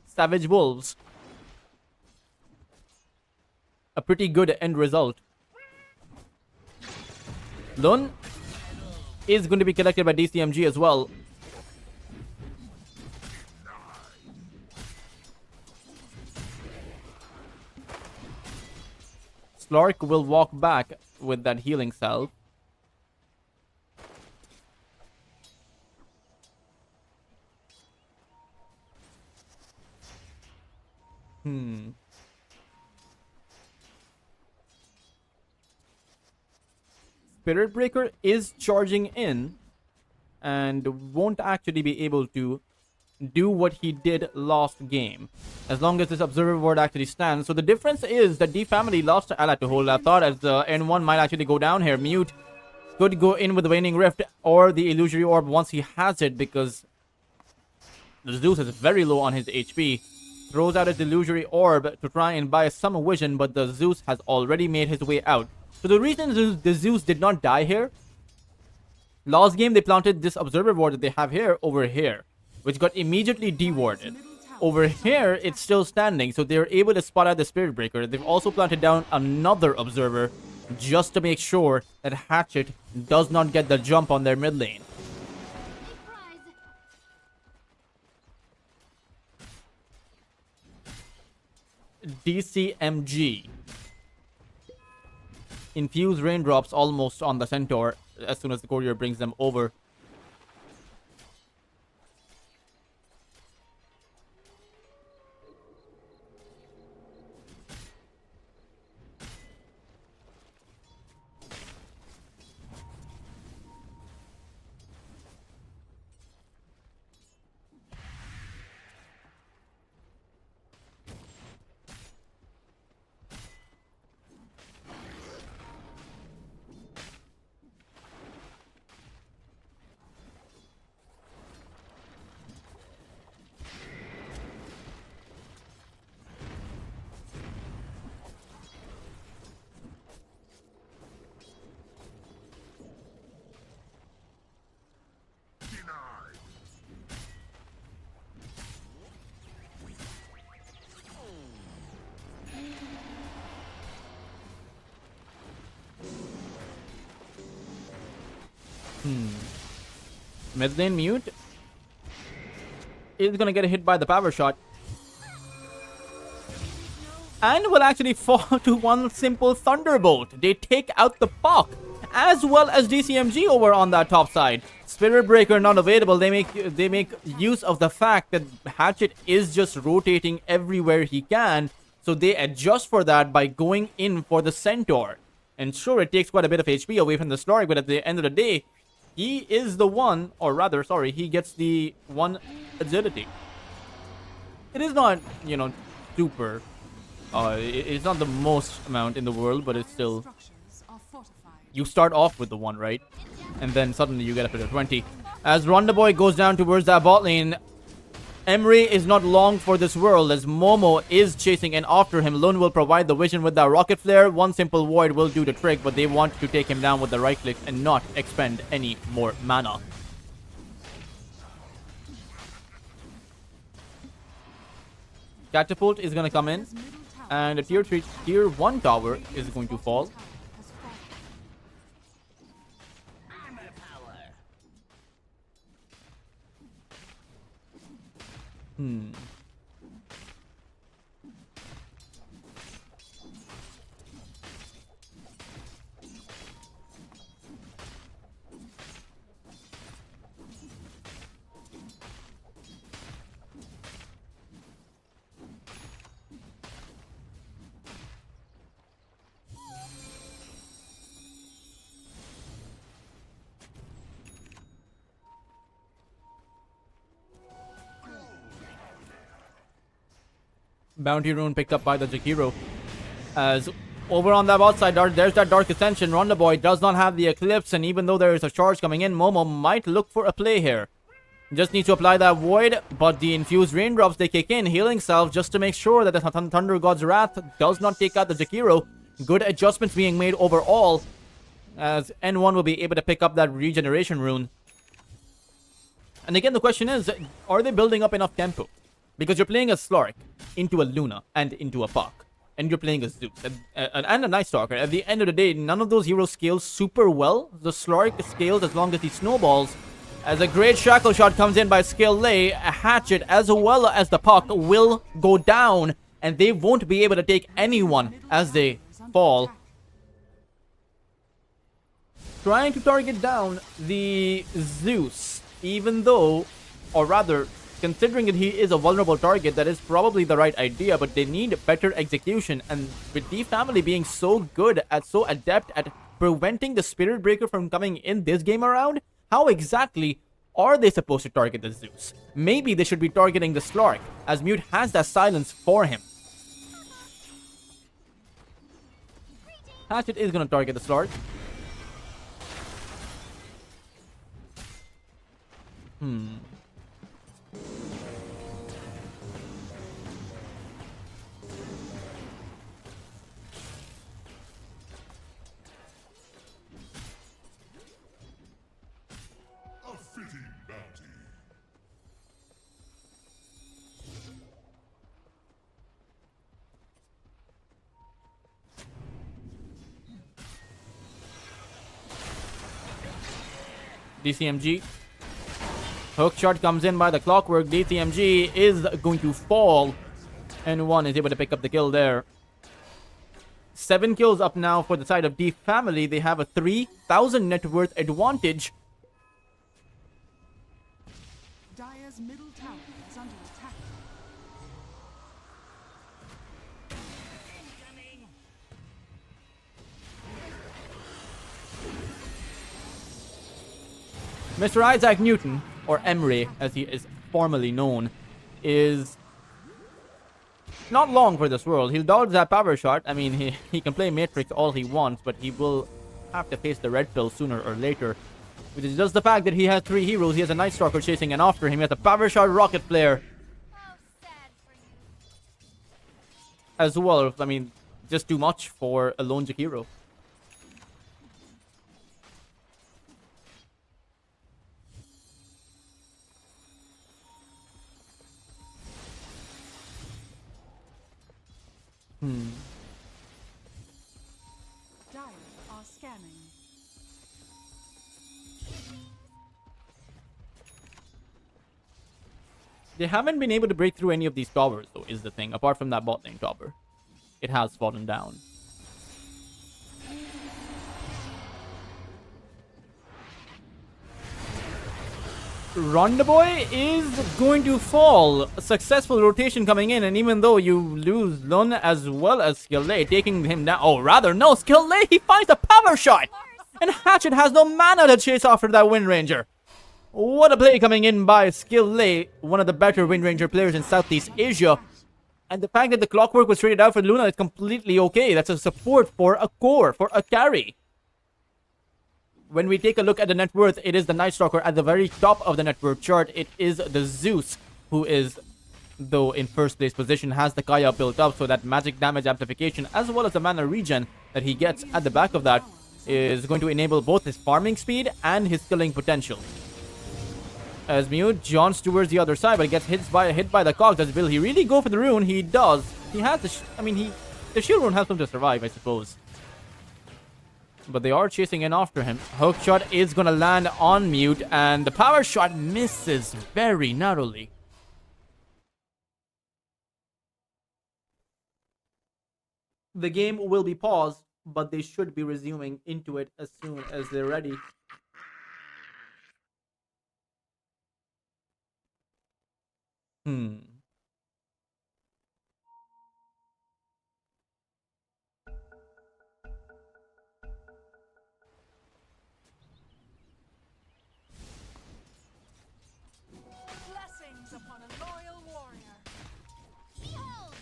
Savage Wolves. A pretty good end result. Lun is going to be collected by DCMG as well. Slark will walk back with that healing salve. Spirit Breaker is charging in and won't actually be able to do what he did last game as long as this observer ward actually stands. So the difference is that D family lost to ally to hold. I thought as the N1 might actually go down here. Mute could go in with the Waning Rift or the Illusory Orb once he has it, because the Zeus is very low on his HP. Throws out his Illusory Orb to try and buy some vision, but the Zeus has already made his way out. So the reason the Zeus did not die here, last game they planted this observer ward that they have here over here, which got immediately dewarded. Over here, it's still standing, so they're able to spot out the Spirit Breaker. They've also planted down another observer just to make sure that Hatchet does not get the jump on their mid lane. A prize. DCMG. Infuse raindrops almost on the Centaur as soon as the courier brings them over. Mid lane Mute is gonna get hit by the power shot and will actually fall to one simple Thunderbolt. They take out the Puck as well as DCMG over on that top side. Spirit Breaker not available. They make use of the fact that Hatchet is just rotating everywhere he can, so they adjust for that by going in for the Centaur. And sure, it takes quite a bit of HP away from the Snorlax, but at the end of the day, he is the one, or rather, sorry, he gets the one agility. It is not, you know, super. It's not the most amount in the world, but it's still. Structures are fortified. You start off with the one, right? And then suddenly you get up to the 20. As Ronda Boy goes down towards that bot lane, Emery is not long for this world as Momo is chasing and after him. Lune will provide the vision with that rocket flare. One simple void will do the trick, but they want to take him down with the right click and not expend any more mana. Catapult is going to come in, and the tier 1 tower is going to fall. Armor power. Bounty rune picked up by the Jakiro. As over on that outside, there's that Dark Ascension. Ronda Boy does not have the Eclipse, and even though there is a charge coming in, Momo might look for a play here. Just needs to apply that Void, but the infused raindrops, they kick in, healing self just to make sure that the Thunder God's Wrath does not take out the Jakiro. Good adjustments being made overall, as N1 will be able to pick up that regeneration rune. And again, the question is, are they building up enough tempo? Because you're playing a Slark into a Luna and into a Puck. And you're playing a Zeus and a Night Stalker. At the end of the day, none of those heroes scale super well. The Slark scales as long as he snowballs. As a great Shackle Shot comes in by Skill-Lay, a Hatchet as well as the Puck will go down. And they won't be able to take anyone as they fall. trying to target down the Zeus, even though, or rather, considering that he is a vulnerable target, that is probably the right idea, but they need better execution. And with the family being so good at, so adept at preventing the Spirit Breaker from coming in this game around, how exactly are they supposed to target the Zeus? Maybe they should be targeting the Slark, as Mute has that silence for him. Hatchet is going to target the Slark. A fitting bounty. DCMG. Hook shot comes in by the Clockwork. DCMG is going to fall. And one is able to pick up the kill there. 7 kills up now for the side of D family. They have a 3,000 net worth advantage. Dire's middle tower is under attack. Mr. Isaac Newton, or Emery as he is formerly known, is not long for this world. He'll dodge that power shot. I mean, he can play Matrix all he wants, but he will have to face the red pill sooner or later. Which is just the fact that he has 3 heroes. He has a Night Stalker chasing and after him. He has a power shot rocket flare How sad for you. as well. I mean, just too much for a lone hero. Dire are scanning. They haven't been able to break through any of these towers, though, is the thing. Apart from that bot lane tower. It has fallen down. Rondaboy is going to fall. A successful rotation coming in, and even though you lose Lun as well as Skillay, taking him down. Oh, rather, no, Skillay, he finds a power shot! And Hatchet has no mana to chase after that Wind Ranger. What a play coming in by Skillay, one of the better Wind Ranger players in Southeast Asia. And the fact that the Clockwork was traded out for Lunar is completely okay. That's a support for a core, for a carry. When we take a look at the net worth, it is the Night Stalker at the very top of the net worth chart. It is the Zeus, who is, though in first place position, has the Kaya built up, so that magic damage amplification as well as the mana regen that he gets at the back of that is going to enable both his farming speed and his killing potential. As Mute jaunts towards the other side, but gets hit by the cogs. Will he really go for the rune? He does. He has the the shield rune helps him to survive, I suppose. But they are chasing in after him. Hook shot is going to land on Mute, and the power shot misses very narrowly. The game will be paused, but they should be resuming into it as soon as they're ready. Blessings upon a loyal warrior. Behold!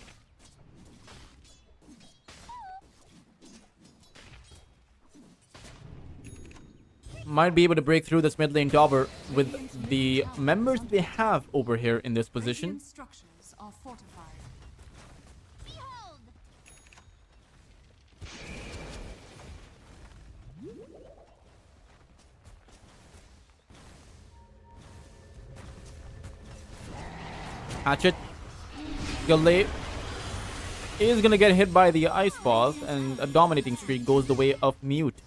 Might be able to break through this mid lane tower with the members they have over here in this position. Radiant structures are fortified. Behold! Hatchet. Galley is gonna get hit by the ice balls, and a dominating streak goes the way of Mute.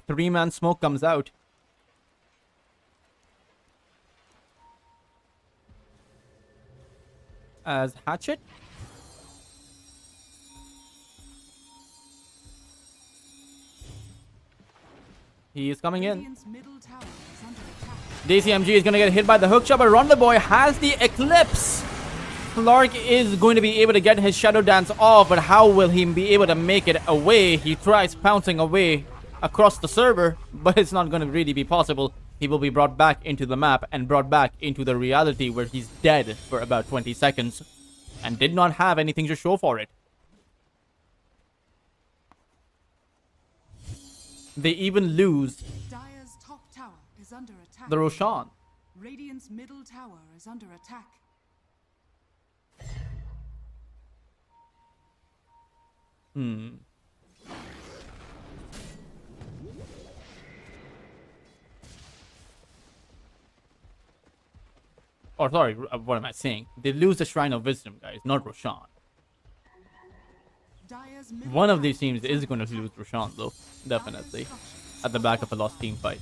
3-man smoke comes out. As Hatchet. He is coming in. Radiant's middle tower is under attack. DCMG is going to get hit by the hook shot, but Ronda Boy has the Eclipse. Clark is going to be able to get his Shadow Dance off, but how will he be able to make it away? He tries pouncing away across the server, but it's not going to really be possible. He will be brought back into the map and brought back into the reality where he's dead for about 20 seconds and did not have anything to show for it. They even lose Dire's top tower is under attack. the Roshan. Radiant's middle tower is under attack. Or sorry, what am I saying? They lose the Shrine of Wisdom, guys, not Roshan. Dire's middle One of tower these teams is under going to attack. lose Roshan, though. Definitely. Dire's structures At the back of a lost team fight.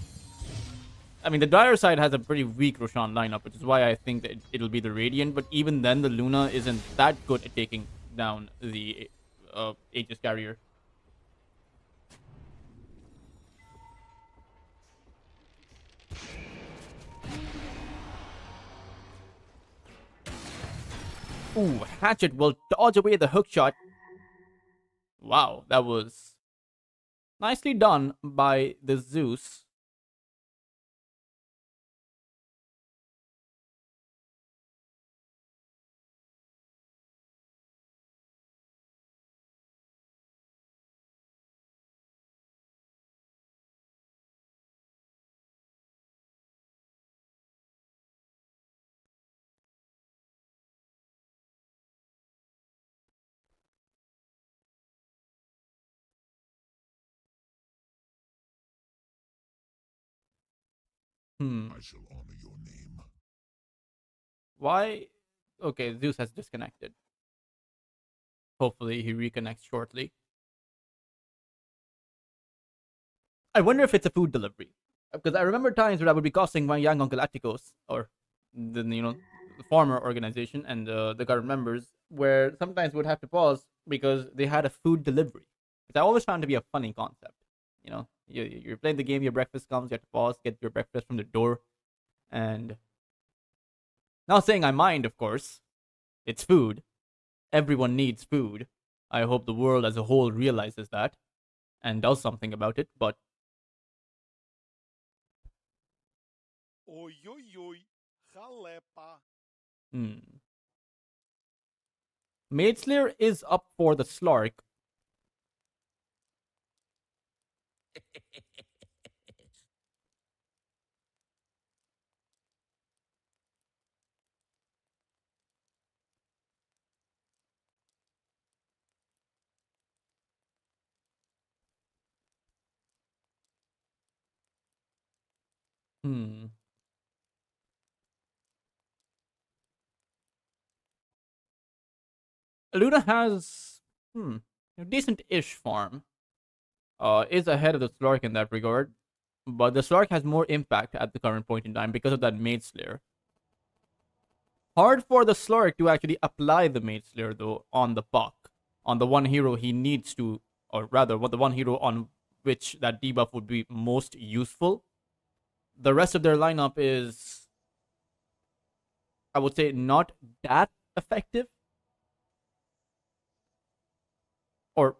I mean, the Dire side has a pretty weak Roshan lineup, which is why I think that it'll be the Radiant. But even then, the Luna isn't that good at taking down the Aegis carrier. Ooh, Hatchet will dodge away the hook shot. Wow, that was nicely done by the Zeus. I shall honor your name. Why? Okay, Zeus has disconnected. Hopefully he reconnects shortly. I wonder if it's a food delivery. Because I remember times where I would be costing my young Uncle Atticos, or the the former organization and the current members, where sometimes would have to pause because they had a food delivery. Which I always found to be a funny concept. You know, you're playing the game, your breakfast comes, you have to pause, get your breakfast from the door, and not saying I mind, of course. It's food. Everyone needs food. I hope the world as a whole realizes that and does something about it, but Oi, oi, oi. Jalepa. Maidslayer is up for the Slark. Luna has a decent-ish farm. Is ahead of the Slark in that regard, but the Slark has more impact at the current point in time because of that Maidslayer. Hard for the Slark to actually apply the Maidslayer though on the Puck, on the one hero he needs to, or rather, the one hero on which that debuff would be most useful. The rest of their lineup is, I would say, not that effective. Or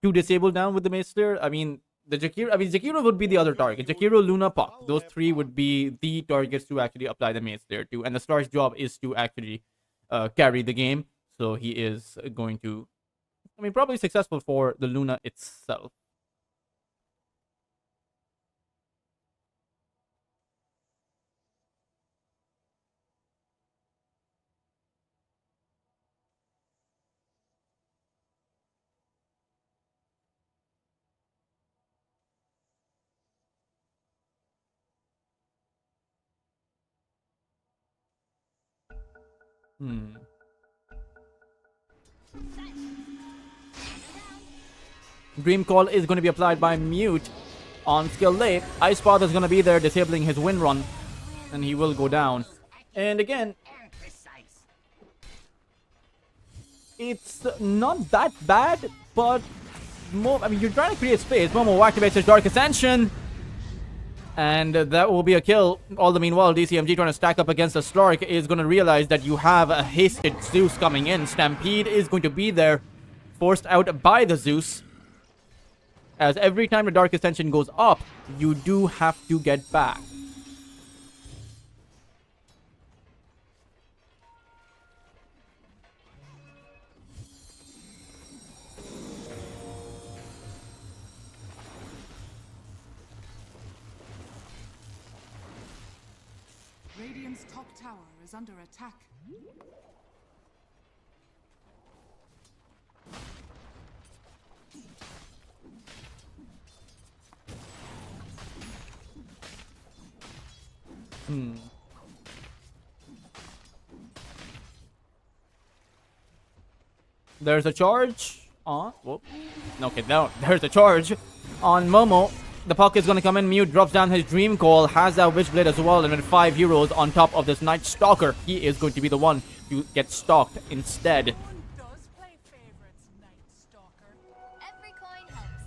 to disable down with the Maidslayer. I mean, Jakiro would be the other target. Jakiro, Luna, Puck. Those three would be the targets to actually apply the Maidslayer to. And the Star's job is to actually carry the game. So he is going to, I mean, probably successful for the Luna itself. Dream Call is going to be applied by Mute. on skill late. Ice Path is going to be there disabling his wind run, and he will go down. And again, And precise. it's not that bad, but I mean, you're trying to create space. Momo activates his Dark Ascension, and that will be a kill. All the meanwhile, DCMG trying to stack up against the Slark is going to realize that you have a hasted Zeus coming in. Stampede is going to be there, forced out by the Zeus. As every time the Dark Ascension goes up, you do have to get back. Radiant's top tower is under attack. There's a charge on... Whoop. Okay, no. There's a charge on Momo. The puck is going to come in. Mute drops down his Dream Call. Has that Witchblade as well. And with 5 euros on top of this Night Stalker, he is going to be the one to get stalked instead. Does play favorites, Night Stalker. Every coin helps.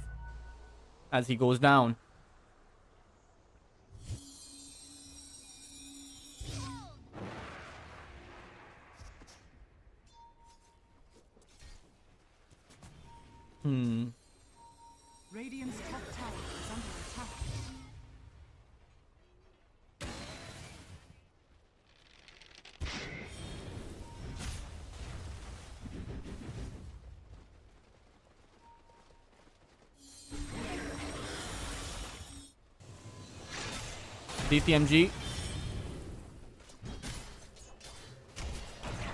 As he goes down. Radiant's top tower is under attack. DCMG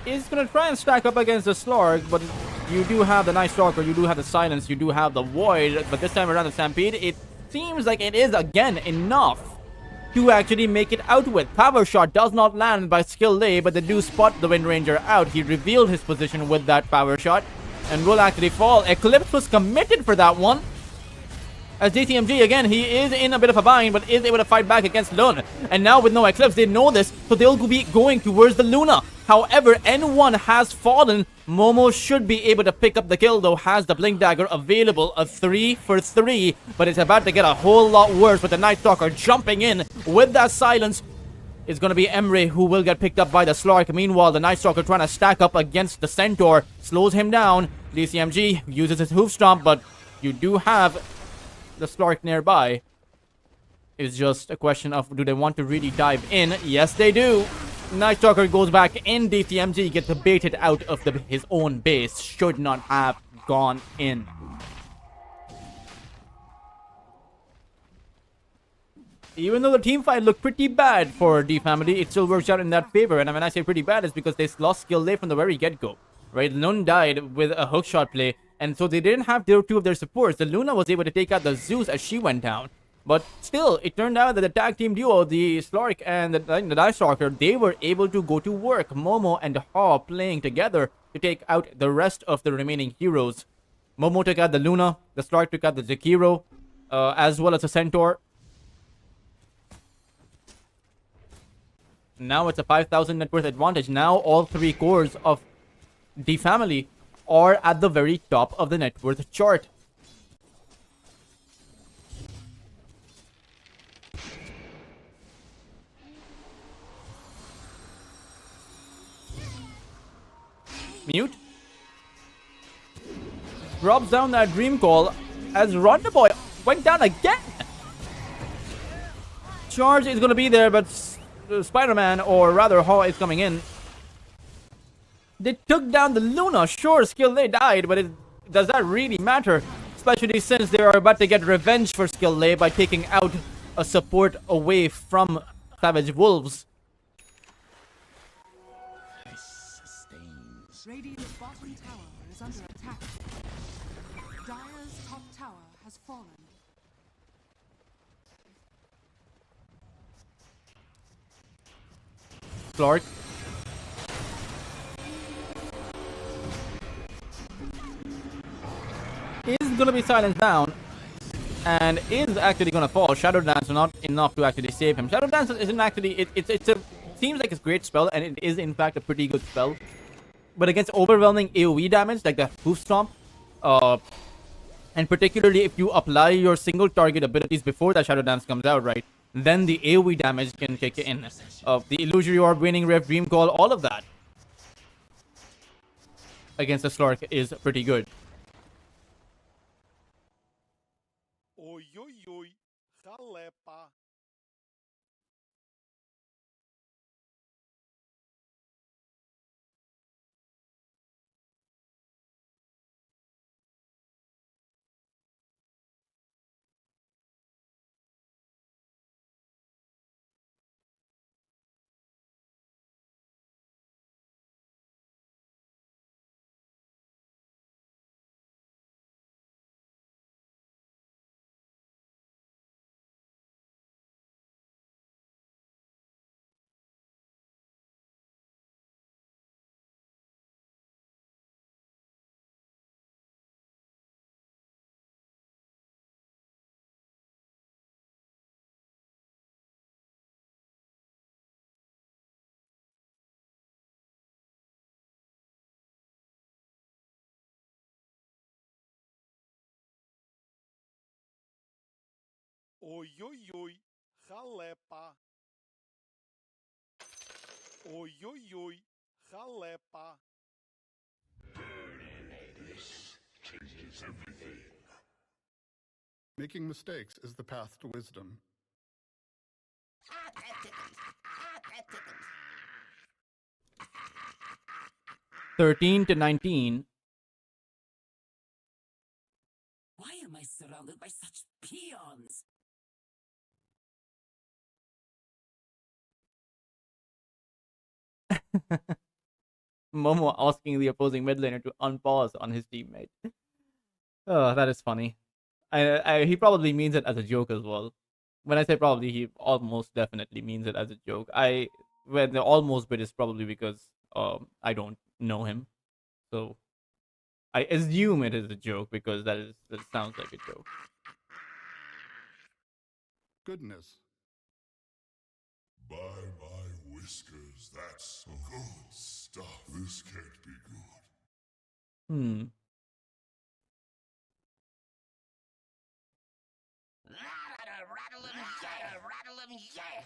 is going to try and stack up against the Slark, but you do have the Night Stalker, you do have the Silence, you do have the Void, but this time around the Stampede, it seems like it is again enough to actually make it out with. Power Shot does not land by skill lay, but they do spot the Wind Ranger out. He revealed his position with that Power Shot and will actually fall. Eclipse was committed for that one. As DCMG, again, he is in a bit of a bind, but is able to fight back against Lunar. And now with no Eclipse, they know this, so they'll be going towards the Luna. However, N1 has fallen. Momo should be able to pick up the kill, though, has the Blink Dagger available. A 3 for 3, but it's about to get a whole lot worse with the Night Stalker jumping in with that Silence. It's going to be Emre who will get picked up by the Slark. Meanwhile, the Night Stalker trying to stack up against the Centaur slows him down. DCMG uses his Hoof Stomp, but you do have the Slark nearby. It's just a question of, do they want to really dive in? Yes, they do. Night Stalker goes back in. DCMG gets baited out of his own base. Should not have gone in. Even though the team fight looked pretty bad for D family, it still works out in that favor. And when I say pretty bad, it's because they lost skill late from the very get-go. Right? Lun died with a hookshot play, and so they didn't have two of their supports. The Luna was able to take out the Zeus as she went down. But still, it turned out that the tag team duo, the Slark and the Night Stalker, they were able to go to work. Momo and Haw playing together to take out the rest of the remaining heroes. Momo took out the Luna, the Slark took out the Zekiro, as well as the Centaur. Now it's a 5,000 net worth advantage. Now all 3 cores of the family are at the very top of the net worth chart. Mute drops down that Dream Call as Ronda Boy went down again. Charge is going to be there, but Spider-Man, or rather Haw, is coming in. They took down the Luna. Sure, skill they died, but does that really matter? Especially since they are about to get revenge for skill lay by taking out a support away from Savage Wolves. Radiant's bottom tower is under attack. Dire's top tower has fallen. Clark. Is gonna be silenced down. and is actually gonna fall. Shadow Dance not enough to actually save him. Shadow Dance isn't actually it's a seems like it's a great spell, and it is in fact a pretty good spell. But against overwhelming AoE damage like the Hoof Stomp, and particularly if you apply your single target abilities before that Shadow Dance comes out, right? Then the AoE damage can kick in. The Illusory Orb, Waning Rift, Dream Call, all of that against the Slark is pretty good. Oi, oi, oi. Jalepa. Oi, oi, oi. Jalepa. Oi, oi, oi. Jalepa. Changes everything. Making mistakes is the path to wisdom. Ah, that tickles. Ah, that tickles. 13 to 19. Why am I surrounded by such peons? Momo asking the opposing mid laner to unpause on his teammate. Oh, that is funny. He probably means it as a joke as well. When I say probably, he almost definitely means it as a joke. When the almost bit is probably because I don't know him, so I assume it is a joke because that sounds like a joke. Goodness. By my whiskers, that's good stuff. This can't be good. Rattle 'em, yeah, rattle 'em, yeah.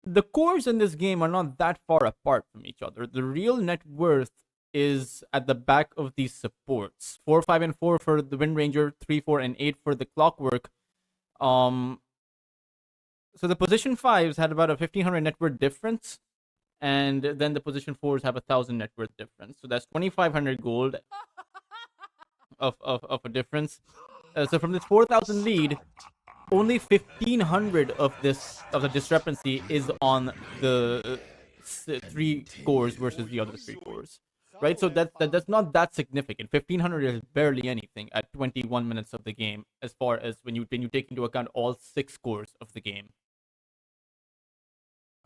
The cores in this game are not that far apart from each other. The real net worth is at the back of these supports. 4, 5, and 4 for the Wind Ranger, 3, 4, and 8 for the Clockwork. So the position 5s had about a 1500 net worth difference, and then the position 4s have 1000 net worth difference. So that's 2500 gold of a difference. So from this 4000 lead, only 1500 of the discrepancy is on the 3 cores versus the other 3 cores, right? So that's not that significant. 1500 is barely anything at 21 minutes of the game, as far as when you take into account all 6 cores of the game.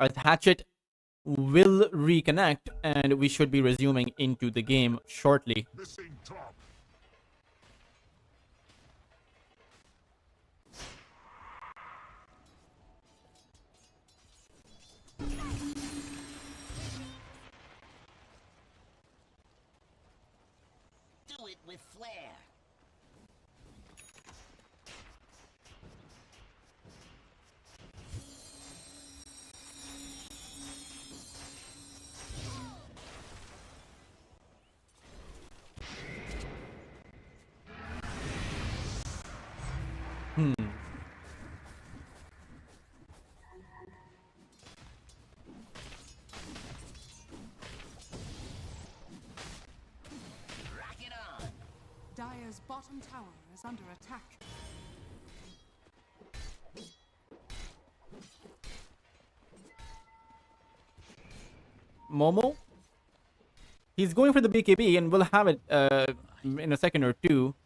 As Hatchet will reconnect, and we should be resuming into the game shortly. Missing top. Do it with flair. Rock it on. Dire's bottom tower is under attack. Momo, he's going for the BKB, and we'll have it in a second or two.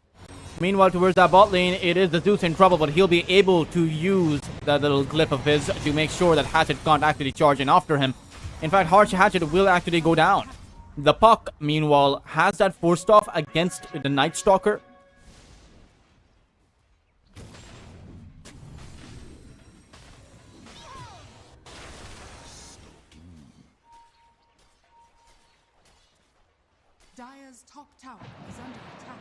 Meanwhile, towards that bot lane, it is the Zeus in trouble, but he'll be able to use that little glyph of his to make sure that Hatchet can't actually charge in after him. In fact, Hatchet will actually go down. The Puck, meanwhile, has that forced off against the Night Stalker. Dire's top tower is under attack.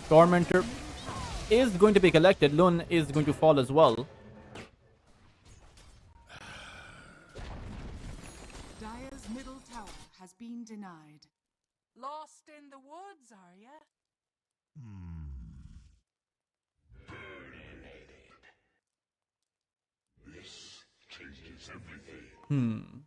Tormentor is going to be collected. Lun is going to fall as well. Dire's middle tower has been denied. Lost in the woods, are ya? This changes everything.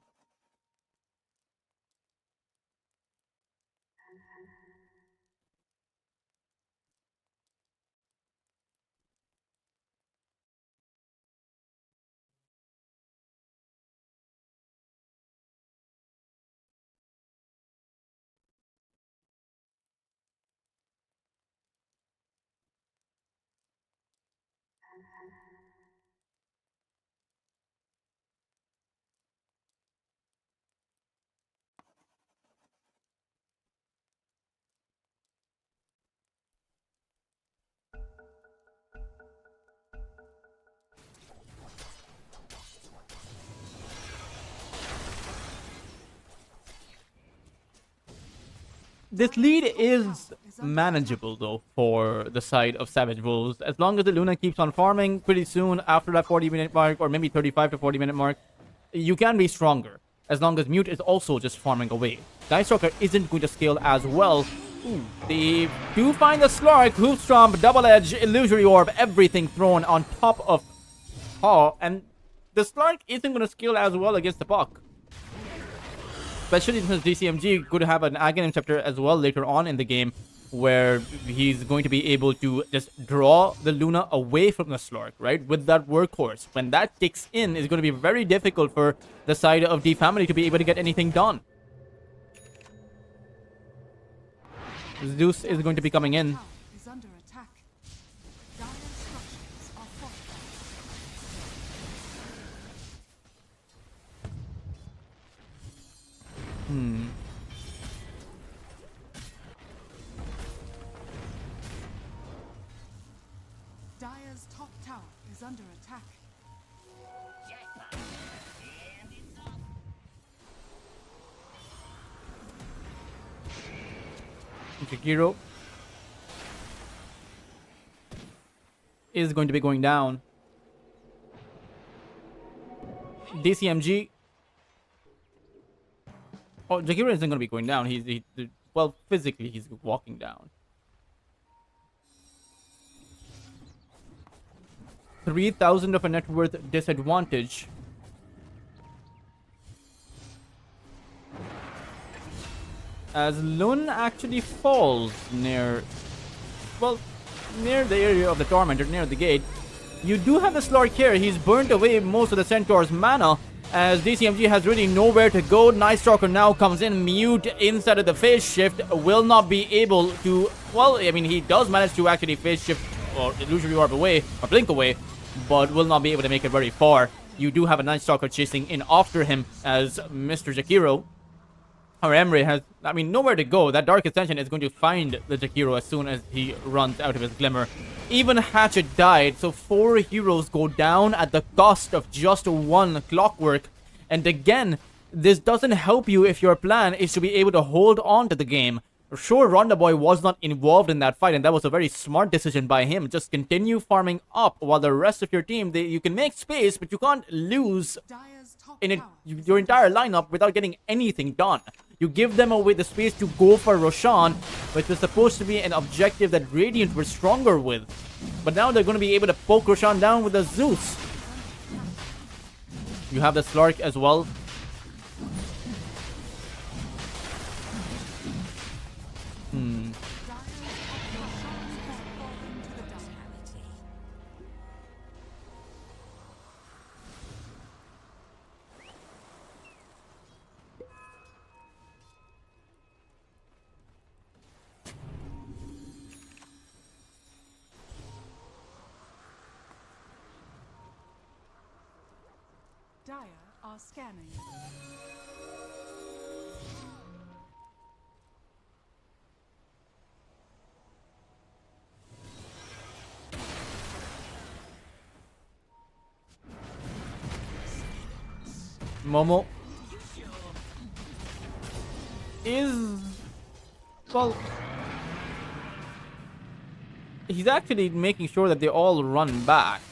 This lead is manageable, though, for the side of Savage Wolves. As long as the Luna keeps on farming, pretty soon after that 40-minute mark, or maybe 35 to 40-minute mark, you can be stronger. As long as Mute is also just farming away. Night Stalker isn't going to scale as well. Ooh, they do find the Slark, Hoof Stomp, Double Edge, Illusory Orb, everything thrown on top of Paw, and the Slark isn't going to scale as well against the Puck. Especially since DCMG could have an Aghanim Scepter as well later on in the game, where he's going to be able to just draw the Luna away from the Slark, right? With that Workhorse. When that kicks in, it's going to be very difficult for the side of D Family to be able to get anything done. Zeus is going to be coming in. Tower is under attack. Dire's structures are fortified. Dire's top tower is under attack. Jakiro is going to be going down. DCMG. Oh, Jakiro isn't going to be going down. Well, physically, he's walking down. 3,000 of a net worth disadvantage. As Lun actually falls near the area of the Tormentor, near the gate. You do have the Slark here. He's burnt away most of the Centaur's mana, as DCMG has really nowhere to go. Night Stalker now comes in. Mute inside of the phase shift will not be able to... Well, I mean, he does manage to actually phase shift or Illusory Orb away, or blink away, but will not be able to make it very far. You do have a Night Stalker chasing in after him, as Mr. Jakiro or Emery has, I mean, nowhere to go. That Dark Ascension is going to find the Jakiro as soon as he runs out of his Glimmer. Even Hatchet died, so 4 heroes go down at the cost of just 1 Clockwork. And again, this doesn't help you if your plan is to be able to hold on to the game. Sure, Ronda Boy was not involved in that fight, and that was a very smart decision by him. Just continue farming up while the rest of your team, you can make space, but you can't lose Dire's top in tower is your under entire attack. lineup without getting anything done. You give them away the space to go for Roshan, which was supposed to be an objective that Radiant were stronger with. But now they're going to be able to poke Roshan down with a Zeus. You have the Slark as well. Dire's top tower has fallen to the dust. Dire are scanning. Momo is, well, he's actually making sure that they all run back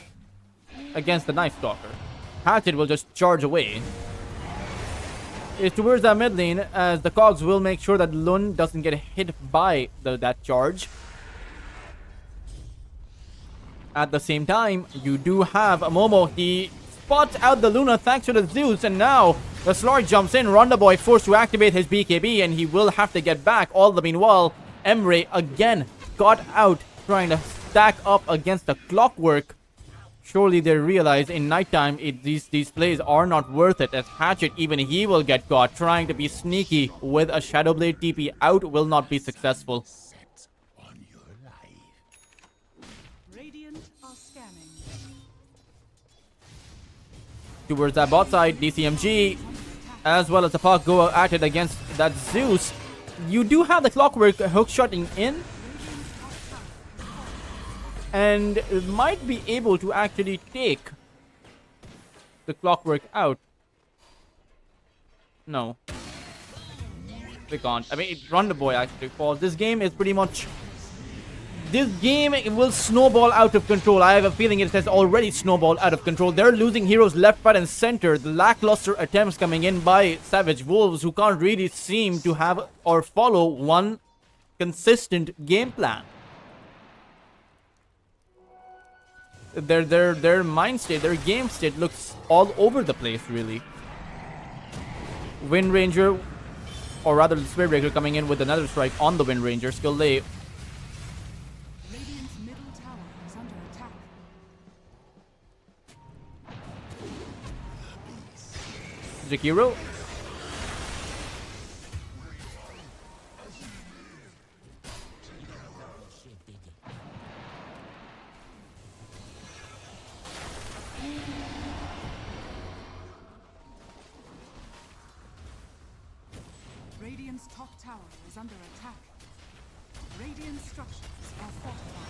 against the Night Stalker. Hatchet will just charge away. It's towards that mid lane, as the cogs will make sure that Lun doesn't get hit by that charge. At the same time, you do have Momo. He spots out the Lunar thanks to the Zeus, and now the Slark jumps in. Ronda Boy forced to activate his BKB, and he will have to get back. All the meanwhile, Emre again got out, trying to stack up against the Clockwork. Surely they realize in nighttime these plays are not worth it, as Hatchet, even he will get caught trying to be sneaky with a Shadowblade TP out, will not be successful. Radiant are scanning. Towards that bot side, DCMG as well as the Puck go at it against that Zeus. You do have the Clockwork hook shotting in, and might be able to actually take the Clockwork out. No, they can't. I mean, Ronda Boy actually falls. This game is pretty much... This game will snowball out of control. I have a feeling it has already snowballed out of control. They're losing heroes left, right, and center. The lackluster attempts coming in by Savage Wolves, who can't really seem to have or follow one consistent game plan. Their mind state, their game state looks all over the place, really. Wind Ranger, or rather the Spirit Breaker, coming in with another strike on the Wind Ranger. Skill lay. Radiant's middle tower is under attack. Jakiro. Radiant's top tower is under attack. Radiant structures are fortified.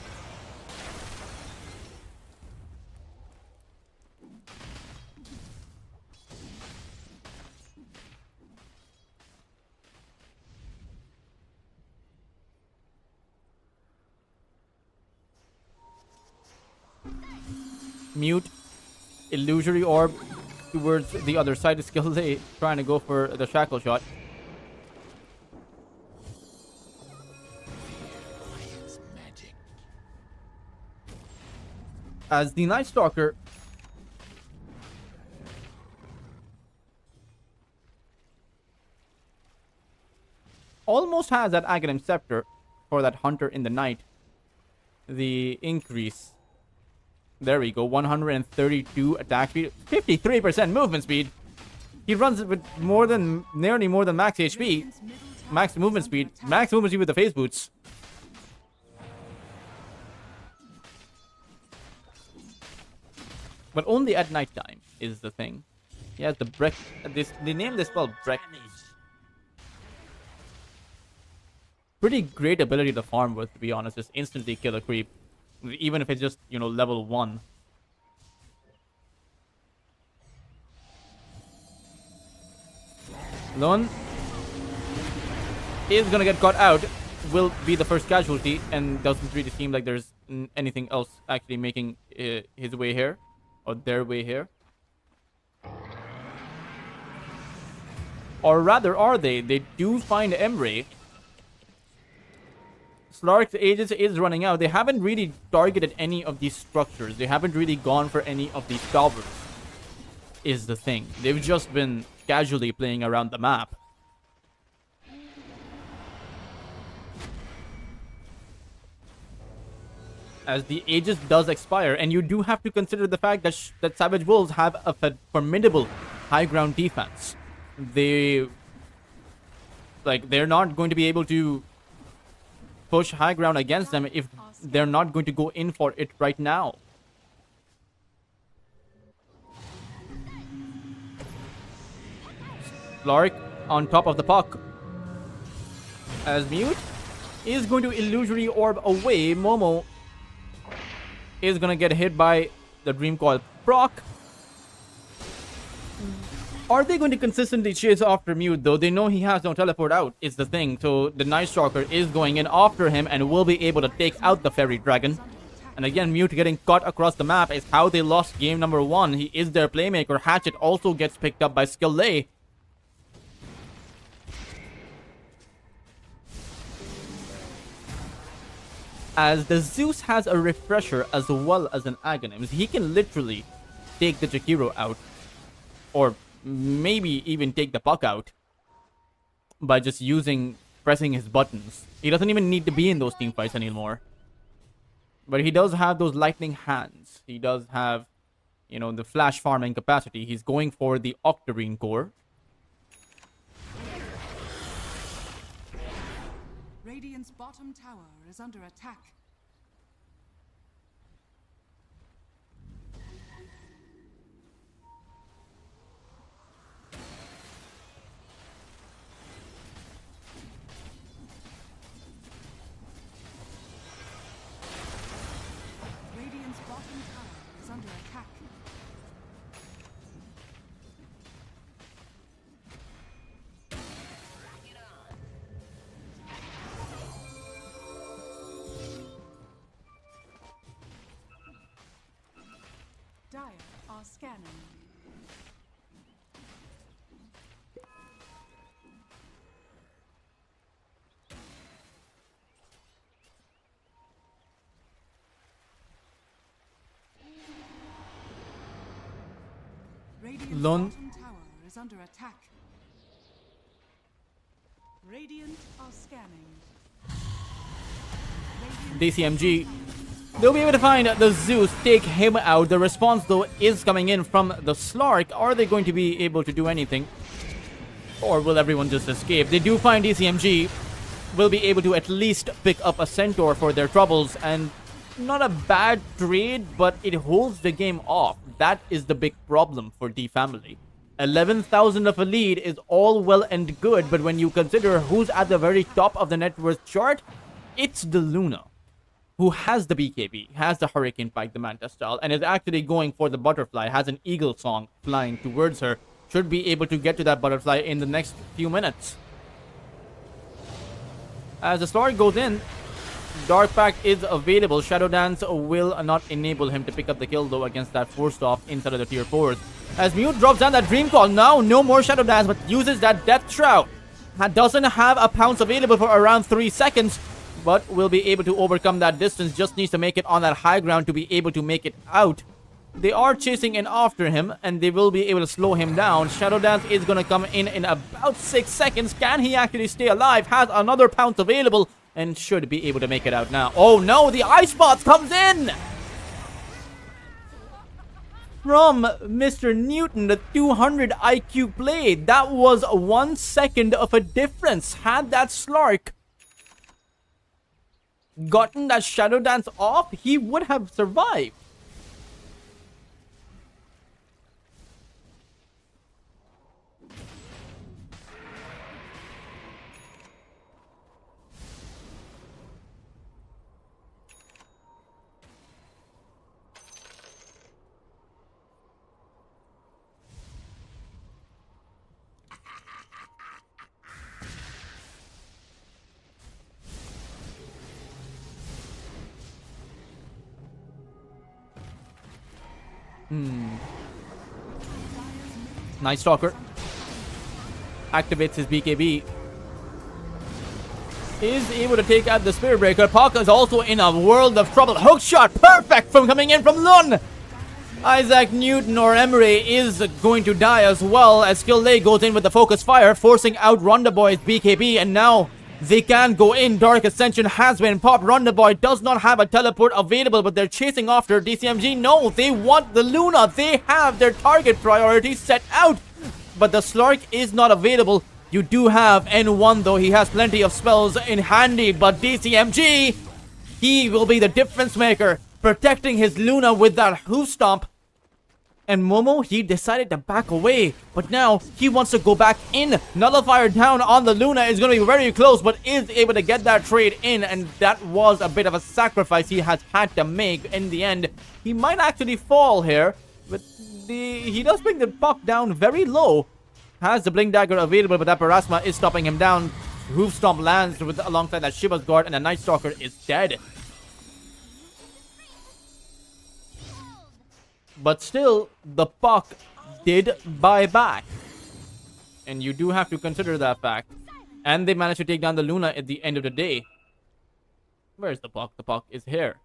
Mute. Illusory Orb towards the other side. Skill lay, trying to go for the Shackle shot. As the Night Stalker almost has that Aghanim Scepter for that Hunter in the Night. The increase. There we go. 132 attack speed, 53% movement speed. He runs with nearly more than max HP, Radiant's middle tower max is movement under speed, attack. max movement speed with the phase boots. But only at night time is the thing. He has the Breck. They named this spell Breck. Pretty great ability to farm with, to be honest. Just instantly kill a creep, even if it's just, you know, level 1. Lone is gonna get caught out. Will be the first casualty, and doesn't really seem like there's anything else actually making his way here. Or their way here. Or rather, are they? They do find Emre. Slark's Aegis is running out. They haven't really targeted any of these structures. They haven't really gone for any of these towers. Is the thing. They've just been casually playing around the map. As the Aegis does expire, and you do have to consider the fact that that Savage Wolves have a formidable high ground defense. They're not going to be able to push high ground against them if they're not going to go in for it right now. Lark on top of the puck. As Mute is going to illusory orb away, Momo is gonna get hit by the Dream Coil proc. Are they going to consistently chase after Mute though? They know he has no teleport out, is the thing. So the Night Stalker is going in after him and will be able to take out the Fairy Dragon. And again, Mute getting caught across the map is how they lost game number 1. He is their playmaker. Hatchet also gets picked up by Skillay. As the Zeus has a refresher as well as an Aghanim's, he can literally take the Jakiro out. Or maybe even take the puck out by just pressing his buttons. He doesn't even need to be in those team fights anymore. But he does have those lightning hands. He does have, the flash farming capacity. He's going for the Octarine core. Radiant's bottom tower is under attack. Radiant's bottom tower is under attack. Dire are scanning. Radiant's bottom tower is under attack. Radiant are scanning. DCMG. They'll be able to find the Zeus, take him out. The response, though, is coming in from the Slark. Are they going to be able to do anything? Or will everyone just escape? They do find DCMG. Will be able to at least pick up a Centaur for their troubles. And not a bad trade, but it holds the game off. That is the big problem for D Family. 11,000 of a lead is all well and good, but when you consider who's at the very top of the net worth chart, it's the Luna, who has the BKB, has the Hurricane Pike, the Manta style, and is actually going for the butterfly, has an eagle song flying towards her. Should be able to get to that butterfly in the next few minutes. As the Slark goes in, Dark Pact is available. Shadow Dance will not enable him to pick up the kill though against that forced off inside of the tier 4s. As Mute drops down that Dream Call, now no more Shadow Dance, but uses that Death Shroud. Doesn't have a pounce available for around 3 seconds, but will be able to overcome that distance. Just needs to make it on that high ground to be able to make it out. They are chasing in after him, and they will be able to slow him down. Shadow Dance is going to come in about 6 seconds. Can he actually stay alive? Has another pounce available, and should be able to make it out now. Oh no, the Ice Bots comes in! From Mr. Newton, the 200 IQ play. That was 1 second of a difference. Had that Slark gotten that Shadow Dance off, he would have survived. Night Stalker activates his BKB. Is able to take out the Spirit Breaker. Puck is also in a world of trouble. Hook shot, perfect from coming in from Lun. Isaac Newton or Emery is going to die as well as Skillay goes in with the Focus Fire, forcing out Ronda Boy's BKB, and now they can go in. Dark Ascension has been popped. Ronda Boy does not have a teleport available, but they're chasing after DCMG. No, they want the Luna. They have their target priority set out, but the Slark is not available. You do have N1 though. He has plenty of spells in handy, but DCMG, he will be the difference maker, protecting his Luna with that hoof stomp. And Momo, he decided to back away. But now, he wants to go back in. Nullifier down on the Luna is going to be very close, but is able to get that trade in. And that was a bit of a sacrifice he has had to make in the end. He might actually fall here. But he does bring the puck down very low. Has the Blink Dagger available, but that Parasma is stopping him down. Roof Stomp lands alongside that Shiva's Guard, and the Night Stalker is dead. But still, the puck did buy back. And you do have to consider that fact. And they managed to take down the Luna at the end of the day. Where's the puck? The puck is here.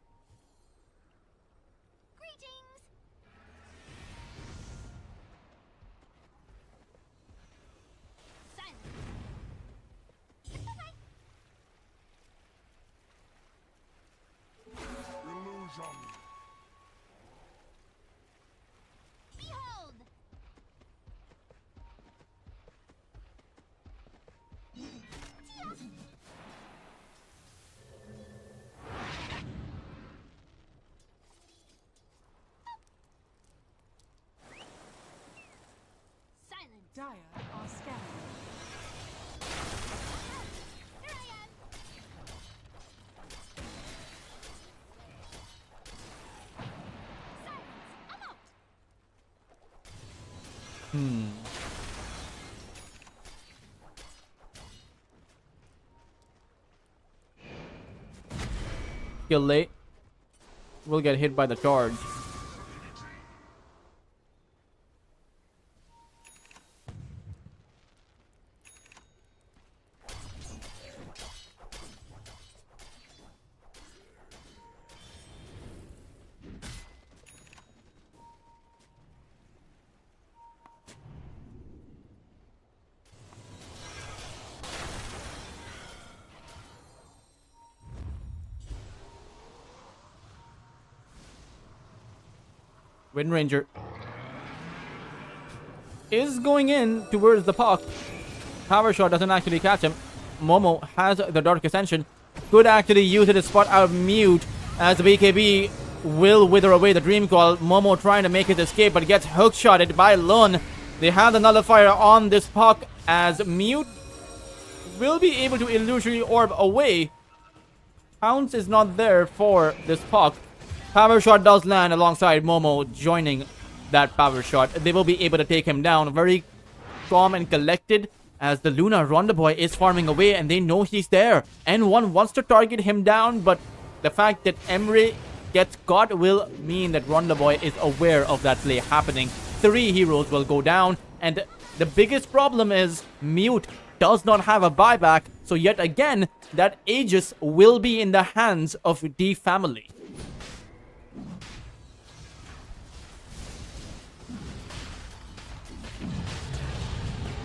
Dire are scanning. Kill late. Will get hit by the charge. Wind Ranger is going in towards the puck. Power Shot doesn't actually catch him. Momo has the Dark Ascension. Could actually use it to spot out Mute as the BKB will wither away the Dream Call. Momo trying to make his escape but gets hook-shotted by Lun. They have the Nullifier on this puck as Mute will be able to Illusory Orb away. Pounce is not there for this puck. Power Shot does land alongside Momo joining that Power Shot. They will be able to take him down. Very calm and collected as the Lunar Ronda Boy is farming away and they know he's there. N1 wants to target him down, but the fact that Emre gets caught will mean that Ronda Boy is aware of that play happening. 3 heroes will go down, and the biggest problem is Mute does not have a buyback, so yet again, that Aegis will be in the hands of D family.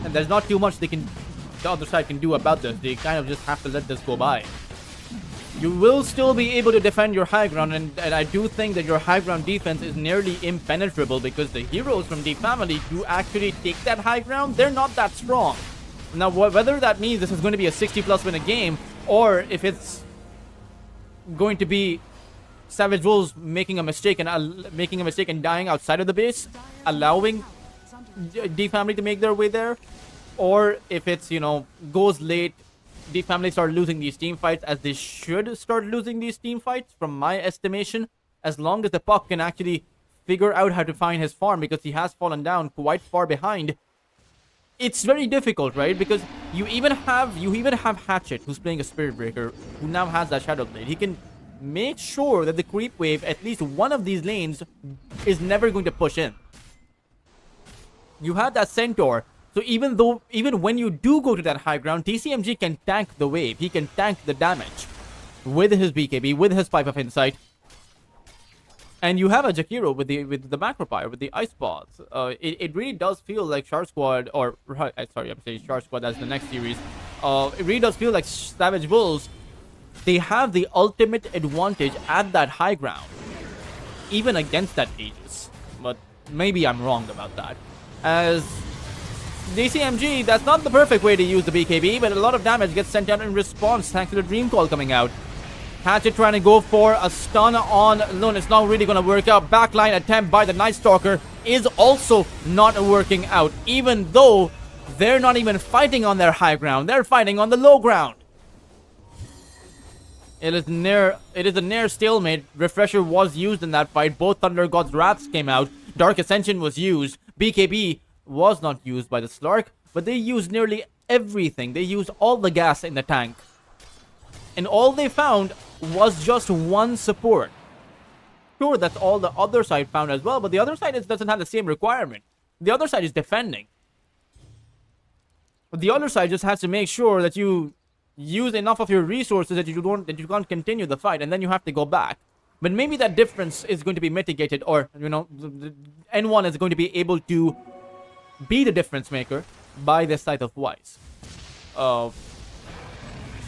And there's not too much the other side can do about this. They kind of just have to let this go by. You will still be able to defend your high ground, and I do think that your high ground defense is nearly impenetrable because the heroes from the family do actually take that high ground. They're not that strong. Now, whether that means this is going to be a 60+ win a game, or if it's going to be Savage Wolves making a mistake and dying outside of the base, allowing D family to make their way there, or if it's, goes late, D family start losing these team fights, as they should start losing these team fights from my estimation, as long as the puck can actually figure out how to find his farm, because he has fallen down quite far behind. It's very difficult, right? Because you even have Hatchet, who's playing a Spirit Breaker, who now has that Shadow Blade. He can make sure that the creep wave, at least one of these lanes, is never going to push in. You have that Centaur, so even when you do go to that high ground, TCMG can tank the wave. He can tank the damage with his BKB, with his Pipe of Insight. And you have a Jakiro with the Macropire, with the Ice Balls. It really does feel like Shark Squad, or sorry, I'm saying Shark Squad, that's the next series. It really does feel like Savage Wolves. They have the ultimate advantage at that high ground, even against that Aegis. But maybe I'm wrong about that. As DCMG, that's not the perfect way to use the BKB, but a lot of damage gets sent out in response thanks to the Dream Call coming out. Hatchet trying to go for a stun on Lunar. It's not really going to work out. Backline attempt by the Night Stalker is also not working out. Even though they're not even fighting on their high ground. They're fighting on the low ground. It is a near stalemate. Refresher was used in that fight. Both Thunder God's Wraths came out. Dark Ascension was used. BKB was not used by the Slark, but they used nearly everything. They used all the gas in the tank. And all they found was just one support. Sure, that's all the other side found as well, but the other side doesn't have the same requirement. The other side is defending. But the other side just has to make sure that you use enough of your resources that you can't continue the fight, and then you have to go back. But maybe that difference is going to be mitigated, or the N1 is going to be able to be the difference maker by this side of Wise.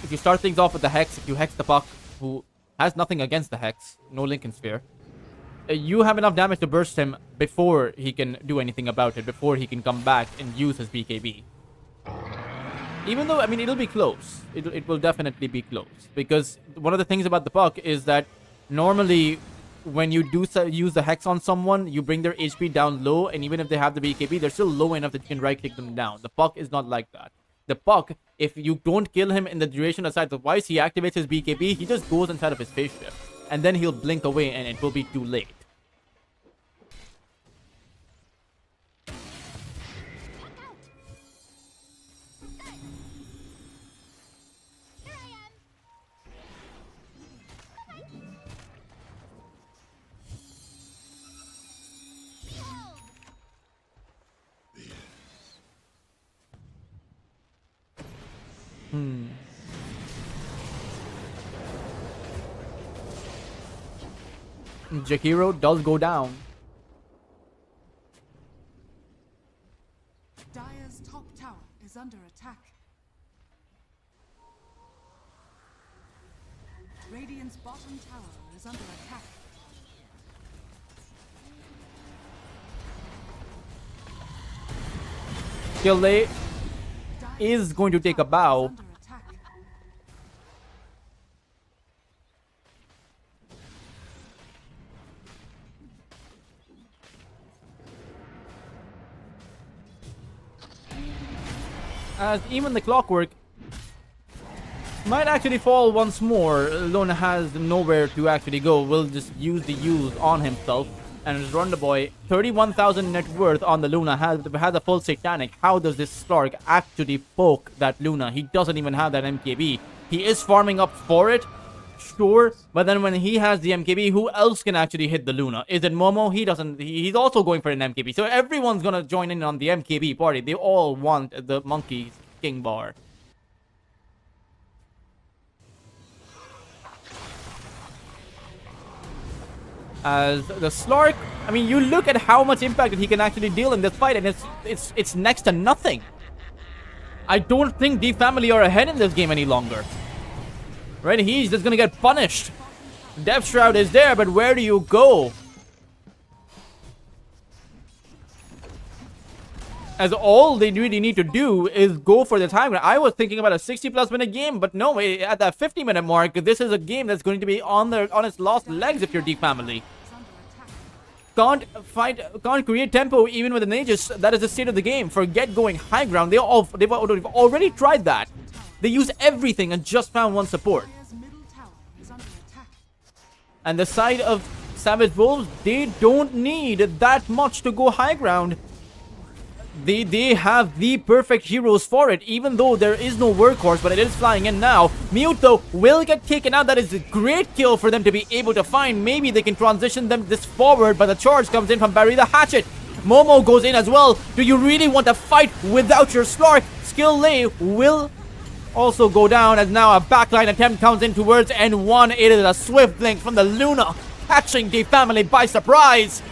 If you start things off with the Hex, if you Hex the Puck, who has nothing against the Hex, no Lincoln Sphere, you have enough damage to burst him before he can do anything about it, before he can come back and use his BKB. Even though, I mean, it'll be close. It will definitely be close. Because one of the things about the Puck is that normally when you do use the Hex on someone, you bring their HP down low, and even if they have the BKB, they're still low enough that you can right-click them down. The Puck is not like that. The Puck, if you don't kill him in the duration aside the Wise, he activates his BKB, he just goes inside of his phase shift. And then he'll blink away and it will be too late. Jakiro does go down. Dire's top tower is under attack. Radiant's bottom tower is under attack. Kille is going to take a bow. Under attack. As even the Clockwork might actually fall once more. Luna has nowhere to actually go. Will just use the use on himself and just run the boy. 31,000 net worth on the Luna. Has a full satanic. How does this Slark actually poke that Luna? He doesn't even have that MKB. He is farming up for it, sure, but then when he has the MKB, who else can actually hit the Luna? Is it Momo? He doesn't. He's also going for an MKB. So everyone's gonna join in on the MKB party. They all want the Monkey King bar. As the Slark, I mean, you look at how much impact that he can actually deal in this fight, and it's next to nothing. I don't think the family are ahead in this game any longer. Right, he's just gonna get punished. Death Shroud is there, but where do you go? As all they really need to do is go for the time. I was thinking about a 60+ minute game, but no, at that 50-minute mark, this is a game that's going to be on its last legs if you're Deep Family. Can't create tempo even with an Aegis. That is the state of the game. Forget going high ground. They've already tried that. They use everything and just found one support. And the side of Savage Wolves, they don't need that much to go high ground. They have the perfect heroes for it, even though there is no workhorse, but it is flying in now. Mute, though, will get taken out. That is a great kill for them to be able to find. Maybe they can transition them this forward, but the charge comes in from Barry the Hatchet. Momo goes in as well. Do you really want to fight without your Slark? Skill Lay will also go down, as now a backline attempt comes in towards N1. It is a swift blink from the Luna, catching the family by surprise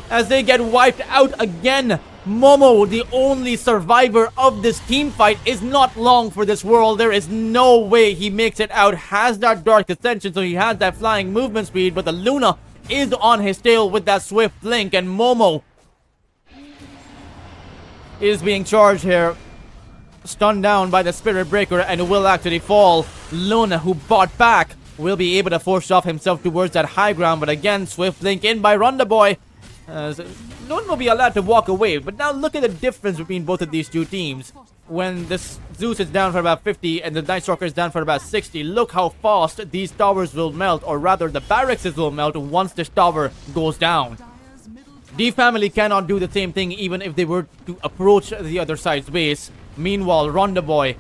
as they get wiped out again. Momo, the only survivor of this team fight, is not long for this world. There is no way he makes it out. Has that Dark Ascension, so he has that flying movement speed, but the Luna is on his tail with that swift blink, and Momo is being charged here. Stunned down by the Spirit Breaker and will actually fall. Luna, who bought back will be able to force off himself towards that high ground. But again, swift link in by Ronda Boy. Lunar will be allowed to walk away. But now look at the difference between both of these two teams. When this Zeus is down for about 50 and the Night Stalker is down for about 60, look how fast these towers will melt, or rather the barracks will melt once this tower goes down. Dire's middle tower D family cannot do the same thing even if they were to approach the other side's base. Meanwhile, Ronda Boy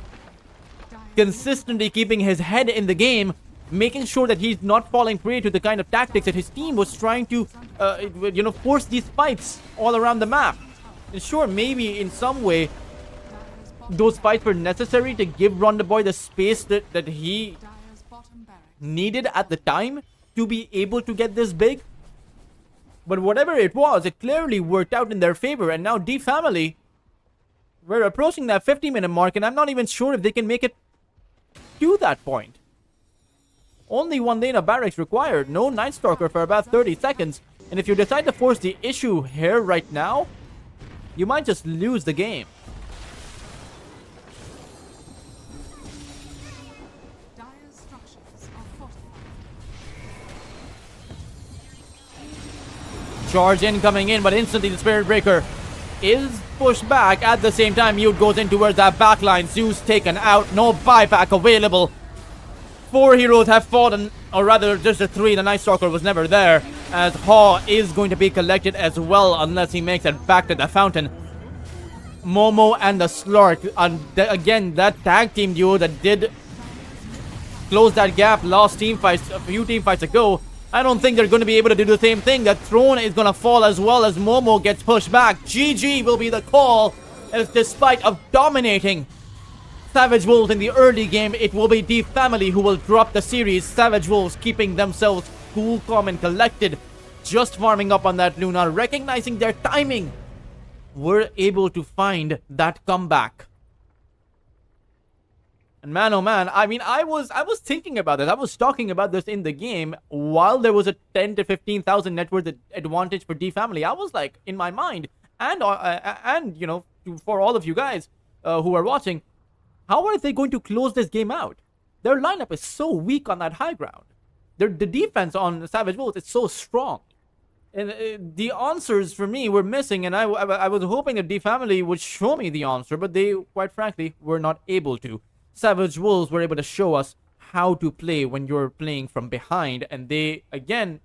consistently keeping his head in the game, making sure that he's not falling prey to the kind of tactics that his team was trying to, force these fights all around the map. And sure, maybe in some way, those fights were necessary to give Ronda Boy the space that he Dire's bottom barracks. needed at the time to be able to get this big. But whatever it was, it clearly worked out in their favor. And now D family, we're approaching that 50-minute mark, and I'm not even sure if they can make it to that point. Only one lane of barracks required. No Night Stalker for about 30 seconds. And if you decide to force the issue here right now, you might just lose the game. Dire's structures are fortified. Charge incoming in, but instantly the Spirit Breaker is pushed back. At the same time, Mute goes in towards that backline. Zeus taken out. No buyback available. 4 heroes have fallen, or rather just the 3. The Night Stalker was never there, as Haw is going to be collected as well unless he makes it back to the fountain. Momo and the Slark, again, that tag team duo that did close that gap last team fights, a few team fights ago. I don't think they're going to be able to do the same thing. That throne is going to fall as well as Momo gets pushed back. GG will be the call, as despite of dominating Savage Wolves in the early game, it will be D family who will drop the series. Savage Wolves keeping themselves cool, calm, and collected, just farming up on that Lunar, recognizing their timing, were able to find that comeback. And man, oh man, I mean, I was thinking about this. I was talking about this in the game while there was a 10 to 15,000 net worth advantage for D family. I was like, in my mind, and you know, for all of you guys who are watching, how are they going to close this game out? Their lineup is so weak on that high ground. The defense on Savage Wolves is so strong. And the answers for me were missing, and I was hoping that D family would show me the answer, but they, quite frankly, were not able to. Savage Wolves were able to show us how to play when you're playing from behind, and they, again,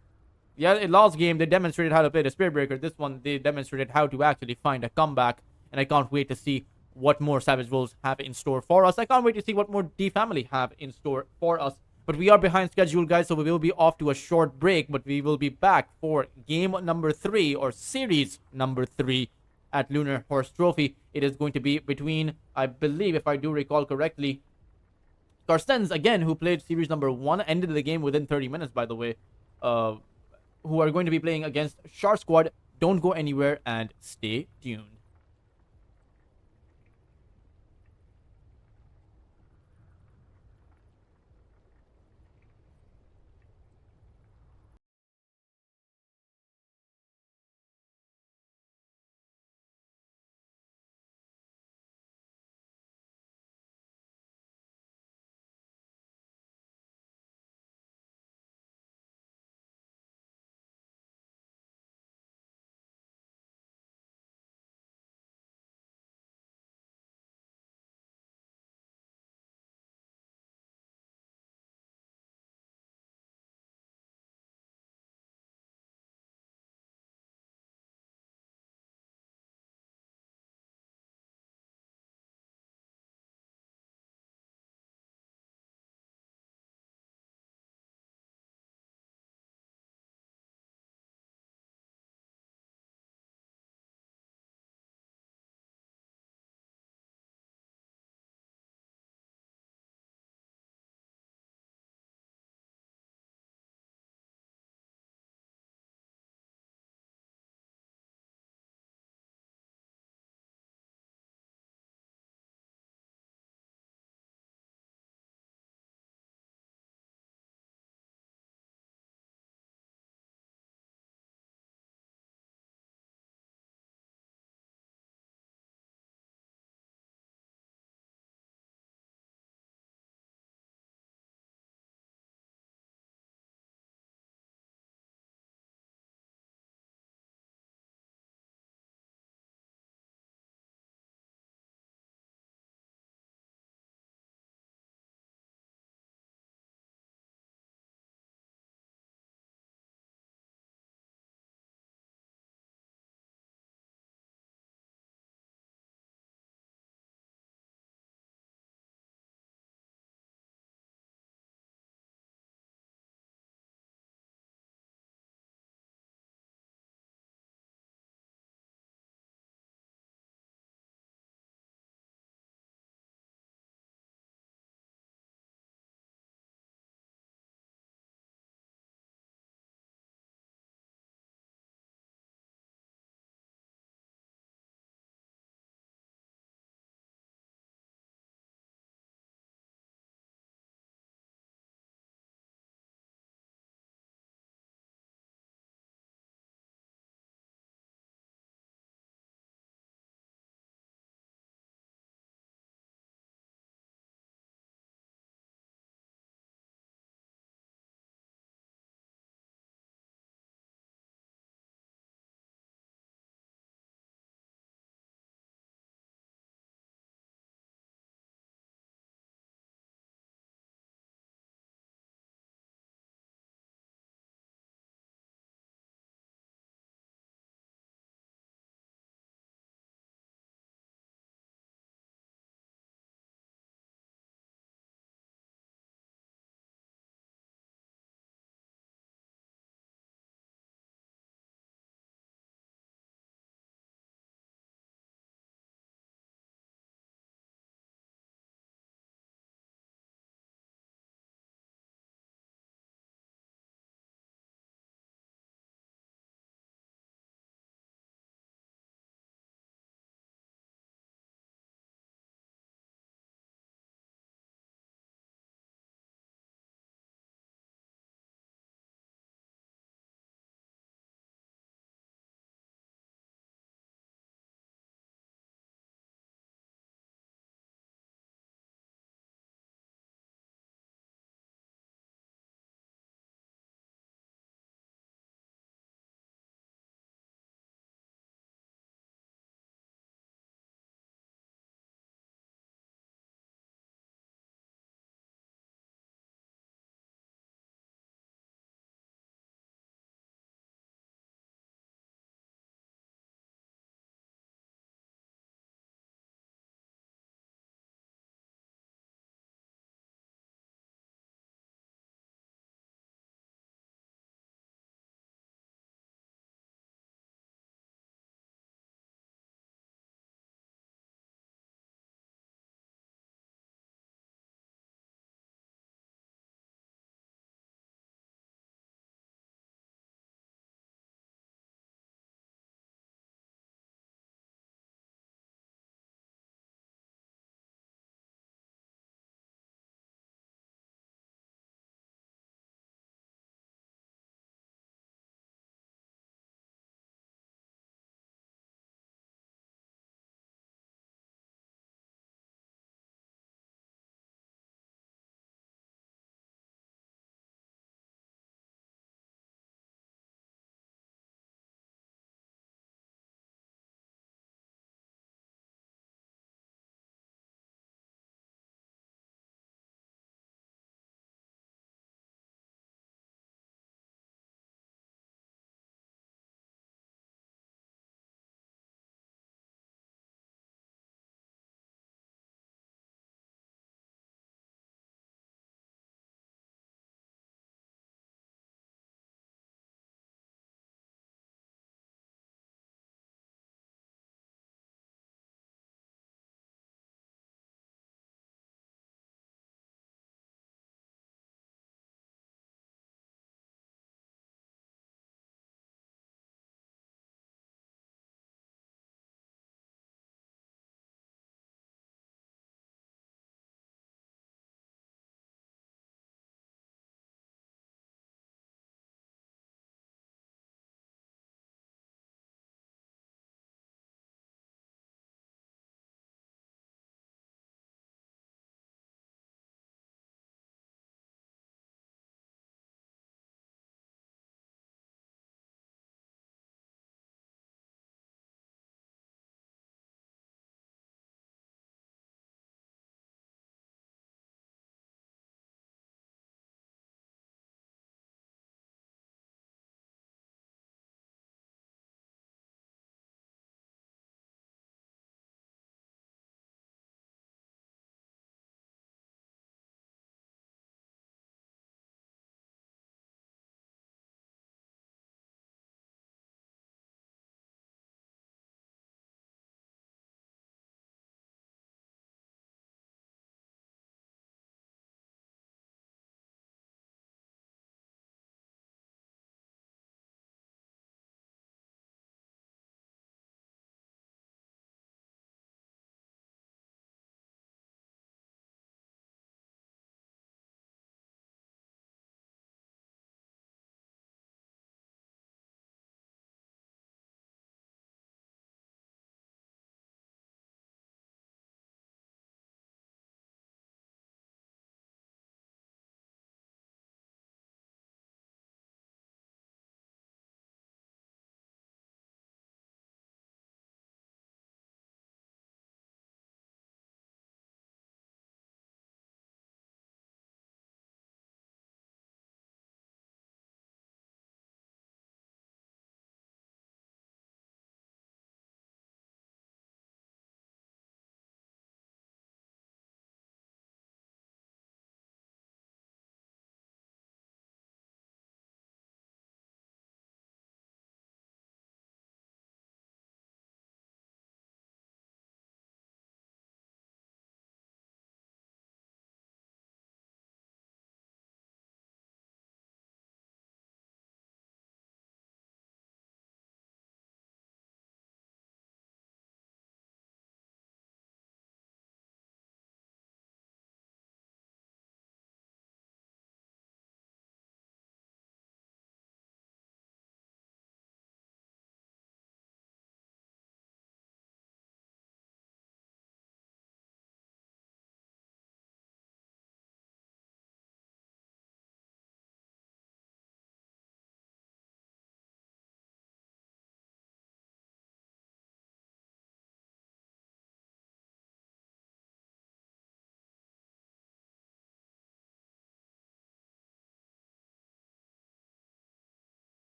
yeah, in last game, they demonstrated how to play the Spirit Breaker. This one, they demonstrated how to actually find a comeback, and I can't wait to see what more Savage Wolves have in store for us. I can't wait to see what more D family have in store for us. But we are behind schedule, guys, so we will be off to a short break, but we will be back for game number 3, or series number 3 at Lunar Horse Trophy. It is going to be between, I believe, if I do recall correctly, Carstensz, again, who played series number 1, ended the game within 30 minutes, by the way, who are going to be playing against Shark Squad. Don't go anywhere and stay tuned.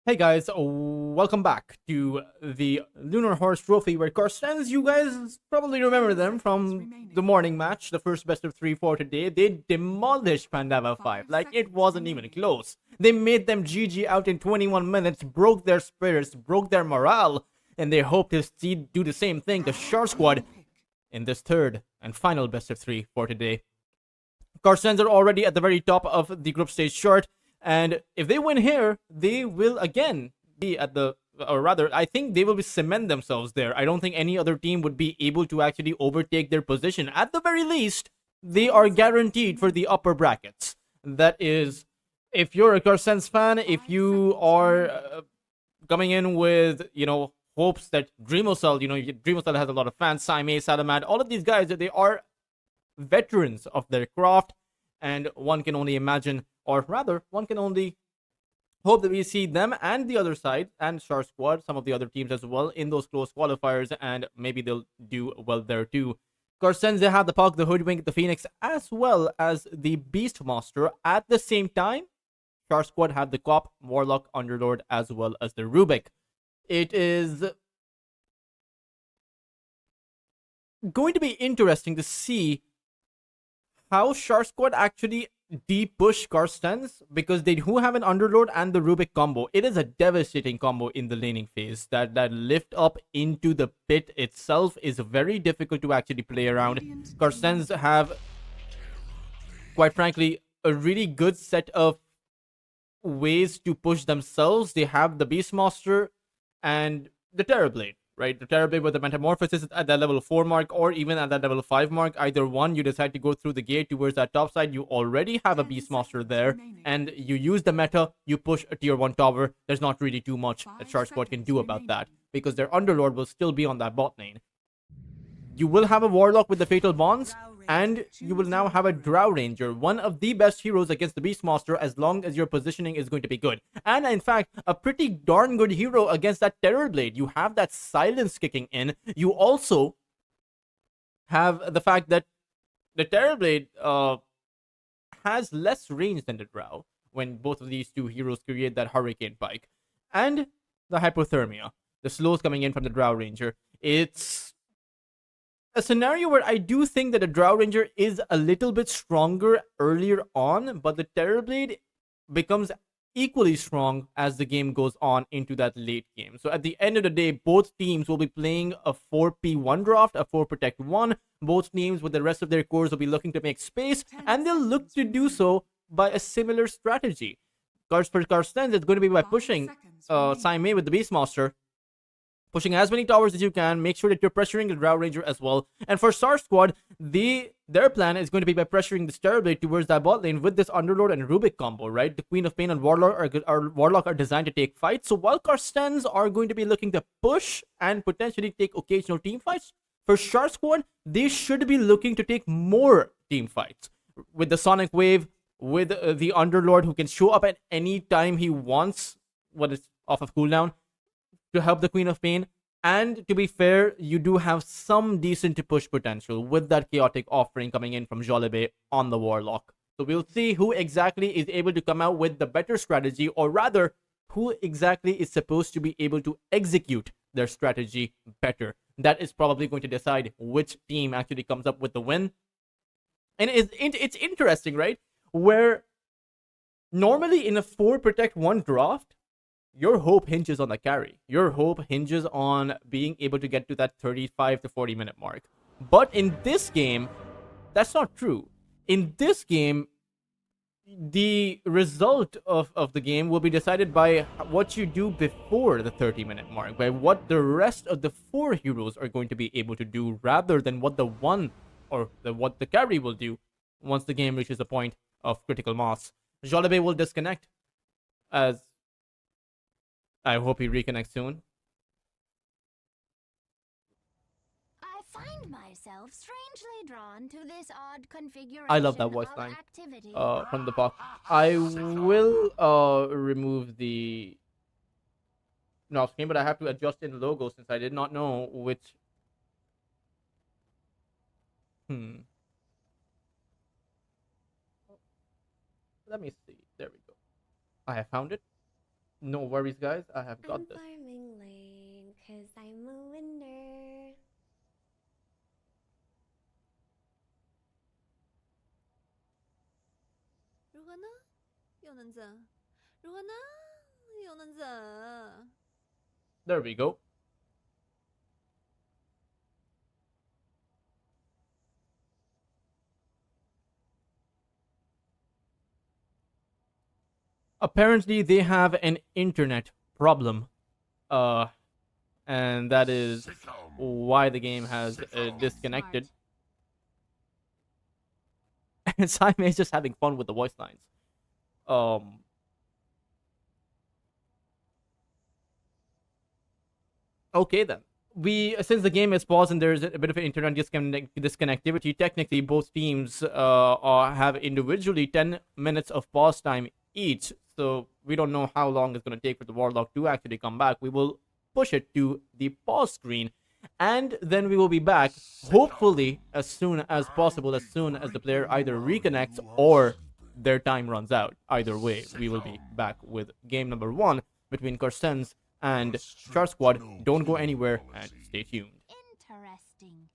Hey guys, welcome back to the Lunar Horse Trophy where Carstensz, you guys probably remember them from the morning match, the first best of 3 for today. They demolished Pandawa 5, like it wasn't even close. They made them GG out in 21 minutes, broke their spirits, broke their morale, and they hope to do the same thing to Shark Squad in this third and final best of 3 for today. Carstensz are already at the very top of the group stage chart. And if they win here, they will again be at the, or rather, I think they will be cement themselves there. I don't think any other team would be able to actually overtake their position. At the very least, they are guaranteed for the upper brackets. That is, if you're a Carstensz fan, if you are coming in with, hopes that Dreamocell, Dreamocell has a lot of fans, Saime, Salamat, all of these guys, they are veterans of their craft, and one can only imagine, or rather, one can only hope that we see them and the other side, and Shark Squad, some of the other teams as well, in those close qualifiers, and maybe they'll do well there too. Carstensz, they have the Puck, the Hoodwink, the Phoenix, as well as the Beastmaster. At the same time, Shark Squad have the Cop, Warlock, Underlord, as well as the Rubik. It is going to be interesting to see how Shark Squad actually de-push Carstensz, because they do have an Underlord and the Rubik combo. It is a devastating combo in the laning phase. That lift up into the pit itself is very difficult to actually play around. Carstensz have, quite frankly, a really good set of ways to push themselves. They have the Beastmaster and the Terrorblade. Right, the Terrorblade with the Metamorphosis at that level 4 mark, or even at that level 5 mark. Either one, you decide to go through the gate towards that top side. You already have a Beastmaster there, and you use the meta, you push a tier 1 tower. There's not really too much that Shark Squad can do about that, because their Underlord will still be on that bot lane. You will have a Warlock with the Fatal Bonds, and you will now have a Drow Ranger, one of the best heroes against the Beastmaster, as long as your positioning is going to be good. And in fact, a pretty darn good hero against that Terrorblade. You have that silence kicking in. You also have the fact that the Terrorblade has less range than the Drow when both of these two heroes create that Hurricane Pike. And the Hypothermia, the slows coming in from the Drow Ranger. It's a scenario where I do think that the Drow Ranger is a little bit stronger earlier on, but the Terrorblade becomes equally strong as the game goes on into that late game. So at the end of the day, both teams will be playing a 4P1 draft, a 4 Protect 1. Both teams with the rest of their cores will be looking to make space, and they'll look to do so by a similar strategy. For Carstensz, it's going to be by pushing Saime with the Beastmaster, pushing as many towers as you can. Make sure that you're pressuring the Drow Ranger as well. And for Shark Squad, their plan is going to be by pressuring the Terrorblade towards that bot lane with this Underlord and Rubik combo, right? The Queen of Pain and Warlock are designed to take fights. So while Carstensz are going to be looking to push and potentially take occasional team fights, for Shark Squad, they should be looking to take more team fights. With the Sonic Wave, with the Underlord who can show up at any time he wants, what is off of cooldown, to help the Queen of Pain. And to be fair, you do have some decent push potential with that chaotic offering coming in from Jollibee on the Warlock. So we'll see who exactly is able to come out with the better strategy, or rather, who exactly is supposed to be able to execute their strategy better. That is probably going to decide which team actually comes up with the win. And it's interesting, right? Where normally in a 4 Protect 1 draft, your hope hinges on the carry. Your hope hinges on being able to get to that 35 to 40 minute mark. But in this game, that's not true. In this game, the result of the game will be decided by what you do before the 30-minute mark, by what the rest of the 4 heroes are going to be able to do, rather than what the one or what the carry will do once the game reaches a point of critical mass. Jollibee will disconnect, as I hope he reconnects soon. I find myself strangely drawn to this odd configuration. I love that voice of line activity. from the Puck. I will remove the off screen, but I have to adjust in the logo since I did not know which. Let me see. There we go. I have found it. No worries, guys. I have I'm got this. farming lane, cause I'm a winner. There we go. Apparently, they have an internet problem. And that is why the game has disconnected. And Simon is just having fun with the voice lines. Um, okay then. We since the game is paused and there's a bit of an internet disconnectivity. Technically, both teams have individually 10 minutes of pause time each. So we don't know how long it's going to take for the Warlock to actually come back. We will push it to the pause screen, and then we will be back. Hopefully, as soon as possible, as soon as the player either reconnects or their time runs out. Either way, we will be back with game number 1 between Carstensz and Shark Squad. Don't go anywhere and stay tuned. Interesting.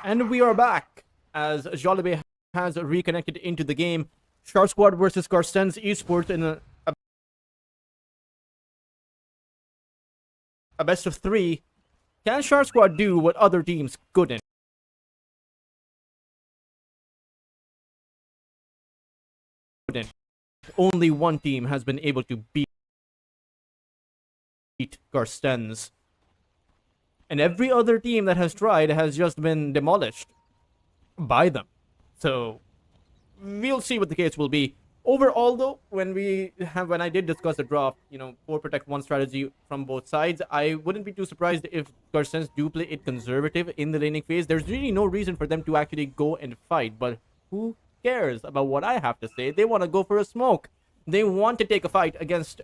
And we are back as Jollibee has reconnected into the game. Shark Squad versus Carstensz Esports in a best of 3. Can Shark Squad do what other teams couldn't? Only one team has been able to beat Carstensz. And every other team that has tried has just been demolished by them. So we'll see what the case will be. Overall, though, when I did discuss the draft, 4 protect 1 strategy from both sides, I wouldn't be too surprised if Carstensz do play it conservative in the laning phase. There's really no reason for them to actually go and fight, but who cares about what I have to say? They want to go for a smoke. They want to take a fight against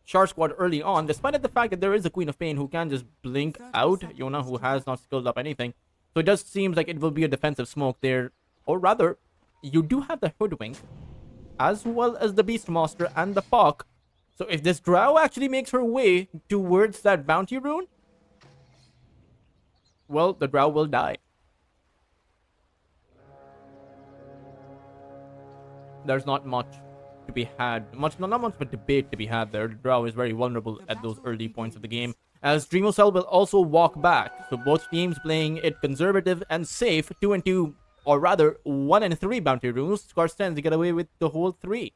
Shark Squad early on, despite the fact that there is a Queen of Pain who can just blink out Yona, who has not skilled up anything. So it does seem like it will be a defensive smoke there, or rather, you do have the Hoodwink, as well as the Beastmaster and the Puck. So if this Drow actually makes her way towards that bounty rune, well, the Drow will die. There's not much to be had, not much of a debate to be had there. The Drow is very vulnerable at those early points of the game, as Dreamocell will also walk back. So both teams playing it conservative and safe, 2 and 2, or rather 1 and 3 bounty runes. Carstensz get away with the whole 3.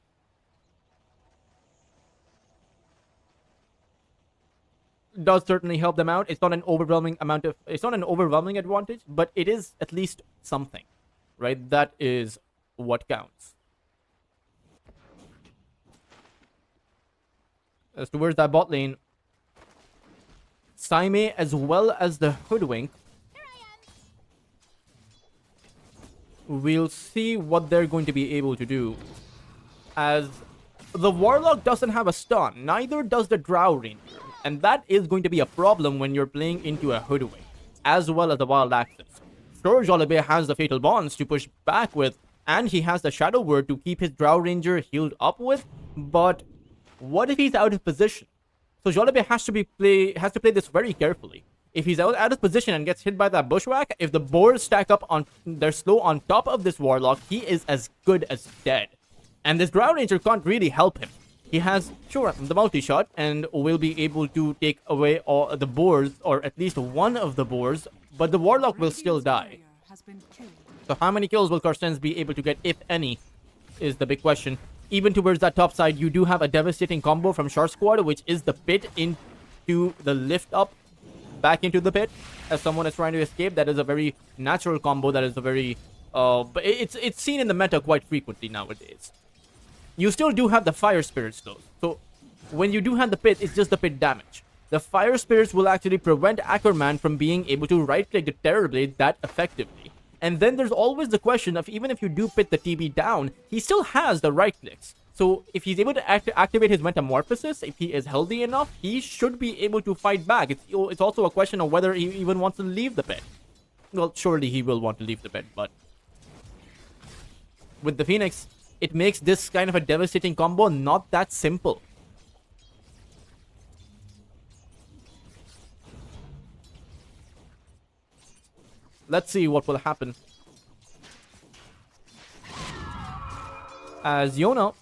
Does certainly help them out. It's not an overwhelming advantage, but it is at least something, right? That is what counts. As towards that bot lane, Saime as well as the Hoodwink. We'll see what they're going to be able to do, as the Warlock doesn't have a stun, neither does the Drow Ranger, and that is going to be a problem when you're playing into a Hoodwink, as well as the Wild Axis. Sure, Jollibee has the Fatal Bonds to push back with, and he has the Shadow Word to keep his Drow Ranger healed up with, but what if he's out of position? So Jollibee has to play this very carefully. If he's out of position and gets hit by that bushwhack, if the boars stack up on their slow on top of this Warlock, he is as good as dead. And this Drow Ranger can't really help him. He has, sure, the multi-shot and will be able to take away all the boars, or at least one of the boars, but the Warlock will still die. So how many kills will Carstensz be able to get, if any, is the big question. Even towards that top side, you do have a devastating combo from Shark Squad, which is the pit into the lift up back into the pit as someone is trying to escape. That is a very natural combo. That is a very but it's seen in the meta quite frequently nowadays. You still do have the fire spirits though, so when you do have the pit, it's just the pit damage. The fire spirits will actually prevent Ackerman from being able to right click the Terrorblade that effectively. And then there's always the question of, even if you do pit the TB down, he still has the right clicks. So if he's able to activate his Metamorphosis, if he is healthy enough, he should be able to fight back. It's also a question of whether he even wants to leave the pit. Well, surely he will want to leave the pit, but with the Phoenix, it makes this kind of a devastating combo not that simple. Let's see what will happen. As Yona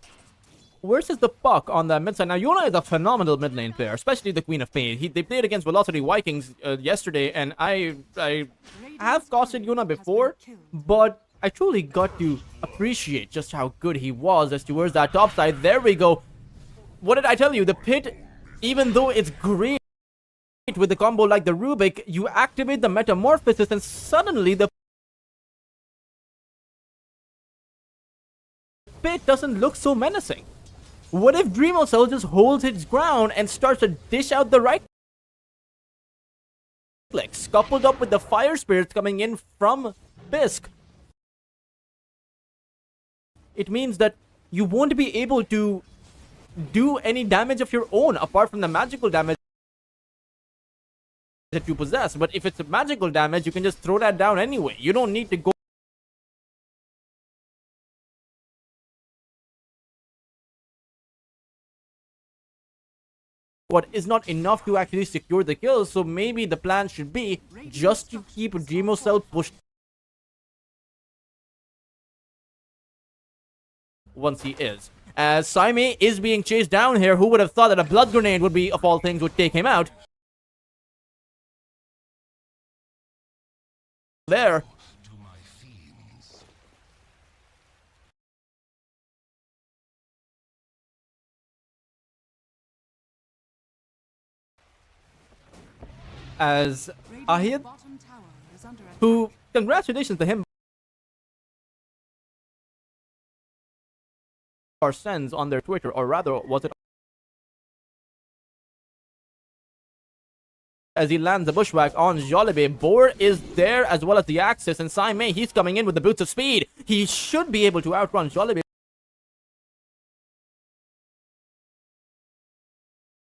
versus the Puck on the mid side. Now, Yona is a phenomenal mid lane player, especially the Queen of Pain. They played against Velocity Vikings yesterday, and I have costed Yona before, but I truly got to appreciate just how good he was as towards that top side. There we go. What did I tell you? The pit, even though it's great with the combo like the Rubik, you activate the Metamorphosis and suddenly the pit doesn't look so menacing. What if Dreamocell just holds its ground and starts to dish out the right clicks, coupled up with the fire spirits coming in from Bisk? It means that you won't be able to do any damage of your own apart from the magical damage that you possess. But if it's a magical damage, you can just throw that down anyway. You don't need to go what is not enough to actually secure the kill. So maybe the plan should be just to keep Dreamocell pushed once he is. As Saime is being chased down here, who would have thought that a blood grenade would be, of all things, would take him out? There. As Radiant's Ahid, bottom tower is under attack. who, congratulations to him, Carstensz on their Twitter, or rather, was it as he lands the bushwhack on Jollibee. Boar is there as well as the Axis, and Saime, he's coming in with the boots of speed. He should be able to outrun Jollibee.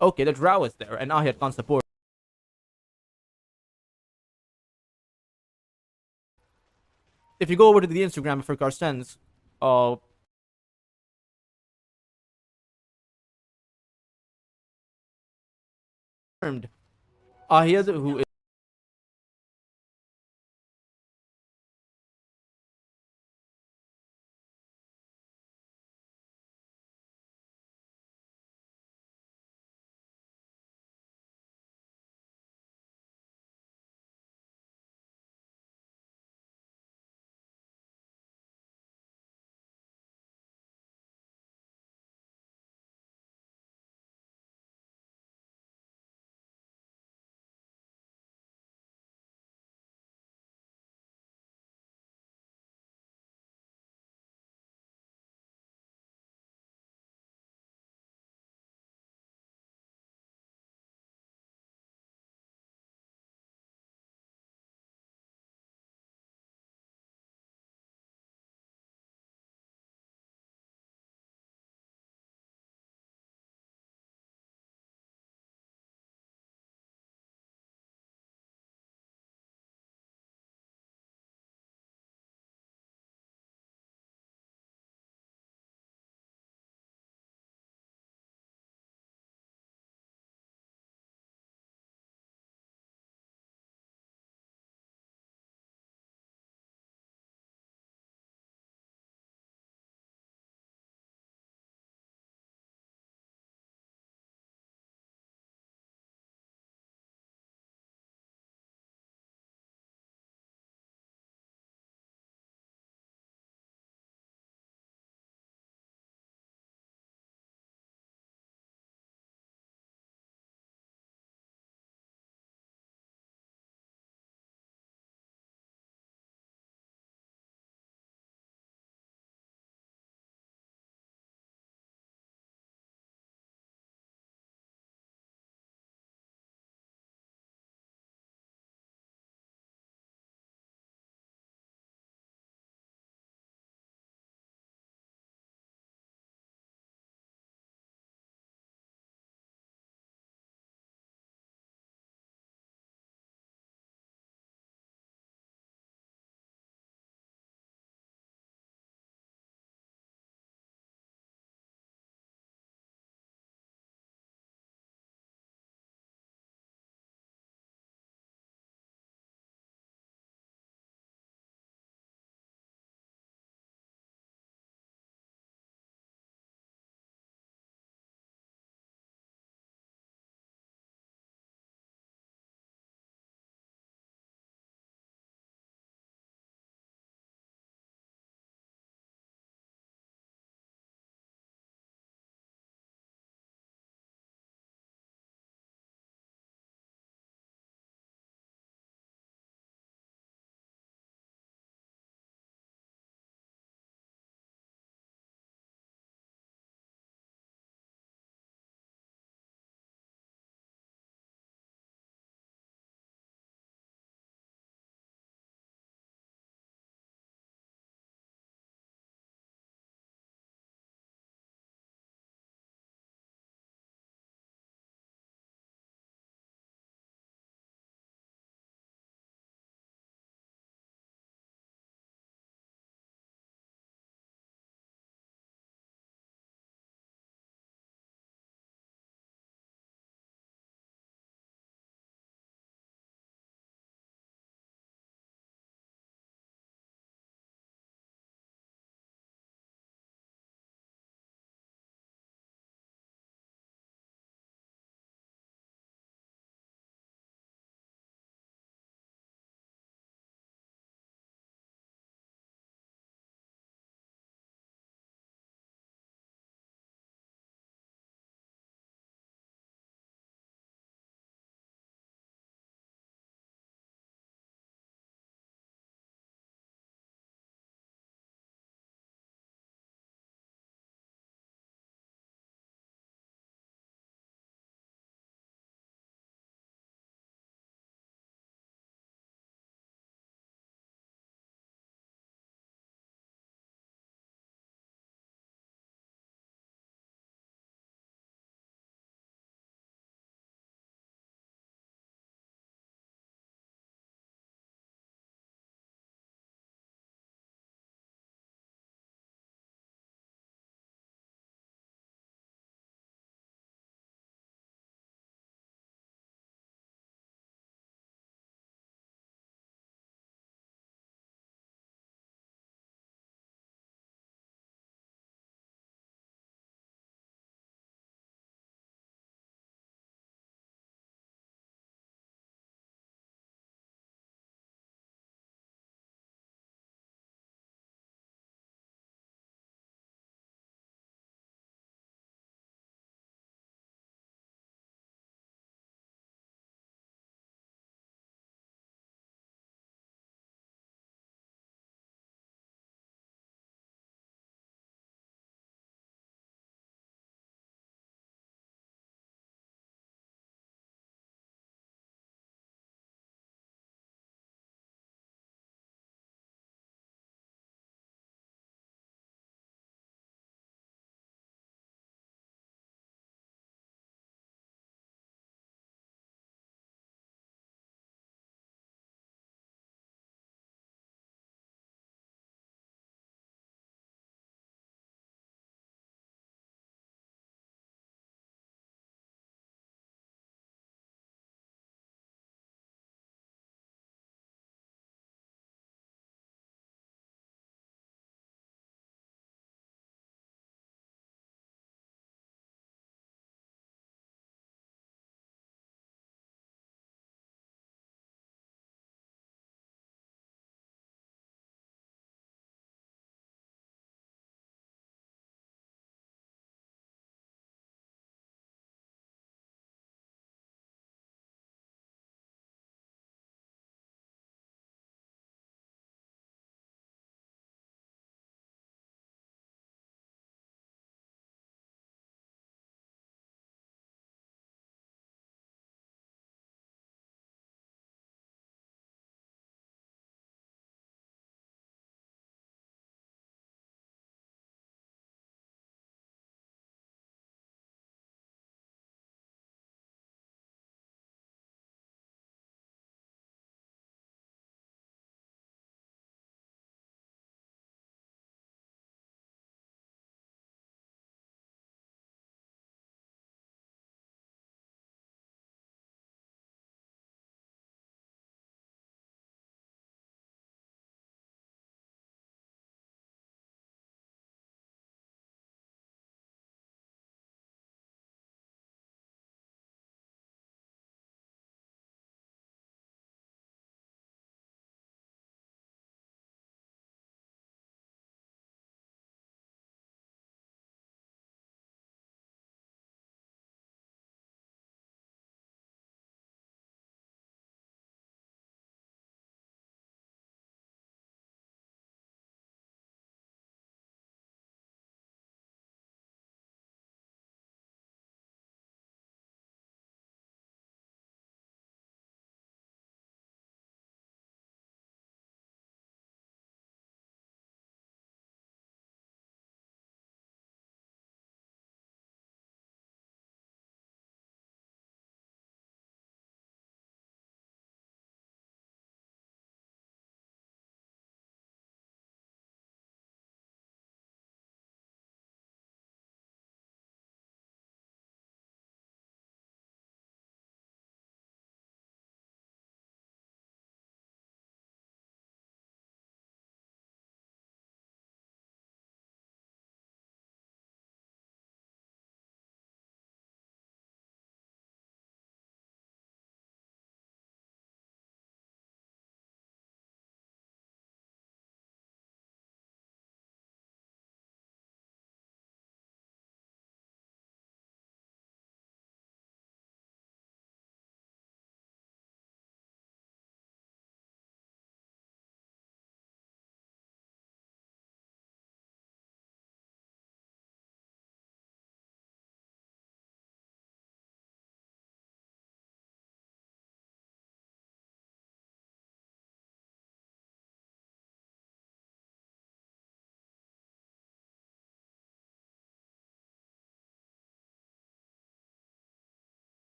Okay, the Drow is there, and Ahid can't support. If you go over to the Instagram for Carstensz, Ahid, who is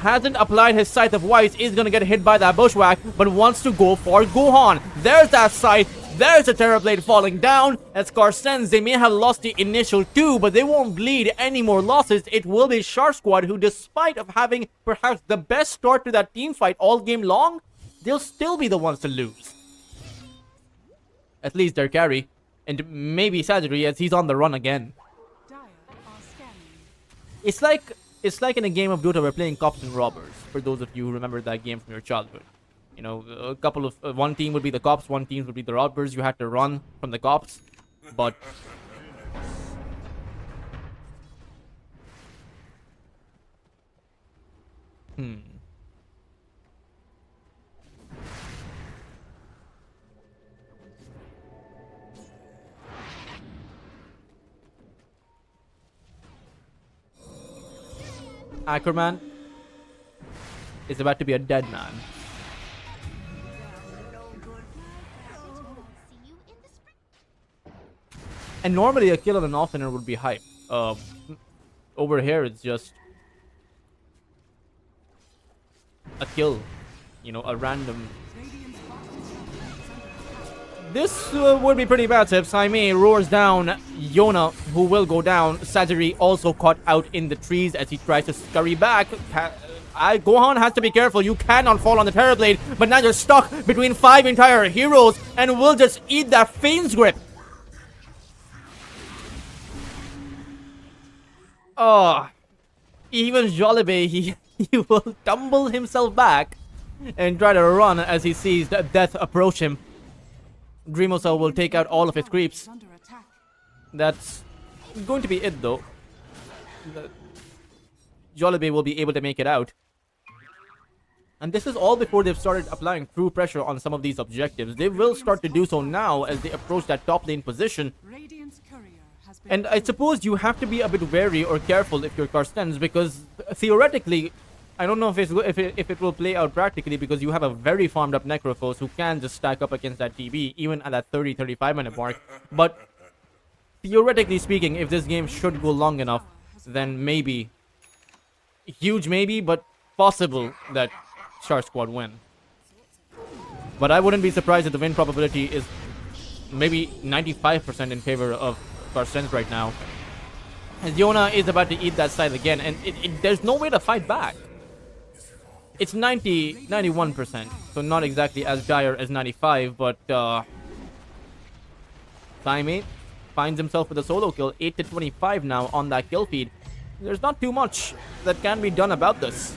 hasn't applied his Scythe of Wise is gonna get hit by that Bushwhack, but wants to go for Gohan. There's that Scythe. There's a Terrorblade falling down. As Carstensz, they may have lost the initial 2, but they won't bleed any more losses. It will be Shark Squad who, despite of having perhaps the best start to that team fight all game long, they'll still be the ones to lose. At least their carry. And maybe Saturday, as he's on the run again. Dire are scanning. It's like in a game of Dota we're playing Cops and Robbers. For those of you who remember that game from your childhood. You know, a couple of... one team would be the Cops, one team would be the Robbers. You had to run from the Cops. But... Ackerman is about to be a dead man. And normally a kill on an offlaner would be hype. Over here it's just a kill. You know, a random... This would be pretty bad if Saime roars down Yona, who will go down. Sajiri also caught out in the trees as he tries to scurry back. Gohan has to be careful. You cannot fall on the Terrorblade, but now you're stuck between 5 entire heroes and will just eat that Fiend's Grip. Oh, even Jollibee, he will tumble himself back and try to run as he sees death approach him. Dreamosa will take out all of his creeps. That's going to be it though. Jollibee will be able to make it out. And this is all before they've started applying true pressure on some of these objectives. They will start to do so now as they approach that top lane position. And I suppose you have to be a bit wary or careful if you're Carstensz, because theoretically, I don't know if it will play out practically, because you have a very farmed up Necrophos who can just stack up against that TB even at that 30-35 minute mark. But theoretically speaking, if this game should go long enough, then maybe, huge maybe, but possible that Shark Squad win. But I wouldn't be surprised if the win probability is maybe 95% in favor of Carstensz right now. As Yona is about to eat that side again, and there's no way to fight back. It's 91%, so not exactly as dire as 95, but Saime finds himself with a solo kill, 8-25 now on that kill feed. There's not too much that can be done about this.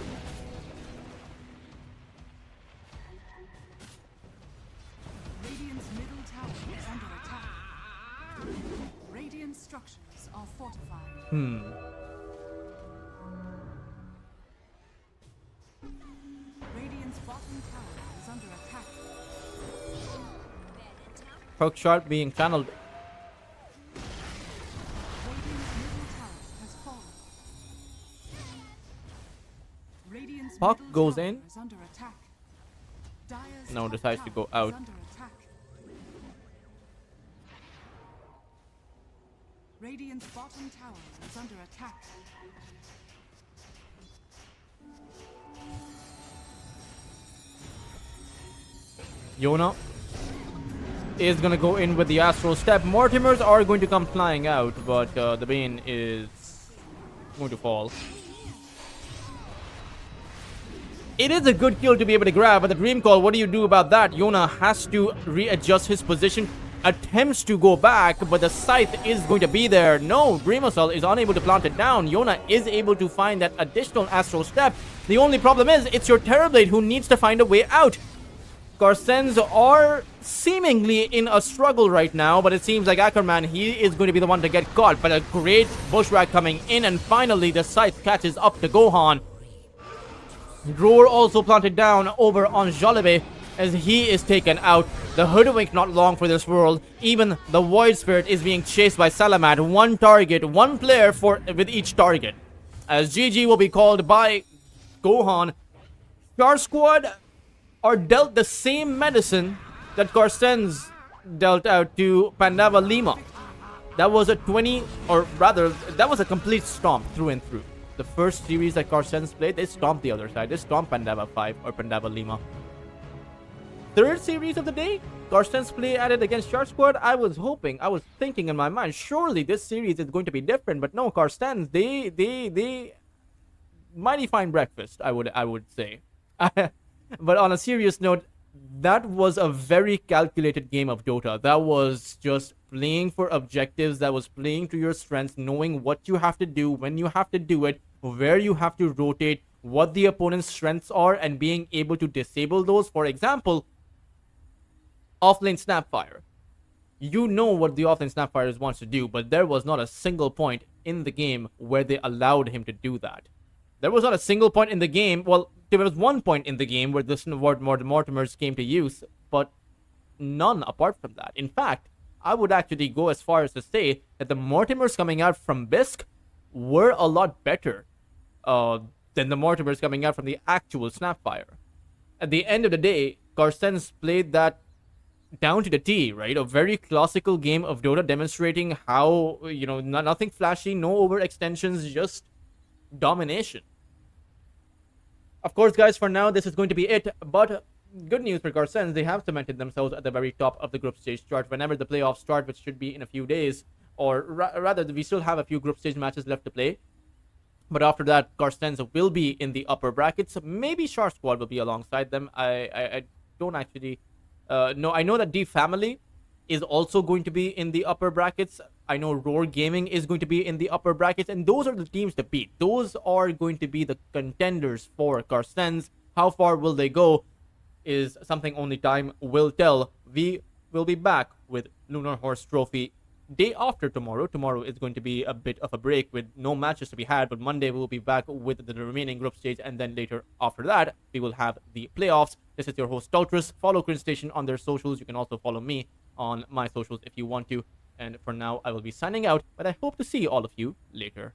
Radiant's middle tower is under attack. Radiant structures are fortified. Radiant's bottom tower is under attack. Hook shot being channeled. Radiant's middle tower has fallen. Radiant's Puck middle goes tower in. is under attack. Dire's No, top decides to tower go out. is under attack. Radiant's bottom tower is under attack. Yona is gonna go in with the Astral Step. Mortimers are going to come flying out, but the Bane is going to fall. It is a good kill to be able to grab, but the Dream Call, what do you do about that? Yona has to readjust his position, attempts to go back, but the Scythe is going to be there. No, Dreamosol is unable to plant it down. Yona is able to find that additional Astral Step. The only problem is, it's your Terrorblade who needs to find a way out. Carstensz are seemingly in a struggle right now, but it seems like Ackerman, he is going to be the one to get caught. But a great Bushwhack coming in, and finally the Scythe catches up to Gohan. Roar also planted down over on Jollibee as he is taken out. The Hoodwink not long for this world. Even the Void Spirit is being chased by Salamat. One target, one player with each target. As GG will be called by Gohan. Shark Squad are dealt the same medicine that Carstensz dealt out to Pandawa Lima. That was a 20, or rather, that was a complete stomp through and through. The first series that Carstensz played, they stomped the other side. They stomped Pandawa 5 or Pandawa Lima. Third series of the day, Carstensz play at it against Shark Squad. I was thinking in my mind, surely this series is going to be different. But no, Carstensz, they mighty fine breakfast, I would say. But on a serious note, that was a very calculated game of Dota. That was just playing for objectives. That was playing to your strengths, knowing what you have to do, when you have to do it, where you have to rotate, what the opponent's strengths are, and being able to disable those. For example, offlane Snapfire. You know what the offlane Snapfire wants to do, but there was not a single point in the game where they allowed him to do that. There was not a single point in the game. Well, there was one point in the game where the Mortimers came to use, but none apart from that. In fact, I would actually go as far as to say that the Mortimers coming out from Bisque were a lot better than the Mortimers coming out from the actual Snapfire. At the end of the day, Carstensz played that down to the T, right? A very classical game of Dota, demonstrating how, nothing flashy, no overextensions, just domination. Of course, guys, for now, this is going to be it. But good news for Carstensz, they have cemented themselves at the very top of the group stage chart. Whenever the playoffs start, which should be in a few days, or rather, we still have a few group stage matches left to play. But after that, Carstensz will be in the upper brackets. Maybe Shark Squad will be alongside them. I don't actually know. I know that D Family is also going to be in the upper brackets. I know Roar Gaming is going to be in the upper brackets, and those are the teams to beat. Those are going to be the contenders for Carstensz. How far will they go is something only time will tell. We will be back with Lunar Horse Trophy day after tomorrow. Tomorrow is going to be a bit of a break with no matches to be had, but Monday we'll be back with the remaining group stage, and then later after that we will have the playoffs. This is your host Stultrus. Follow Crin Station on their socials. You can also follow me on my socials if you want to. And for now, I will be signing out, but I hope to see all of you later.